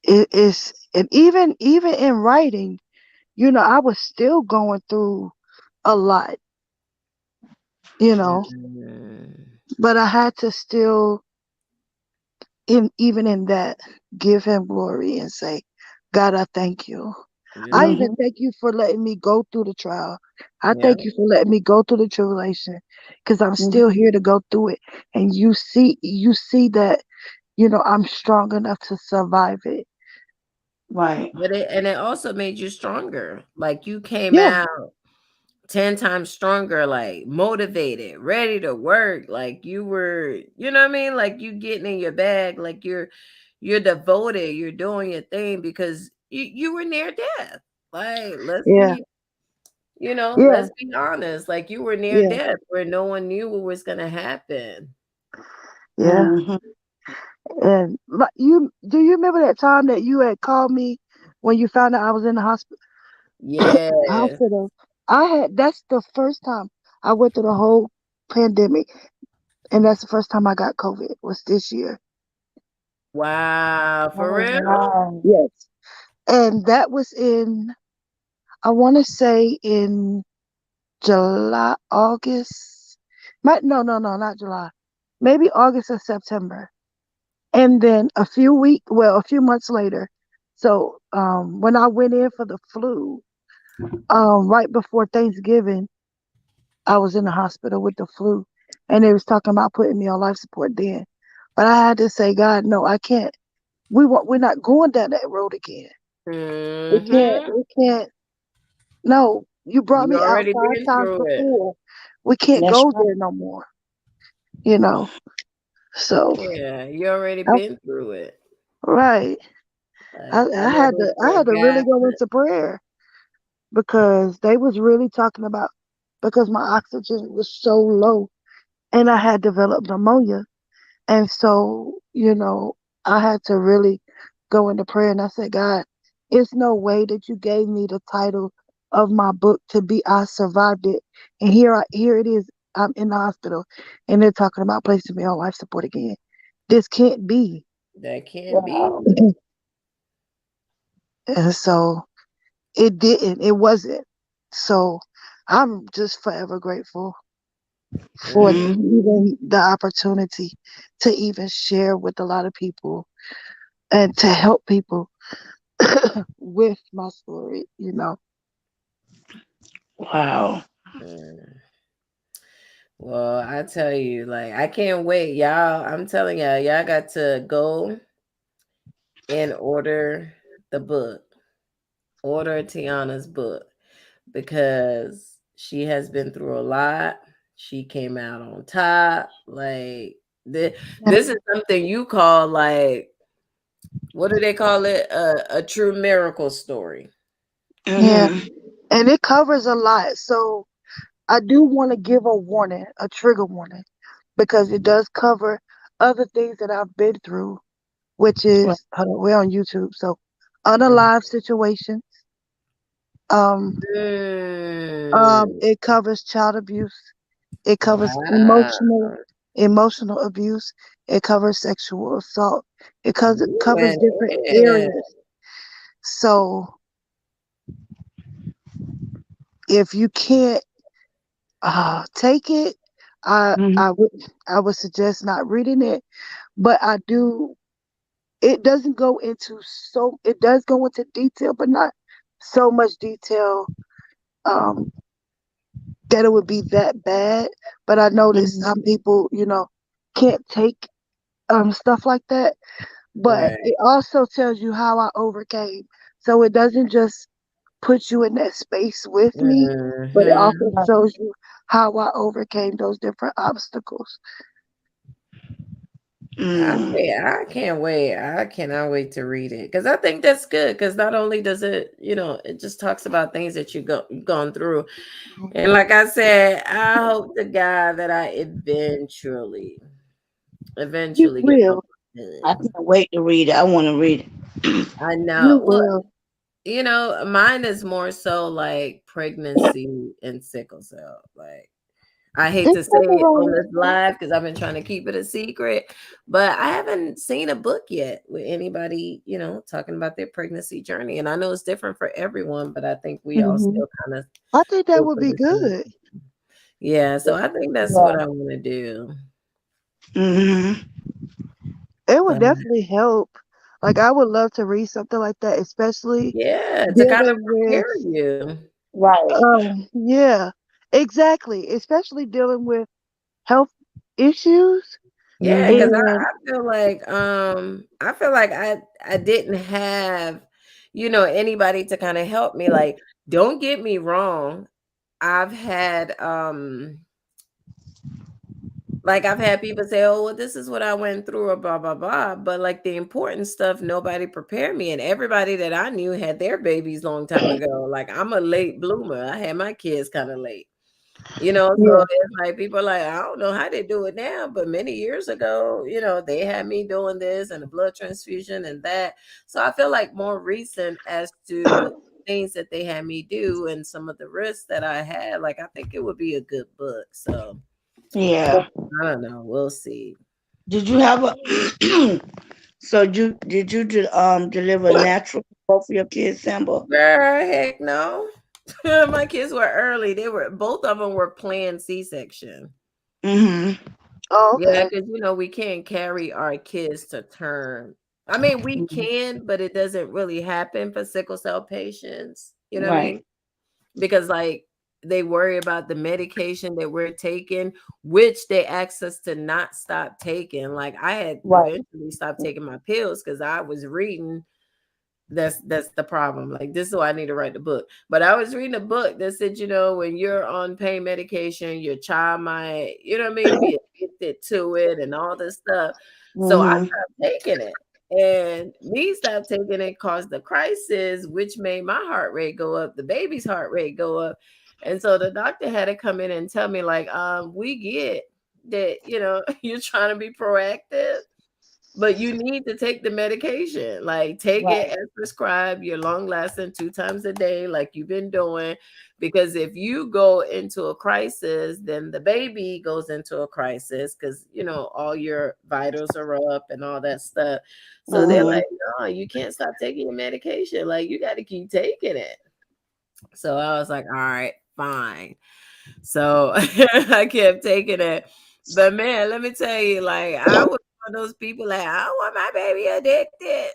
it is, and even in writing, I was still going through a lot, Mm, but I had to still, even in that, give him glory and say, God, I thank you. I yeah, even Mm-hmm. thank you for letting me go through the trial. I yeah, thank you for letting me go through the tribulation, because I'm still Mm-hmm. here to go through it. And you see that, I'm strong enough to survive it. Right. but it also made you stronger. Like you came Yeah, out 10 times stronger, like motivated, ready to work. Like you were, you know what I mean? Like you getting in your bag, like you're devoted, you're doing your thing because you were near death. Like yeah, yeah, let's be honest. Like you were near yeah, death where no one knew what was gonna happen. yeah. Mm-hmm. And do you remember that time that you had called me when you found out I was in the hospital. Yes. Hospital. That's the first time I went through the whole pandemic, and that's the first time I got COVID was this year. Wow. For Oh, real? wow. Yes, and that was in, I want to say in July, August. No, not July. Maybe August or September. And then a few months later. So when I went in for the flu, right before Thanksgiving, I was in the hospital with the flu, and they was talking about putting me on life support then. But I had to say, God, no, I can't. We're not going down that road again. We can't. Mm-hmm. We can't. No, you brought You me out already 5 times been through it. before. We can't That's go right. there no more. You know. So, Yeah, you already I, been through it. right. Like I never I had to really forgot. go into prayer because they was really talking about, because my oxygen was so low and I had developed pneumonia. And so, I had to really go into prayer, and I said, God, it's no way that you gave me the title of my book to be I survived it. And here it is. I'm in the hospital and they're talking about placing me on life support again. This can't be. That can't be. Wow. And so it didn't. It wasn't. So I'm just forever grateful for Mm. Mm-hmm. even the opportunity to even share with a lot of people and to help people with my story. Wow. Mm. Well, I tell you, like, I can't wait, y'all. I'm telling y'all got to go and the book, order Tiana's book because she has been through a lot. She came out on top. Like, this is something you call, like, what do they call it? A true miracle story. Yeah, Mm-hmm. and it covers a lot. So I do want to give a warning, a trigger warning, because it does cover other things that I've been through, which Well, is, hold on, we're on YouTube. So Mm. unalive situations. Um, Mm. it covers child abuse. It covers Wow. emotional abuse. It covers sexual assault. It You covers went different in. areas. So if you can't take it, mm-hmm. I would suggest not reading it. But I do. It doesn't go into so. It does go into detail, but not so much detail um, that it would be that bad. But I noticed Mm-hmm. some people, can't take stuff like that. But Right. it also tells you how I overcame. So it doesn't just put you in that space with me, but it Mhm. also shows you how I overcame those different obstacles. Mm. I can't wait. I cannot wait to read it because I think that's good. Because not only does it, it just talks about things that you've gone through, and like I said, I hope to God that I You eventually get my will. book I done. can't wait to read it. I want to read it. I You know. Well, will. mine is more so like pregnancy and sickle cell. Like I hate It's to say nothing it wrong on with this live because I've been trying to keep it a secret, but I haven't seen a book yet with anybody, talking about their pregnancy journey. And I know it's different for everyone, but I think we all hmm still kind of I think that go would for be the same. good. Yeah, so I think that's Yeah. what I want to do. Mm-hmm. It would But definitely help. Like I would love to read something like that, especially yeah, to kind of dealing with prepare you. Right. yeah, exactly. Especially dealing with health issues. Yeah, because Mm-hmm. And I feel like I didn't have, anybody to kind of help me. Like, don't get me wrong. I've had I've had people say, "Oh, well, this is what I went through," or blah blah blah. But like the important stuff, nobody prepared me, and everybody that I knew had their babies long time ago. Like I'm a late bloomer. I had my kids kind of late. Yeah. So it's like people are like, I don't know how they do it now, but many years ago, they had me doing this and a blood transfusion and that. So I feel like more recent as to things that they had me do and some of the risks that I had, like I think it would be a good book. So Yeah. I don't know. We'll see. Did you have a so did you deliver natural for both of your kids, Simba? Girl, heck no. My kids were early. They were both of them were planned C-section. Mm-hmm. Oh, Yeah, okay. because we can't carry our kids to term. I mean, we can, but it doesn't really happen for sickle cell patients. You know what I Right. mean? Because like they worry about the medication that we're taking, which they asked us to not stop taking. Like I had Right. eventually stopped taking my pills because I was reading. That's the problem. Like this is why I need to write the book. But I was reading a book that said, when you're on pain medication, your child might, be addicted to it and all this stuff. So I Mm-hmm. stopped taking it. And me stop taking it caused the crisis, which made my heart rate go up, the baby's heart rate go up. And so the doctor had to come in and tell me, like, we get that, you're trying to be proactive, but you need to take the medication. Like take it Right. as prescribed, you're long lasting 2 times a day, like you've been doing. Because if you go into a crisis, then the baby goes into a crisis because all your vitals are up and all that stuff. So they're Mm-hmm. like, no, you can't stop taking your medication. Like you got to keep taking it. So I was like, all right, fine. So I kept taking it. But man, let me tell you, like I was one of those people like, I don't want my baby addicted.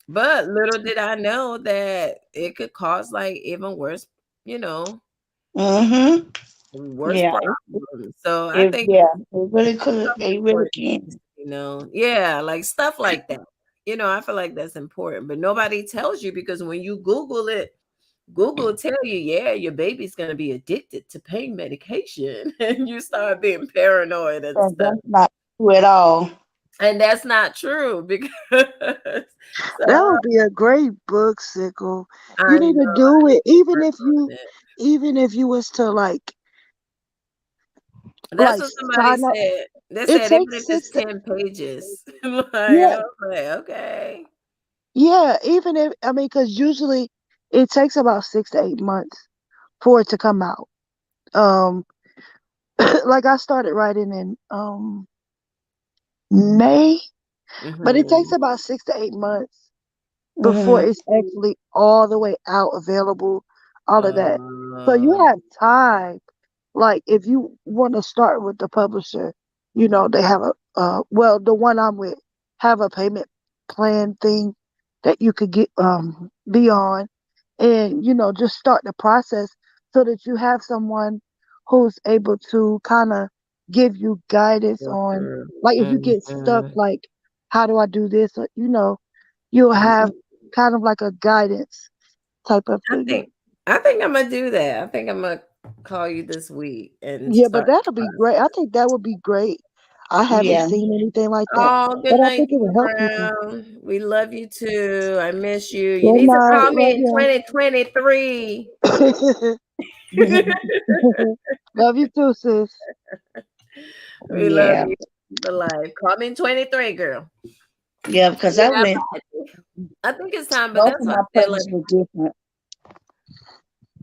But little did I know that it could cause like even worse, you know, Mm-hmm. worse Yeah. problems. So I It think yeah. It really could. some It really important can. things, yeah, like stuff like that. I feel like that's important, but nobody tells you because when you Google it, Google will tell you, yeah, your baby's gonna be addicted to pain medication, and you start being paranoid and And stuff. that's not true at all. And that's not true because That so would be a great book, Sickle. You I need know to I do need it, to work on it. even if you was to That's like what somebody sign up. said. They It said even takes if it's six. 10 pages. Like Yeah, I was like, okay. yeah. Even if I mean, because usually it takes about 6 to 8 months for it to come out. Um, like I started writing in May, but it takes Hmm. about 6 to 8 months before Mm-hmm. it's actually all the way out available, all of that. So you Uh, have time. Like if you want to start with the publisher, they have a well, the one I'm with have a payment plan thing that you could get be on, and just start the process so that you have someone who's able to kind of give you guidance go on, through. like if you get stuck, Mhm. like how do I do this, or, you'll have Mhm. kind of like a guidance type of I thing. think I think I'm gonna do that. I think I'm gonna call you this week and Yeah, but start the that'll be great. I process. think that would be great. I haven't Yeah. seen anything like that, Oh, good but I night, think it would Deacon help people. Brown. We love you too. I miss you. You Good need to night. call me Love in you. 2023. Love you too, sis. We love Yeah. you for life. Call me in 23, girl. Yeah. Because I Yeah, went. but I think it's time, but Both that's of why my I say like purposes were different.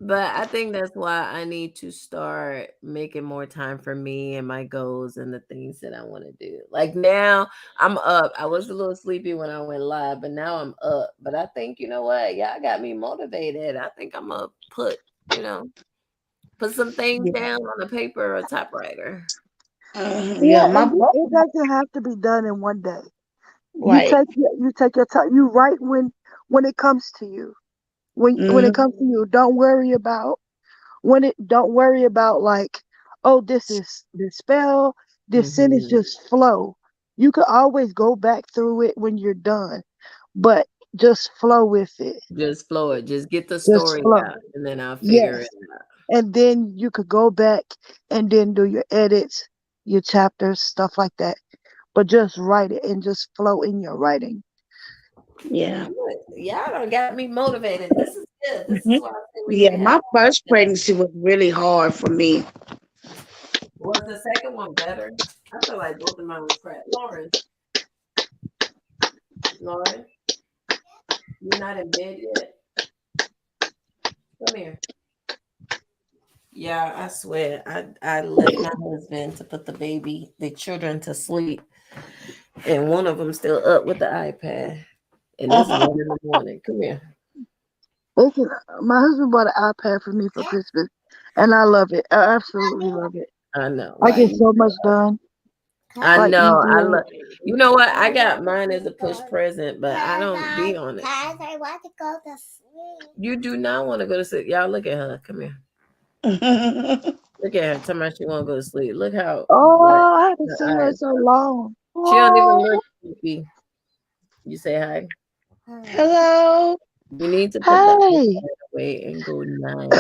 but I think that's why I need to start making more time for me and my goals and the things that I want to do. Like now I'm up. I was a little sleepy when I went live, but now I'm up. But I think you know what? Y'all got me motivated. I think I'm gonna you know, put some things Yeah. down on a paper or a typewriter. Yeah. Yeah, My and both it of my doesn't have to be done in one day. right. You take your time. You write when it comes to you. When it Mm-hmm. comes to you, don't worry about like, oh, this is this spell, this sentence Hmm. just flow. You could always go back through it when you're done, but just flow with it. Just flow it. Just get the Just story flow. out and then I'll figure it Yes. And then you could go back and then do your edits, your chapters, stuff like that. But just write it and just flow in your writing. Yeah. Y'all done got me motivated. This is Yeah, this is why I say we Yeah, need to have. my first pregnancy was really hard for me. Was the second one better? I feel like both of mine was crap. Lauren, you're not in bed yet. Come here. Yeah, I swear, I left my husband to put the children to sleep, and one of them still up with the iPad, and it's 1 in the morning. Come here. Listen, my husband bought an iPad for me for Christmas, and I love it. I absolutely love it. I know, I get right? so much done, I like know. I easier. love. You know what? I got mine as a push present, but I don't be on it. I want to go to sleep. You do not want to go to sleep. Y'all look at her. Come here. Look at her. Tell me she want to go to sleep. Look how Oh, like I haven't her seen her in eyes. so long. She don't even look sleepy. You say hi. Hello. You need to put the Hey, iPad away and go night.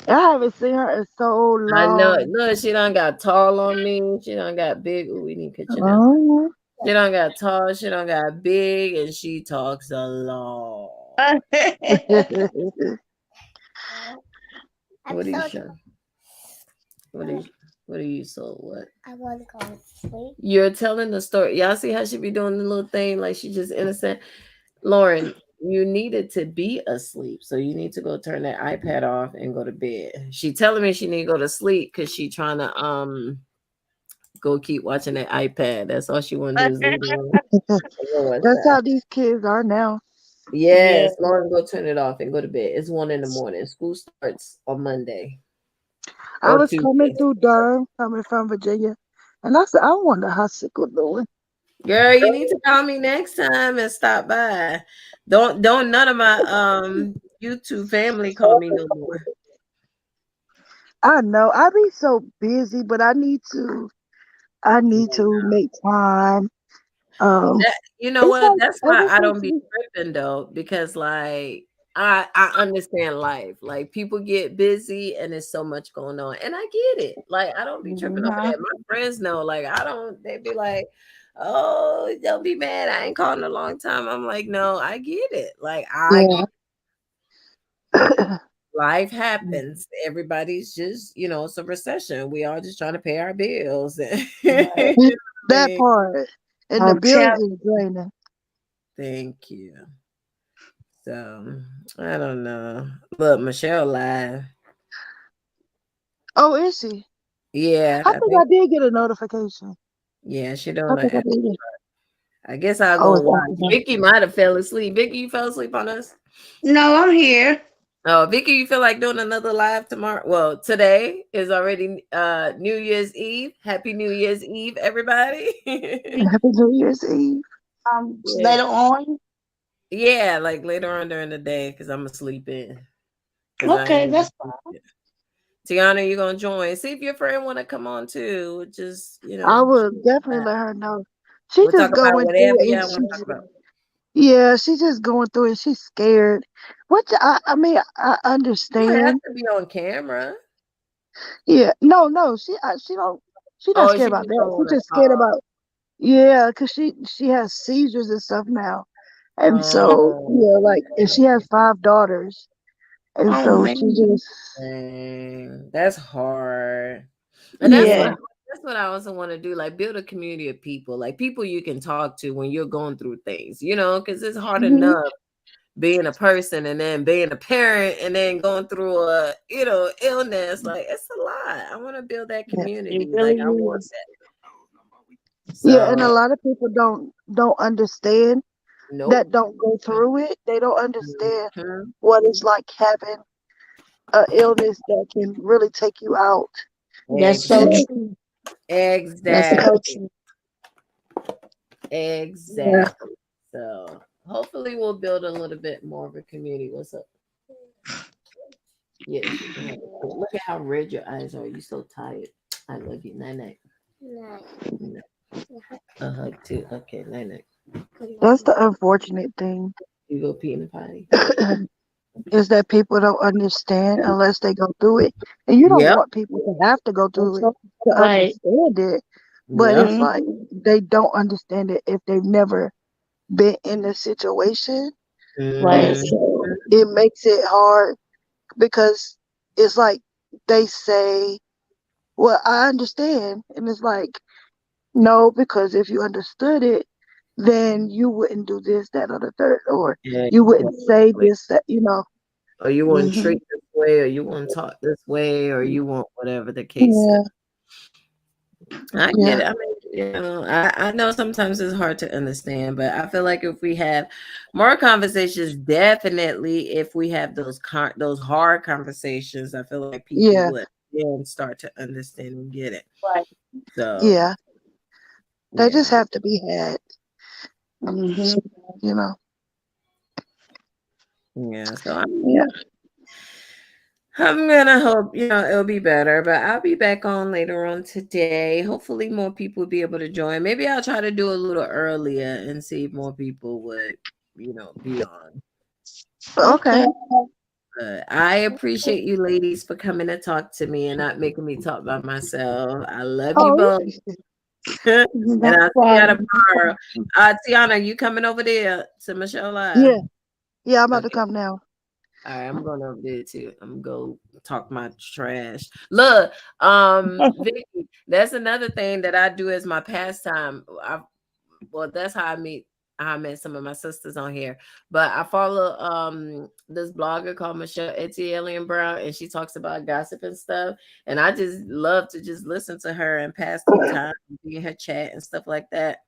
I haven't seen her in so I know. long. Look, she done got tall on me. She done got big. Ooh, we need kitchen now. Oh, She done got tall. She done got big, and she talks a lot. What are you showing? What are you so what? I want to go to sleep. You're telling the story. Y'all see how she be doing the little thing like she just innocent? Lauren, you needed to be asleep. So you need to go turn that iPad off and go to bed. She telling me she need to go to sleep because she trying to go keep watching that iPad. That's all she want to do is leave the room. Go watch that's that. how these kids are now. Yes, Yeah. Lauren, go turn it off and go to bed. It's 1 in the morning. School starts on Monday I or was coming Tuesday. through Durham, coming from Virginia, and I said, I wonder how Sickle doing. Girl, you need to call me next time and stop by. Don't none of my YouTube family call me no more. I know I be so busy, but I need to make time. Um, You know it's what? like That's why ever I don't since be tripping though, because like I understand life. Like people get busy and there's so much going on. And I get it. Like I don't be tripping over that. My friends know, like I don't, they be like, oh, don't be mad. I ain't called in a long time. I'm like, no, I get it. Like I yeah. life happens. Everybody's just, it's a recession. We all just trying to pay our bills. That part, and the I'm bills telling. is draining. Thank you. So I don't know. Look, Michelle live. Oh, is she? Yeah, I I think I think. did get a notification. Yeah, she I doing think I it. did. I guess I'll Oh, go it's and watch. after that. Vicky might have fell asleep. Vicky, you fell asleep on us. No, I'm here. Oh, Vicky, you feel like doing another live tomorrow? Well, today is already New Year's Eve. Happy New Year's Eve, everybody. Happy New Year's Eve. Yeah. Later on. Yeah, like later on during the day, because I'm asleep in. Because I Okay, ain't that's Tiana, you gonna join? See if your friend want to come on too. Just I would definitely let her know. She we'll talk just about going through whatever it, and y'all want to talk about. yeah, she's just going through it. She's scared. Which I mean, I You don't have understand. to be on camera. Yeah, no, she don't. She's not Oh, scared she about just that. don't She's want to just scared talk. about yeah, cause she has seizures and stuff now, and so Oh, yeah, like, and she has 5 daughters, and oh so she man. just dang, that's hard. And yeah. that's what I also want to do. Like build a community of people, like people you can talk to when you're going through things. Because it's hard Hmm. enough being a person and then being a parent and then going through a illness. Like it's a lot. I want to build that It community. really Like I want is. that. Yeah, and a So lot of people don't understand nope. that don't go through it. They don't understand Mhm. what it's like having a illness that can really take you out. That's so Exactly. true. That's so Exactly. true. Yeah. Exactly. So hopefully we'll build a little bit more of a community. What's up? Yes. You can have it. Look at how red your eyes are. You're so tired. I love you. Night night. A hug too. Okay, night night. That's the unfortunate thing You go pee in the potty. is that people don't understand unless they go through it. And you don't Yep. want people to have to go through That's it so to right. understand it. But Yep. it's like they don't understand it if they've never been in the situation. And Mhm. so it makes it hard because it's like they say, well, I understand. And it's like, no, because if you understood it, then you wouldn't do this, that, or the third, or Yeah, you wouldn't say exactly. this, that, Or you want to hmm treat this way, or you want to talk this way, or you want whatever the case is. Yeah, I get yeah, it. I mean, I know sometimes it's hard to understand, but I feel like if we have more conversations, definitely if we have those hard conversations, I feel like people yeah, would then start to understand and get it. Right. So yeah. They just yeah, have to be had. Mm-hmm. You know. yeah. So I'm Yeah. I'm gonna hope it'll be better, but I'll be back on later on today. Hopefully, more people will be able to join. Maybe I'll try to do a little earlier and see if more people would, be on. Okay. Okay. But I appreciate you ladies for coming to talk to me and not making me talk by myself. I love you Oh, both. And No I'll see you problem. tomorrow. Tiana, you coming over there to Michelle Live? yeah. Yeah, I'm about to Okay. come now. All right, I'm going over there too. I'm gonna go talk my trash. Look, Vicky, that's another thing that I do as my pastime. Well, that's how I met some of my sisters on here. But I follow this blogger called Michelle Etienne Brown, and she talks about gossip and stuff. And I just love to just listen to her and pass through time and be in her chat and stuff like that.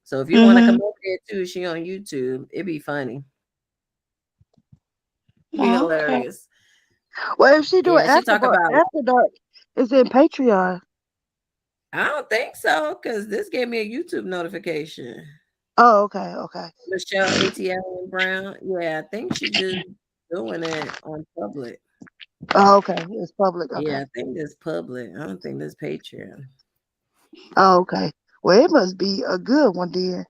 So if you want to come Mm-hmm. over there too, she on YouTube. It'd be funny. It'd be Okay. hilarious. Well, if she do it Yeah, she talk about. after dark, it's in Patreon. I don't think so, because this gave me a YouTube notification. Oh, okay, okay. Michelle ATL Brown. Yeah, I think she just doing it on public. Oh, okay. It's public. Okay. Yeah, I think this public. I don't think this Patreon. Oh, okay. Well, it must be a good one then.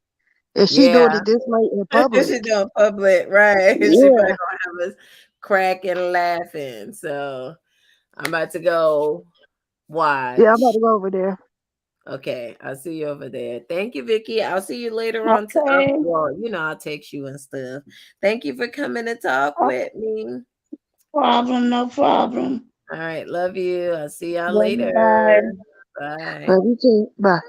If she doing Yeah, it this late in she public, doing public, right? She probably yeah, gonna have us cracking laughing. So I'm about to go yeah, I'm about watch. to go over there. Okay, I'll see you over there. Thank you, Vicky. I'll see you later on. Okay. Well, I'll text you and stuff. Thank you for coming to talk No with me. problem. No problem. All right, love you. I'll see y'all Bye. later. Bye. Love you too. Bye.